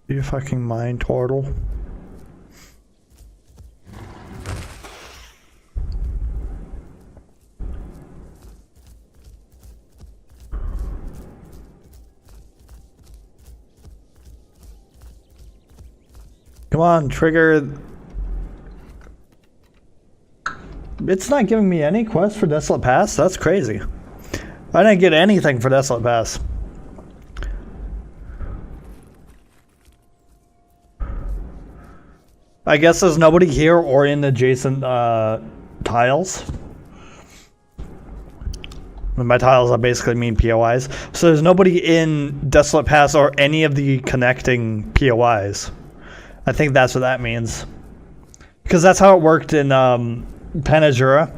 You fucking mind, tortle. Come on, trigger. It's not giving me any quest for Desolate Pass? That's crazy. I didn't get anything for Desolate Pass. I guess there's nobody here or in adjacent tiles. And by tiles, I basically mean POIs. So there's nobody in Desolate Pass or any of the connecting POIs. I think that's what that means. Because that's how it worked in Panajura.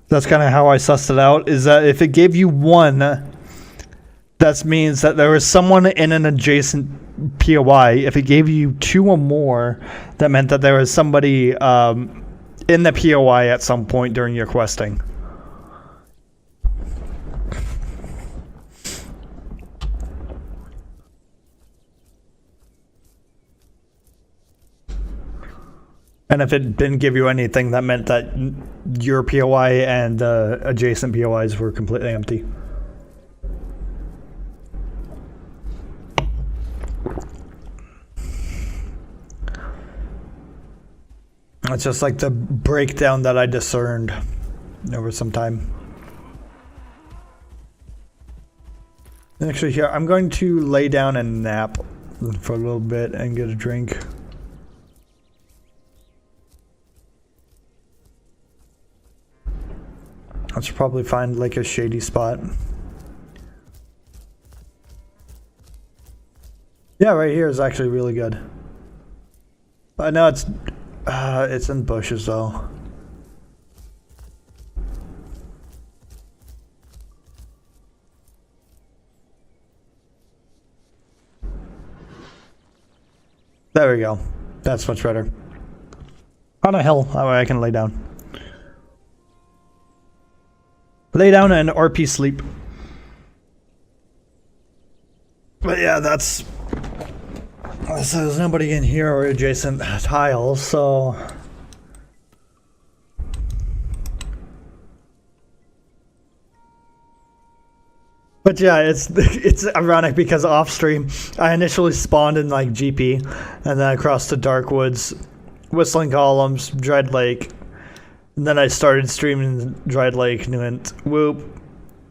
That's kind of how I sussed it out, is that if it gave you one, that means that there was someone in an adjacent POI. If it gave you two or more, that meant that there was somebody in the POI at some point during your questing. And if it didn't give you anything, that meant that your POI and adjacent POIs were completely empty. It's just like the breakdown that I discerned over some time. Actually, here, I'm going to lay down and nap for a little bit and get a drink. I should probably find like a shady spot. Yeah, right here is actually really good. I know it's It's in bushes though. There we go. That's much better. On a hill, that way I can lay down. Lay down and RP sleep. But yeah, that's... So there's nobody in here or adjacent tiles, so... But yeah, it's ironic because off stream, I initially spawned in like GP, and then across to Dark Woods, Whistling Columns, Dread Lake, and then I started streaming Dread Lake, and went whoop,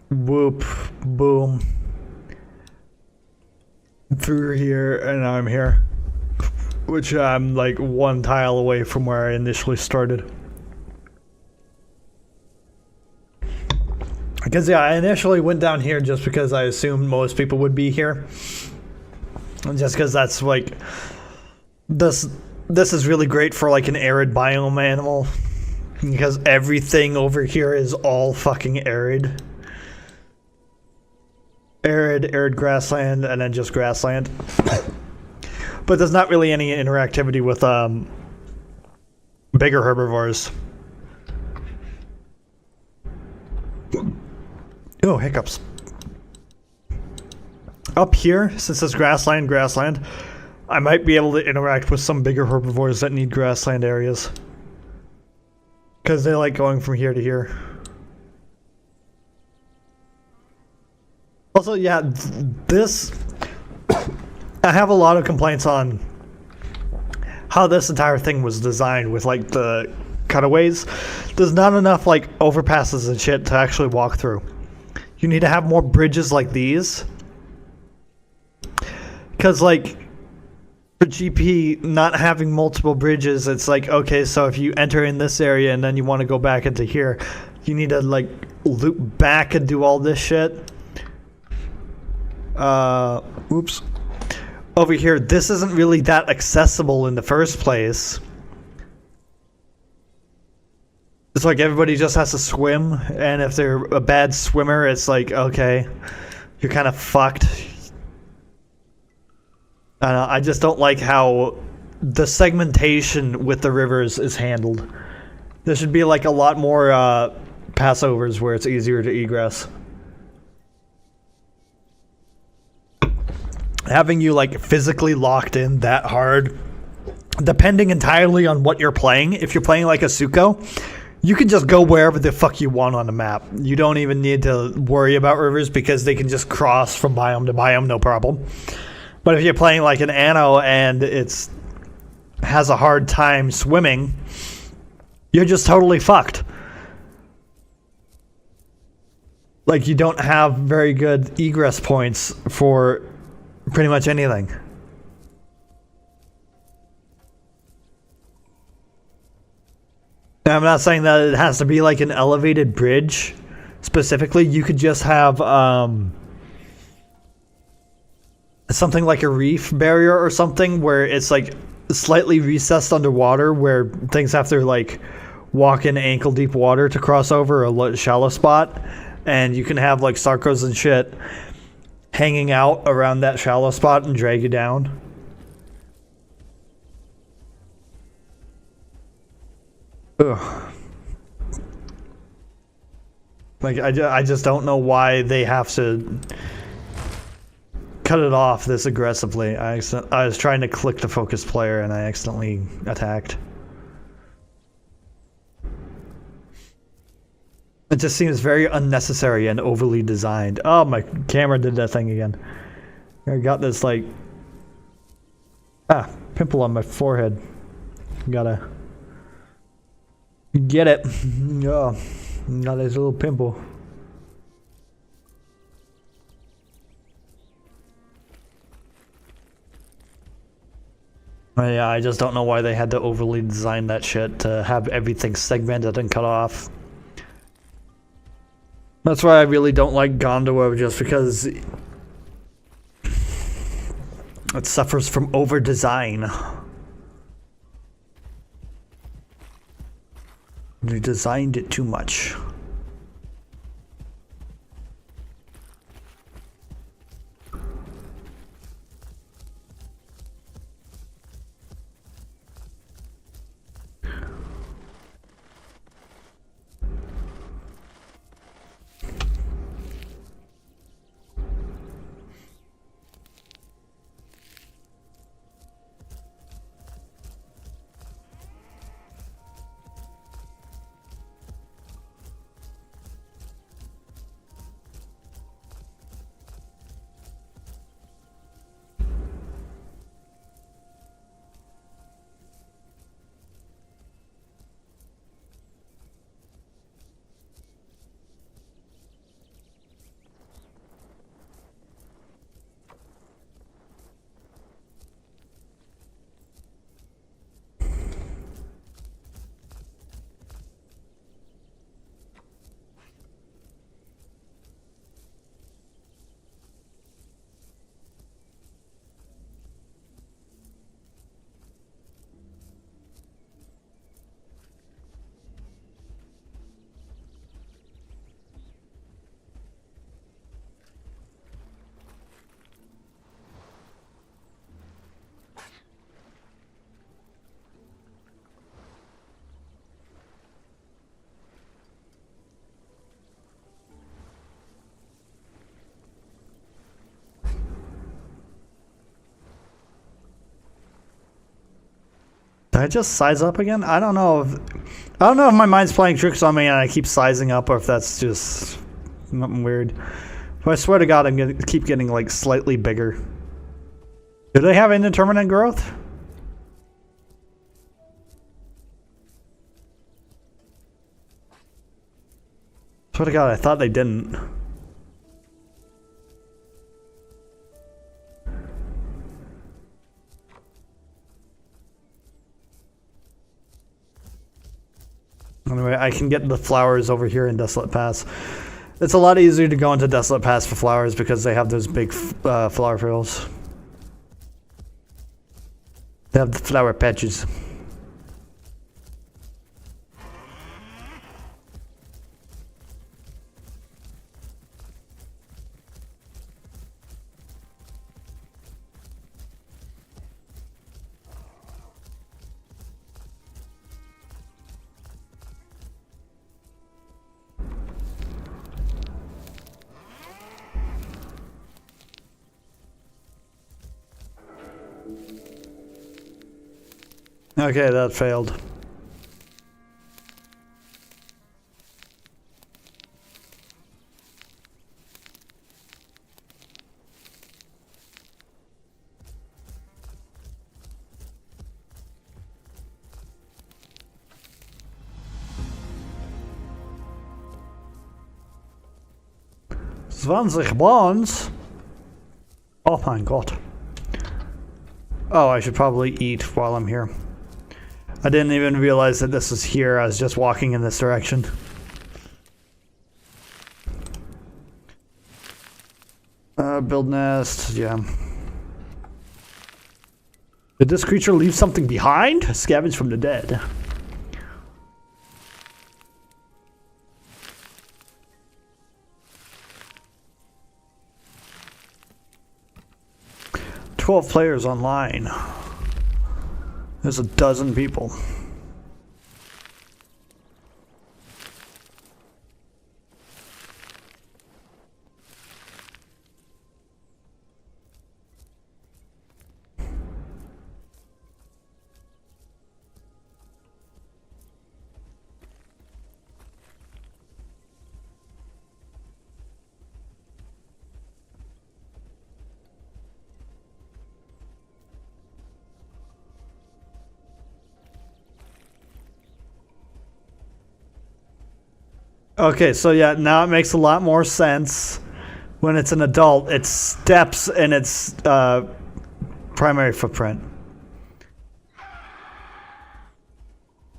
whoop, boom, through here, and now I'm here, which I'm like one tile away from where I initially started. Because yeah, I initially went down here just because I assumed most people would be here. And just because that's like... This is really great for like an arid biome animal. Because everything over here is all fucking arid. Arid grassland, and then just grassland. But there's not really any interactivity with bigger herbivores. Oh, hiccups. Up here, since it's grassland, I might be able to interact with some bigger herbivores that need grassland areas. Because they like going from here to here. Also, yeah, this... I have a lot of complaints on how this entire thing was designed with, like, the cutaways. There's not enough, like, overpasses and shit to actually walk through. You need to have more bridges like these. Because, like, for GP, not having multiple bridges, it's like, okay, so if you enter in this area and then you want to go back into here, you need to, like, loop back and do all this shit. Oops. Over here, this isn't really that accessible in the first place. It's like everybody just has to swim, and if they're a bad swimmer, it's like, okay, you're kind of fucked. I just don't like how the segmentation with the rivers is handled. There should be like a lot more passovers where it's easier to egress. Having you like physically locked in that hard, depending entirely on what you're playing. If you're playing like a Suko, you can just go wherever the fuck you want on the map. You don't even need to worry about rivers because they can just cross from biome to biome, no problem. But if you're playing like an Anno and it's has a hard time swimming, you're just totally fucked. Like, you don't have very good egress points for pretty much anything. I'm not saying that it has to be like an elevated bridge specifically. You could just have something like a reef barrier or something where it's like slightly recessed underwater, where things have to like walk in ankle deep water to cross over a shallow spot, and you can have like sarcos and shit hanging out around that shallow spot and drag you down. Ugh. Like, I just don't know why they have to cut it off this aggressively. I was trying to click the focus player and I accidentally attacked. It just seems very unnecessary and overly designed. Oh, my camera did that thing again. I got this, like... pimple on my forehead. Gotta... get it. Oh, got this little pimple. Yeah, I just don't know why they had to overly design that shit to have everything segmented and cut off. That's why I really don't like Gondor, just because it suffers from over-design. We designed it too much. Did I just size up again? I don't know if my mind's playing tricks on me and I keep sizing up, or if that's just something weird. But I swear to God, I'm gonna keep getting like slightly bigger. Do they have indeterminate growth? Swear to God, I thought they didn't. Anyway, I can get the flowers over here in Desolate Pass. It's a lot easier to go into Desolate Pass for flowers because they have those big flower fields. They have the flower patches. Okay, that failed. Zwanzig bonds? Oh my God. Oh, I should probably eat while I'm here. I didn't even realize that this was here. I was just walking in this direction. Build nest, yeah. Did this creature leave something behind? Scavenge from the dead. "12 players online. There's a dozen people." Okay, so yeah, now it makes a lot more sense. When it's an adult, it steps in its primary footprint.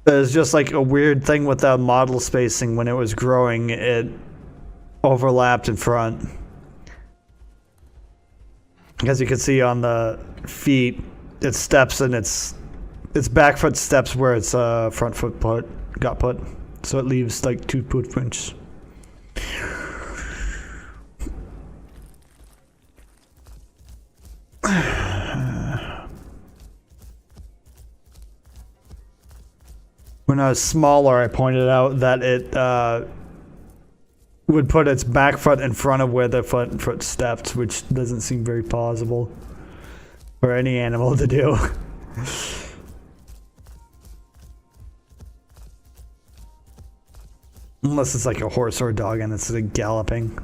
There's just like a weird thing with the model spacing. When it was growing, it overlapped in front. As you can see on the feet, it steps and its back foot steps where its front foot got put. So it leaves like 2 footprints. When I was smaller, I pointed out that it would put its back foot in front of where the front foot stepped, which doesn't seem very plausible for any animal to do. Unless it's like a horse or a dog and it's like galloping.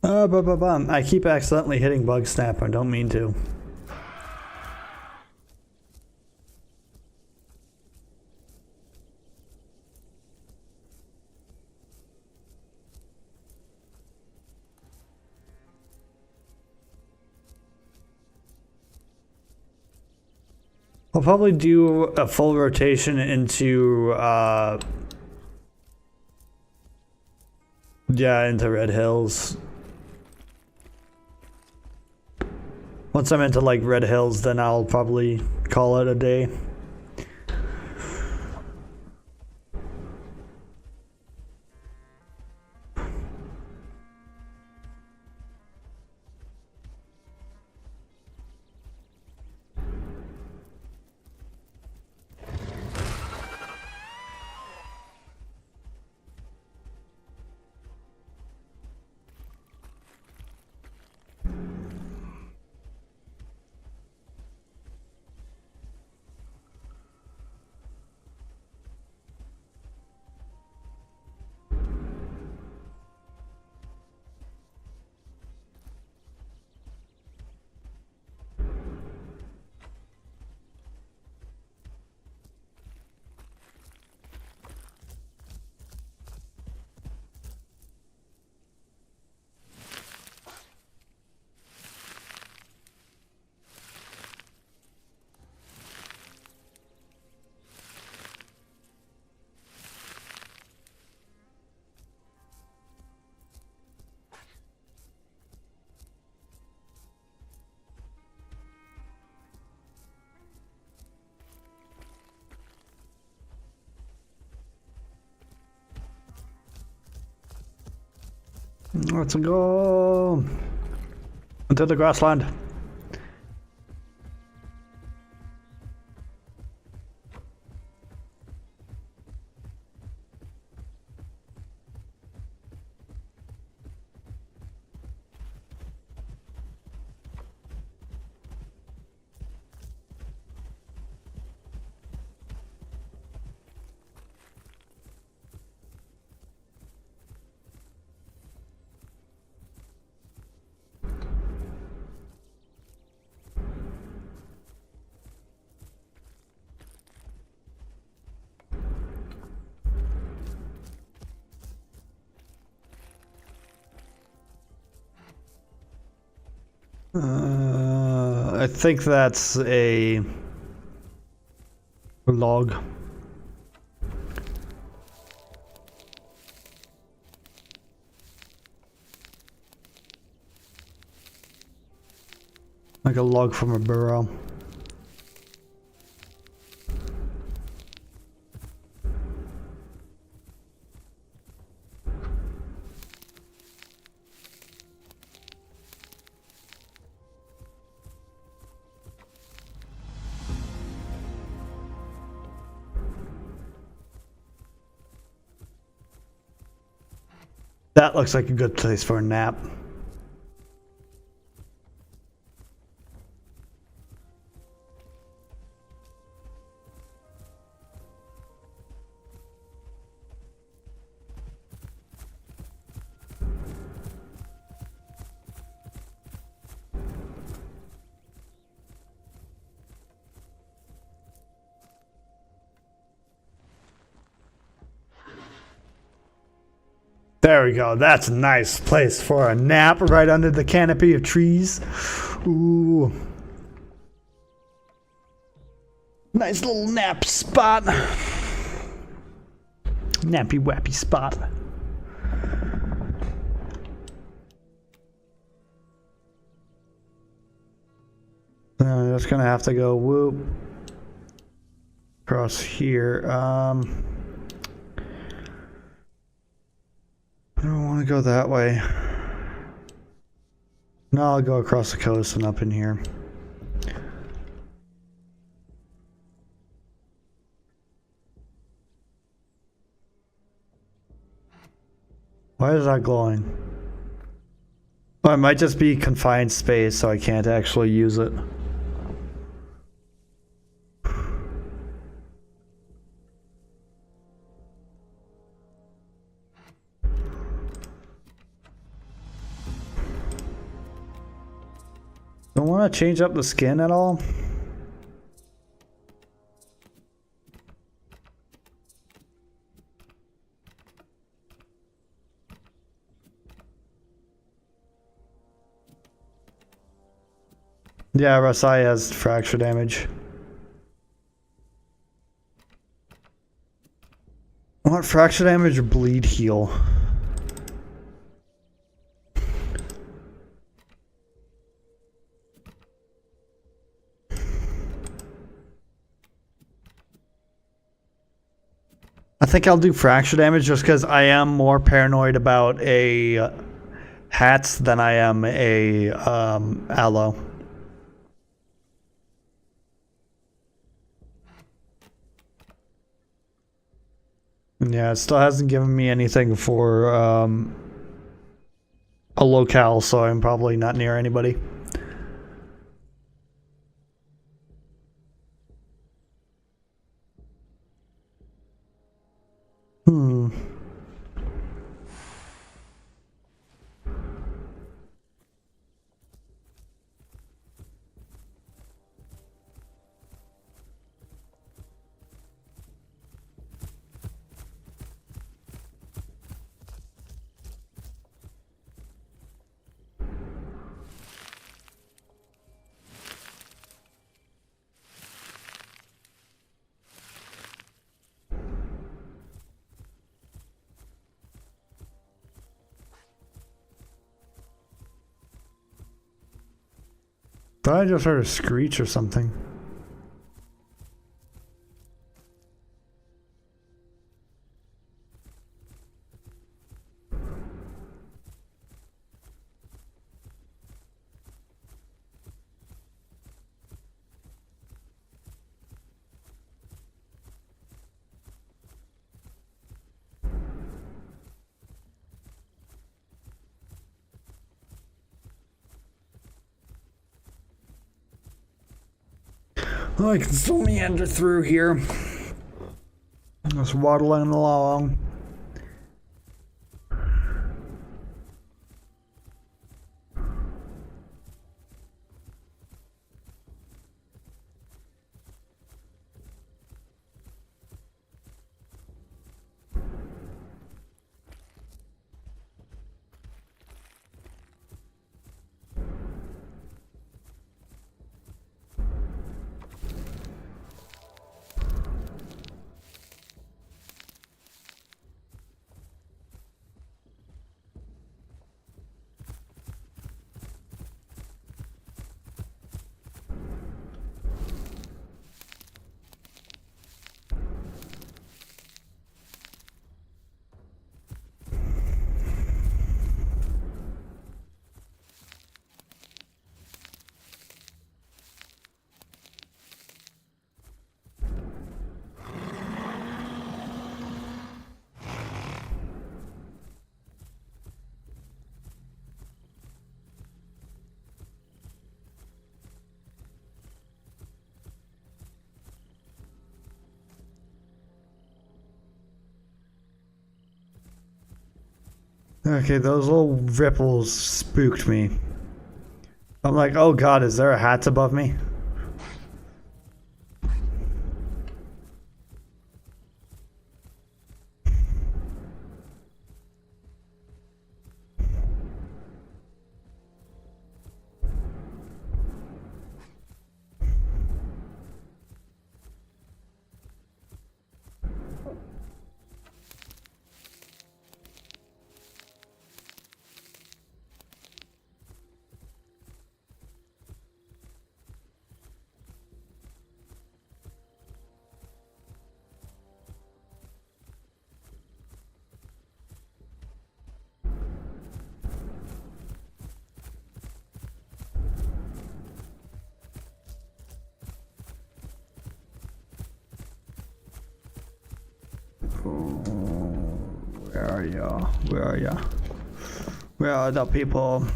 I keep accidentally hitting bug snap. I don't mean to. I'll probably do a full rotation into into Red Hills. Once I'm into like Red Hills, then I'll probably call it a day. Let's go into the grassland. I think that's a log. Like a log from a burrow. That looks like a good place for a nap. There we go. That's a nice place for a nap right under the canopy of trees. Ooh. Nice little nap spot. Nappy wappy spot. I'm just gonna have to go whoop across here. I don't want to go that way. No, I'll go across the coast and up in here. Why is that glowing? Well, it might just be confined space, so I can't actually use it. Don't want to change up the skin at all. Yeah, Rasai has fracture damage. I want fracture damage or bleed heal. I think I'll do fracture damage just because I am more paranoid about a hats than I am a aloe. Yeah, it still hasn't given me anything for a locale, so I'm probably not near anybody. Thought I just heard a screech or something. Oh, I can still meander through here. Just waddling along. Okay, those little ripples spooked me. I'm like, oh god, is there a hat above me? Where are y'all? Where are y'all? Where are the people?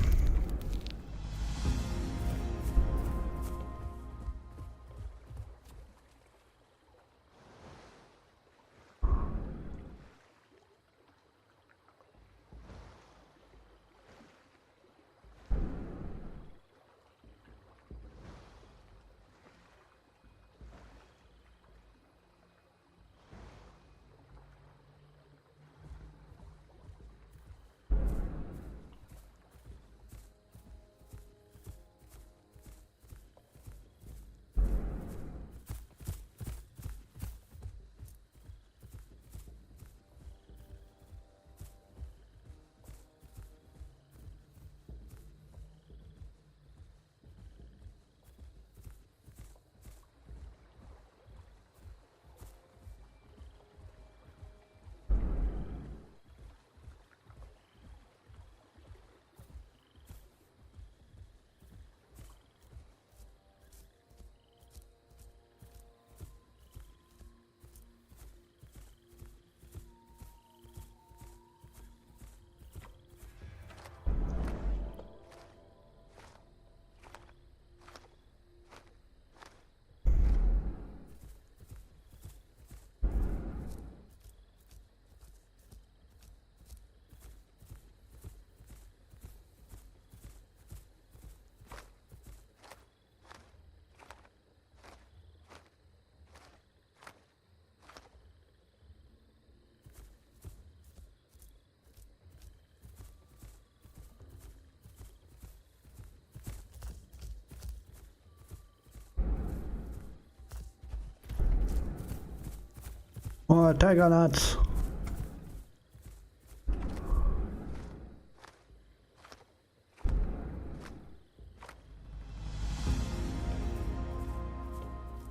Oh, tiger nuts.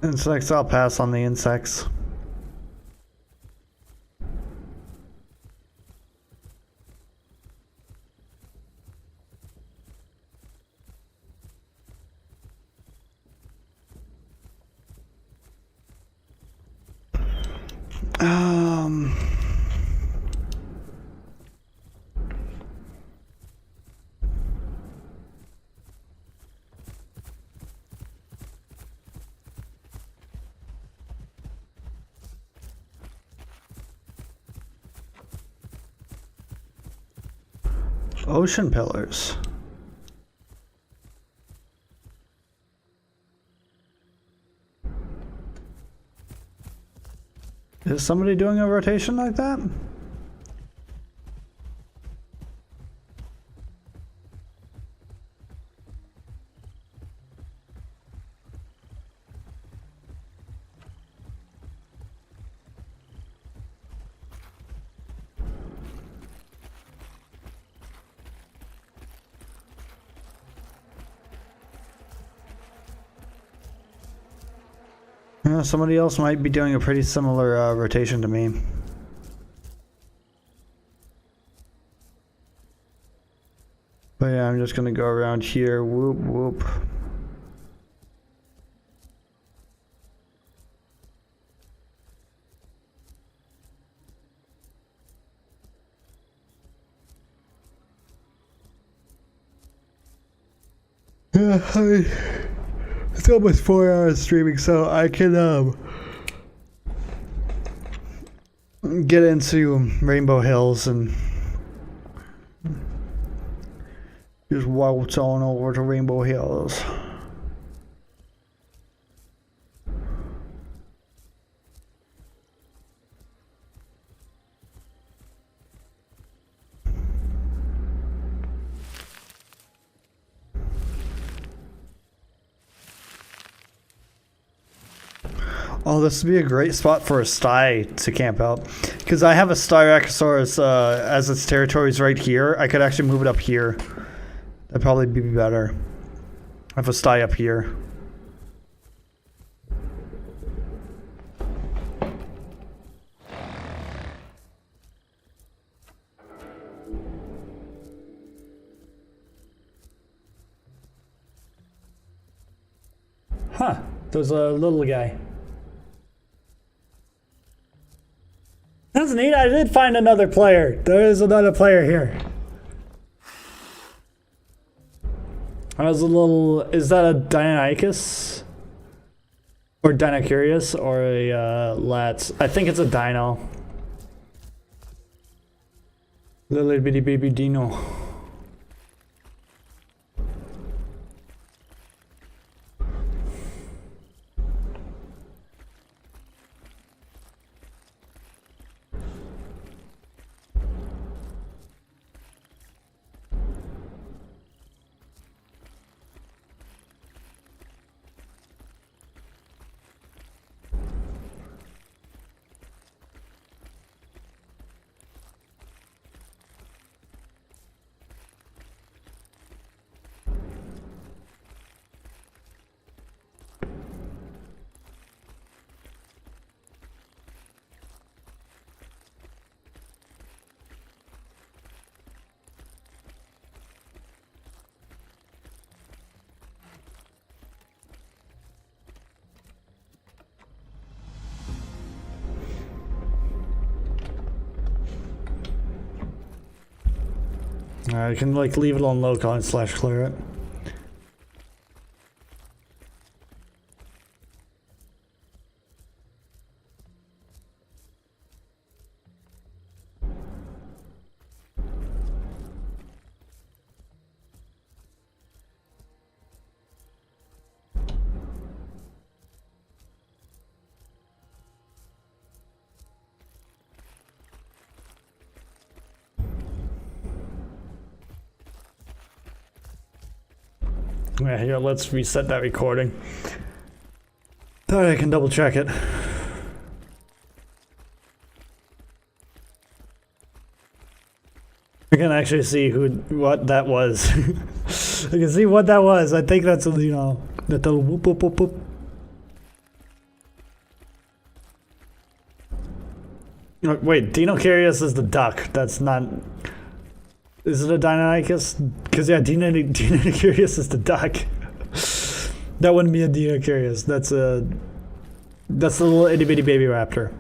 Insects, I'll pass on the insects. Um... Ocean pillars. Is somebody doing a rotation like that? Yeah, somebody else might be doing a pretty similar rotation to me. But yeah, I'm just gonna go around here. Whoop, whoop. Yeah, it's almost 4 hours streaming, so I can get into Rainbow Hills and Just waltz on over to Rainbow Hills. Oh, this would be a great spot for a sty to camp out. Because I have a Styracosaurus as its territories right here. I could actually move it up here. That'd probably be better. I have a sty up here. Huh, there's a little guy. That's neat. I did find another player. There is another player here. I was a little... Is that a Deinonychus? Or Dinocurious? Or a Lats? I think it's a Dino. Little bitty baby Dino. I can like leave it on local and slash clear it. Yeah, here, let's reset that recording. Thought I can double check it. I can actually see what that was. I can see what that was. I think that's, you know, that little whoop whoop whoop whoop. Oh, wait, Dinocurious is the duck. That's not... Is it a Deinonychus? Because yeah, Dinocurious is the duck. That wouldn't be a Dinocurious. That's a... That's the little itty bitty baby raptor.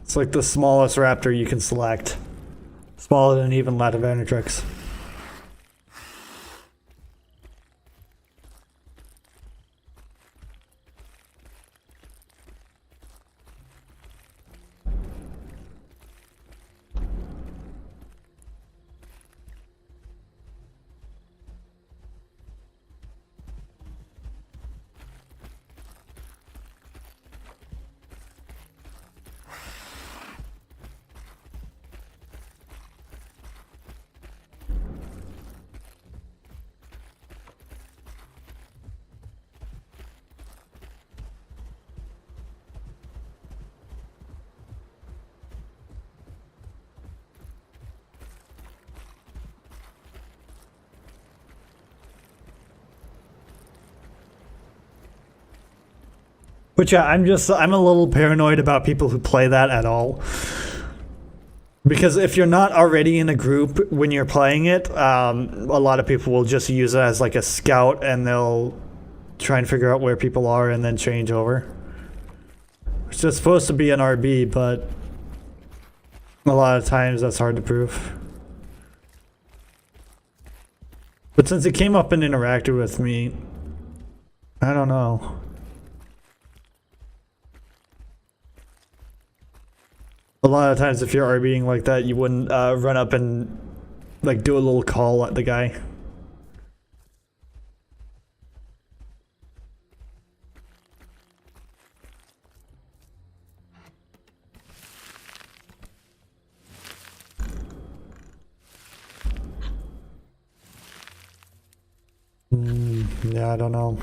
It's like the smallest raptor you can select. Smaller than even Latavanitrix. Which yeah, I'm a little paranoid about people who play that at all. Because if you're not already in a group when you're playing it, a lot of people will just use it as like a scout and they'll try and figure out where people are and then change over. It's just supposed to be an RB, but a lot of times that's hard to prove. But since it came up and interacted with me, I don't know. A lot of times, if you're RBing like that, you wouldn't run up and like do a little call at the guy. Yeah, I don't know.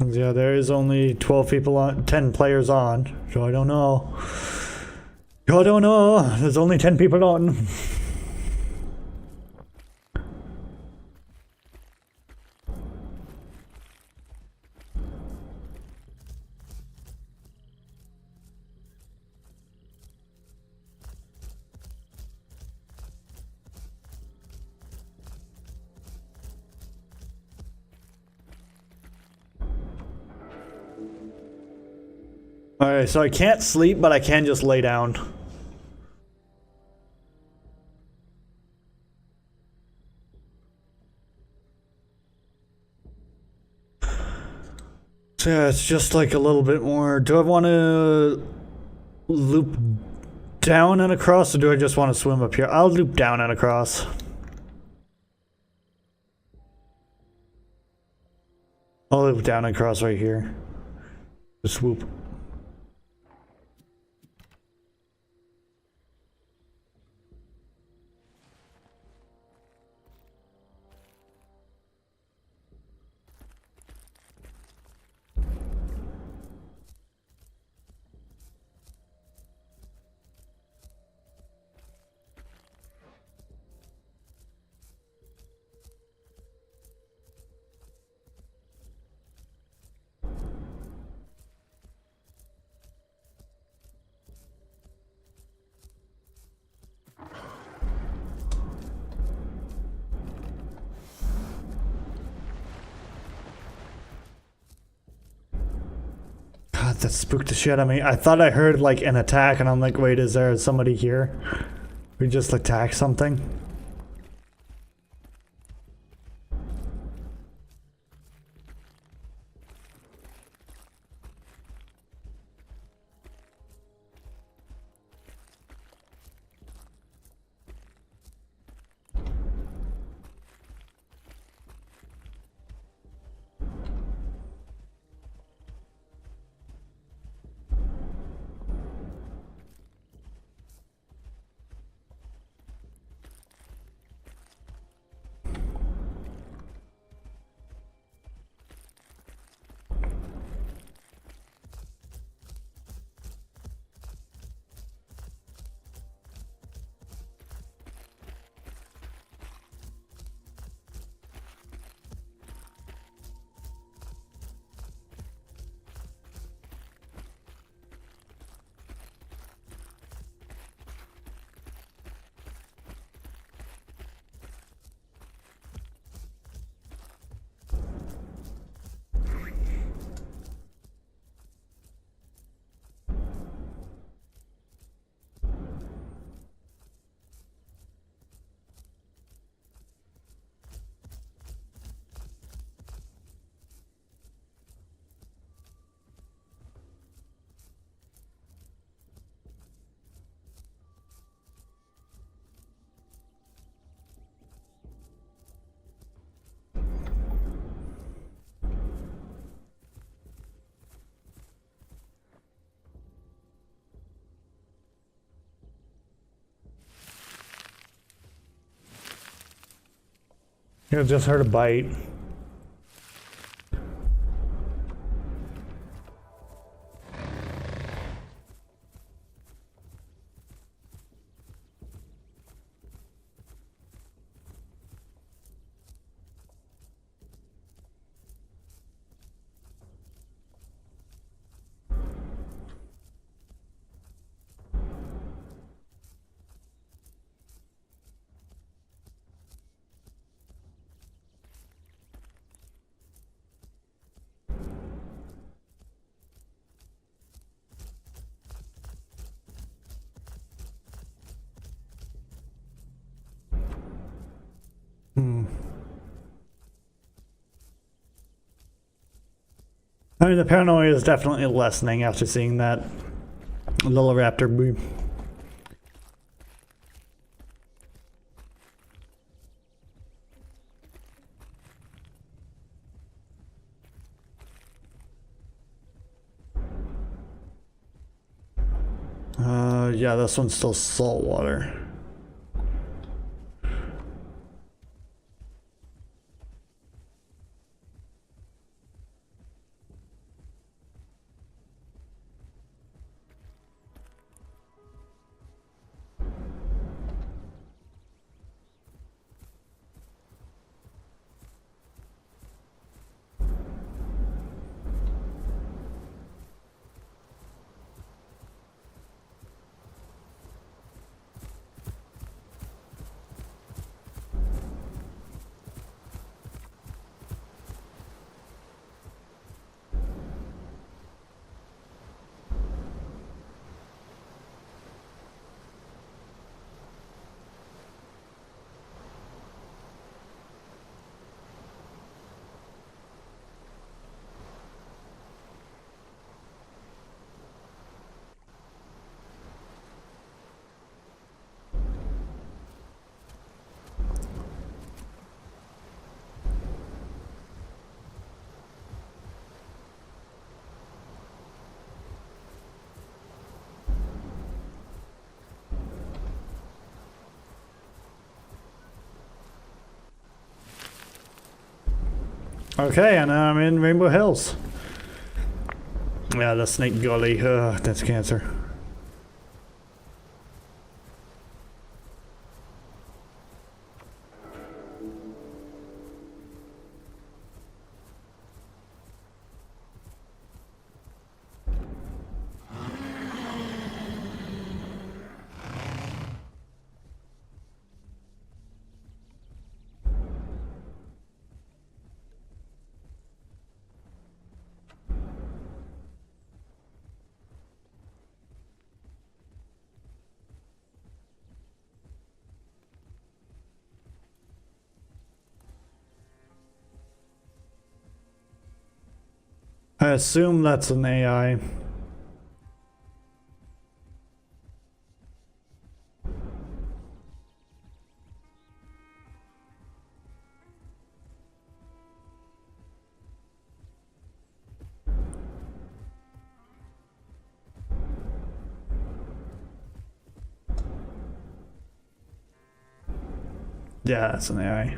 Yeah, there is only 12 people on, 10 players on, so I don't know. I don't know. There's only 10 people on. Alright, so I can't sleep, but I can just lay down. So yeah, it's just like a little bit more. Do I want to loop down and across, or do I just want to swim up here? I'll loop down and across. I'll loop down and across right here. Just swoop. God, that spooked the shit out of me. I thought I heard like an attack, and I'm like, wait, is there somebody here? We just attacked something? You just heard a bite. I mean, the paranoia is definitely lessening after seeing that little raptor boo. Yeah, this one's still saltwater. Okay, and I'm in Rainbow Hills. Yeah, the Snake Gully, that's cancer. I assume that's an AI. Yeah, that's an AI.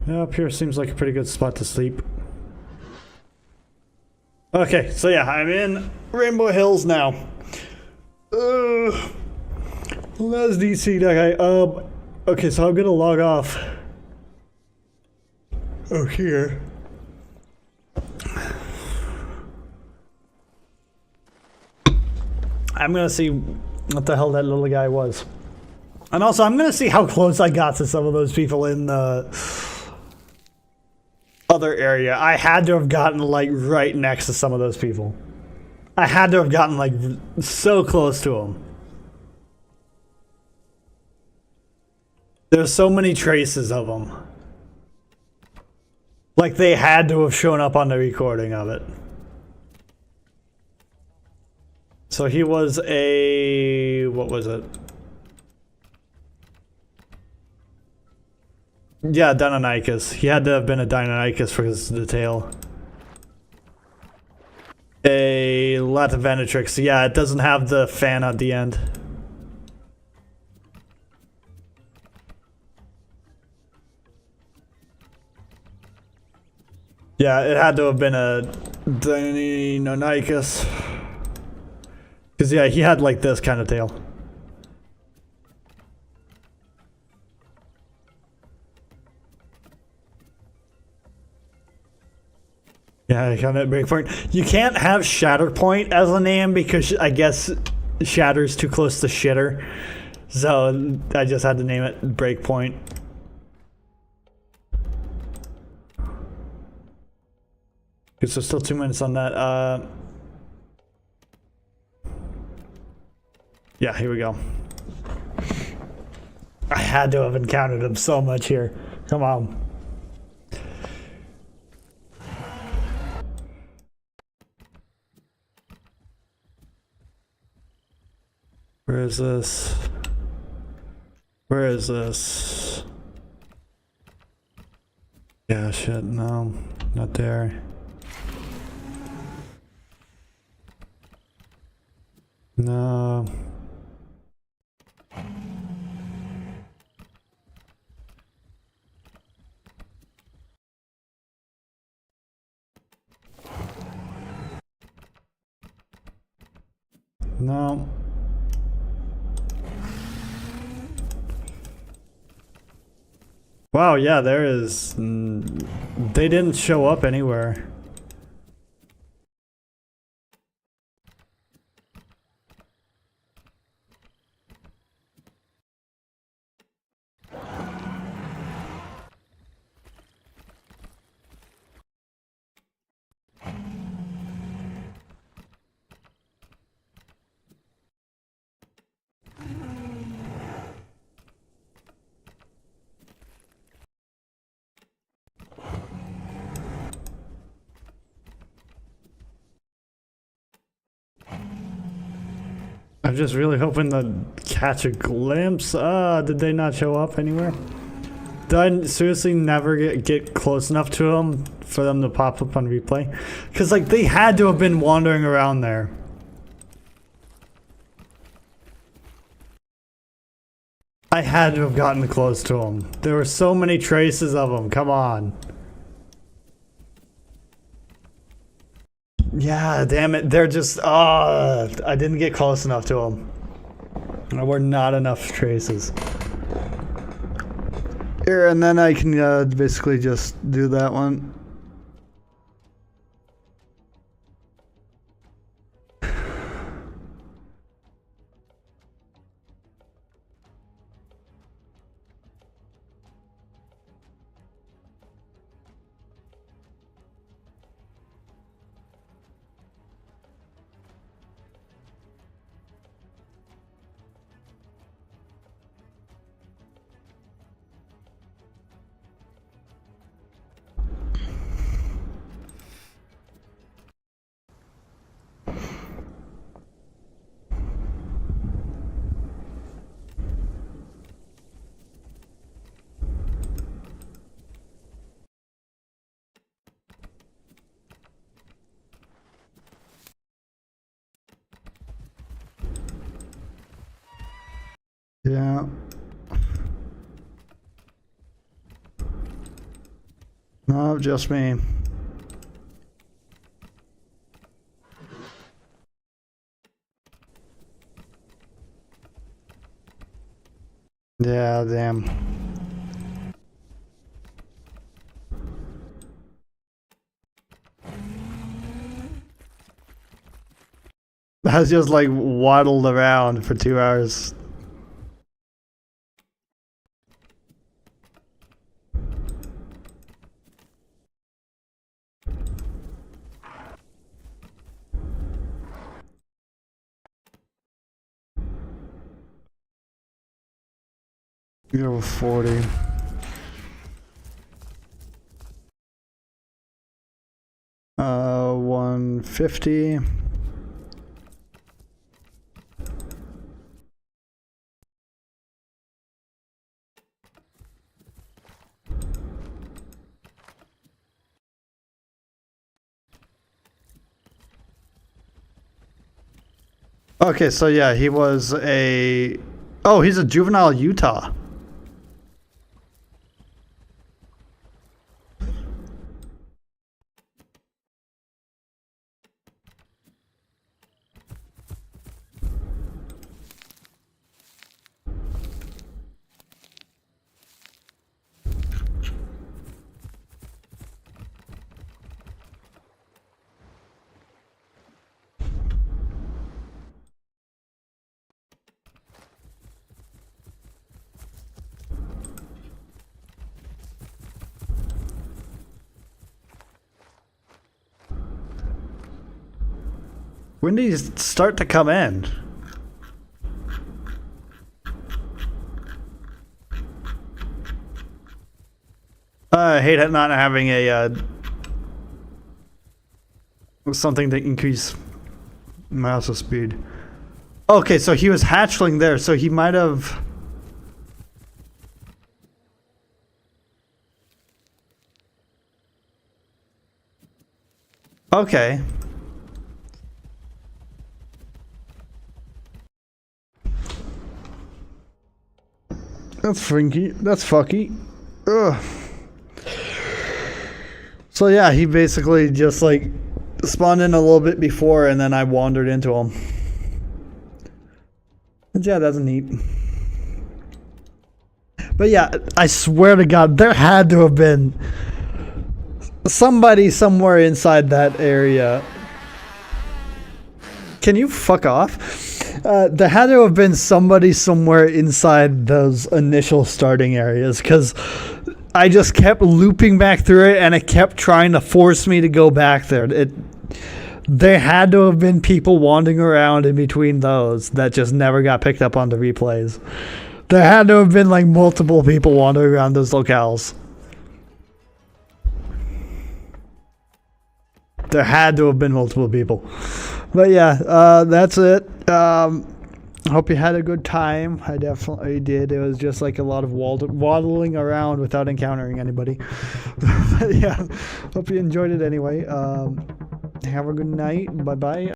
Yeah, up here seems like a pretty good spot to sleep. Okay, so yeah, I'm in Rainbow Hills now. Let's DC that guy. Okay, so I'm gonna log off. Oh, here. I'm gonna see what the hell that little guy was. And also, I'm gonna see how close I got to some of those people in the other area. I had to have gotten like right next to some of those people. I had to have gotten like so close to them. There's so many traces of them. Like they had to have shown up on the recording of it. So he was a... what was it? Yeah, Deinonychus. He had to have been a Deinonychus for the tail. A Latvenatrix. Yeah, it doesn't have the fan at the end. Yeah, it had to have been a Deinonychus. Because, yeah, he had like this kind of tail. Yeah, kind of breakpoint. You can't have Shatterpoint as a name because I guess Shatter's too close to Shitter. So I just had to name it Breakpoint. Okay, so still 2 minutes on that. Yeah, here we go. I had to have encountered him so much here. Come on. Where is this? Where is this? Yeah, shit, no, not there. No. No. Wow, yeah, there is. They didn't show up anywhere. I'm just really hoping to catch a glimpse. Did they not show up anywhere? Did I seriously never get close enough to them for them to pop up on replay? Because, like, they had to have been wandering around there. I had to have gotten close to them. There were so many traces of them. Come on. Yeah, damn it. They're just, I didn't get close enough to them. There were not enough traces. Here, and then I can basically just do that one. Yeah. No, just me. Yeah, damn. I was just like waddled around for 2 hours. You're 40. 150. Okay, so yeah, he was a... Oh, he's a juvenile Utah. When did he start to come in? I hate not having a something to increase mouse speed. Okay, so he was hatchling there, so he might have. Okay. That's frinky. That's fucky. Ugh. So yeah, he basically just like spawned in a little bit before, and then I wandered into him. And yeah, that's neat. But yeah, I swear to God, there had to have been somebody somewhere inside that area. Can you fuck off? There had to have been somebody somewhere inside those initial starting areas, because I just kept looping back through it, and it kept trying to force me to go back there. There had to have been people wandering around in between those that just never got picked up on the replays. There had to have been like multiple people wandering around those locales. There had to have been multiple people. But yeah, that's it. Hope you had a good time. I definitely did. It was just like a lot of waddling around without encountering anybody. But yeah, hope you enjoyed it anyway. Have a good night. Bye-bye.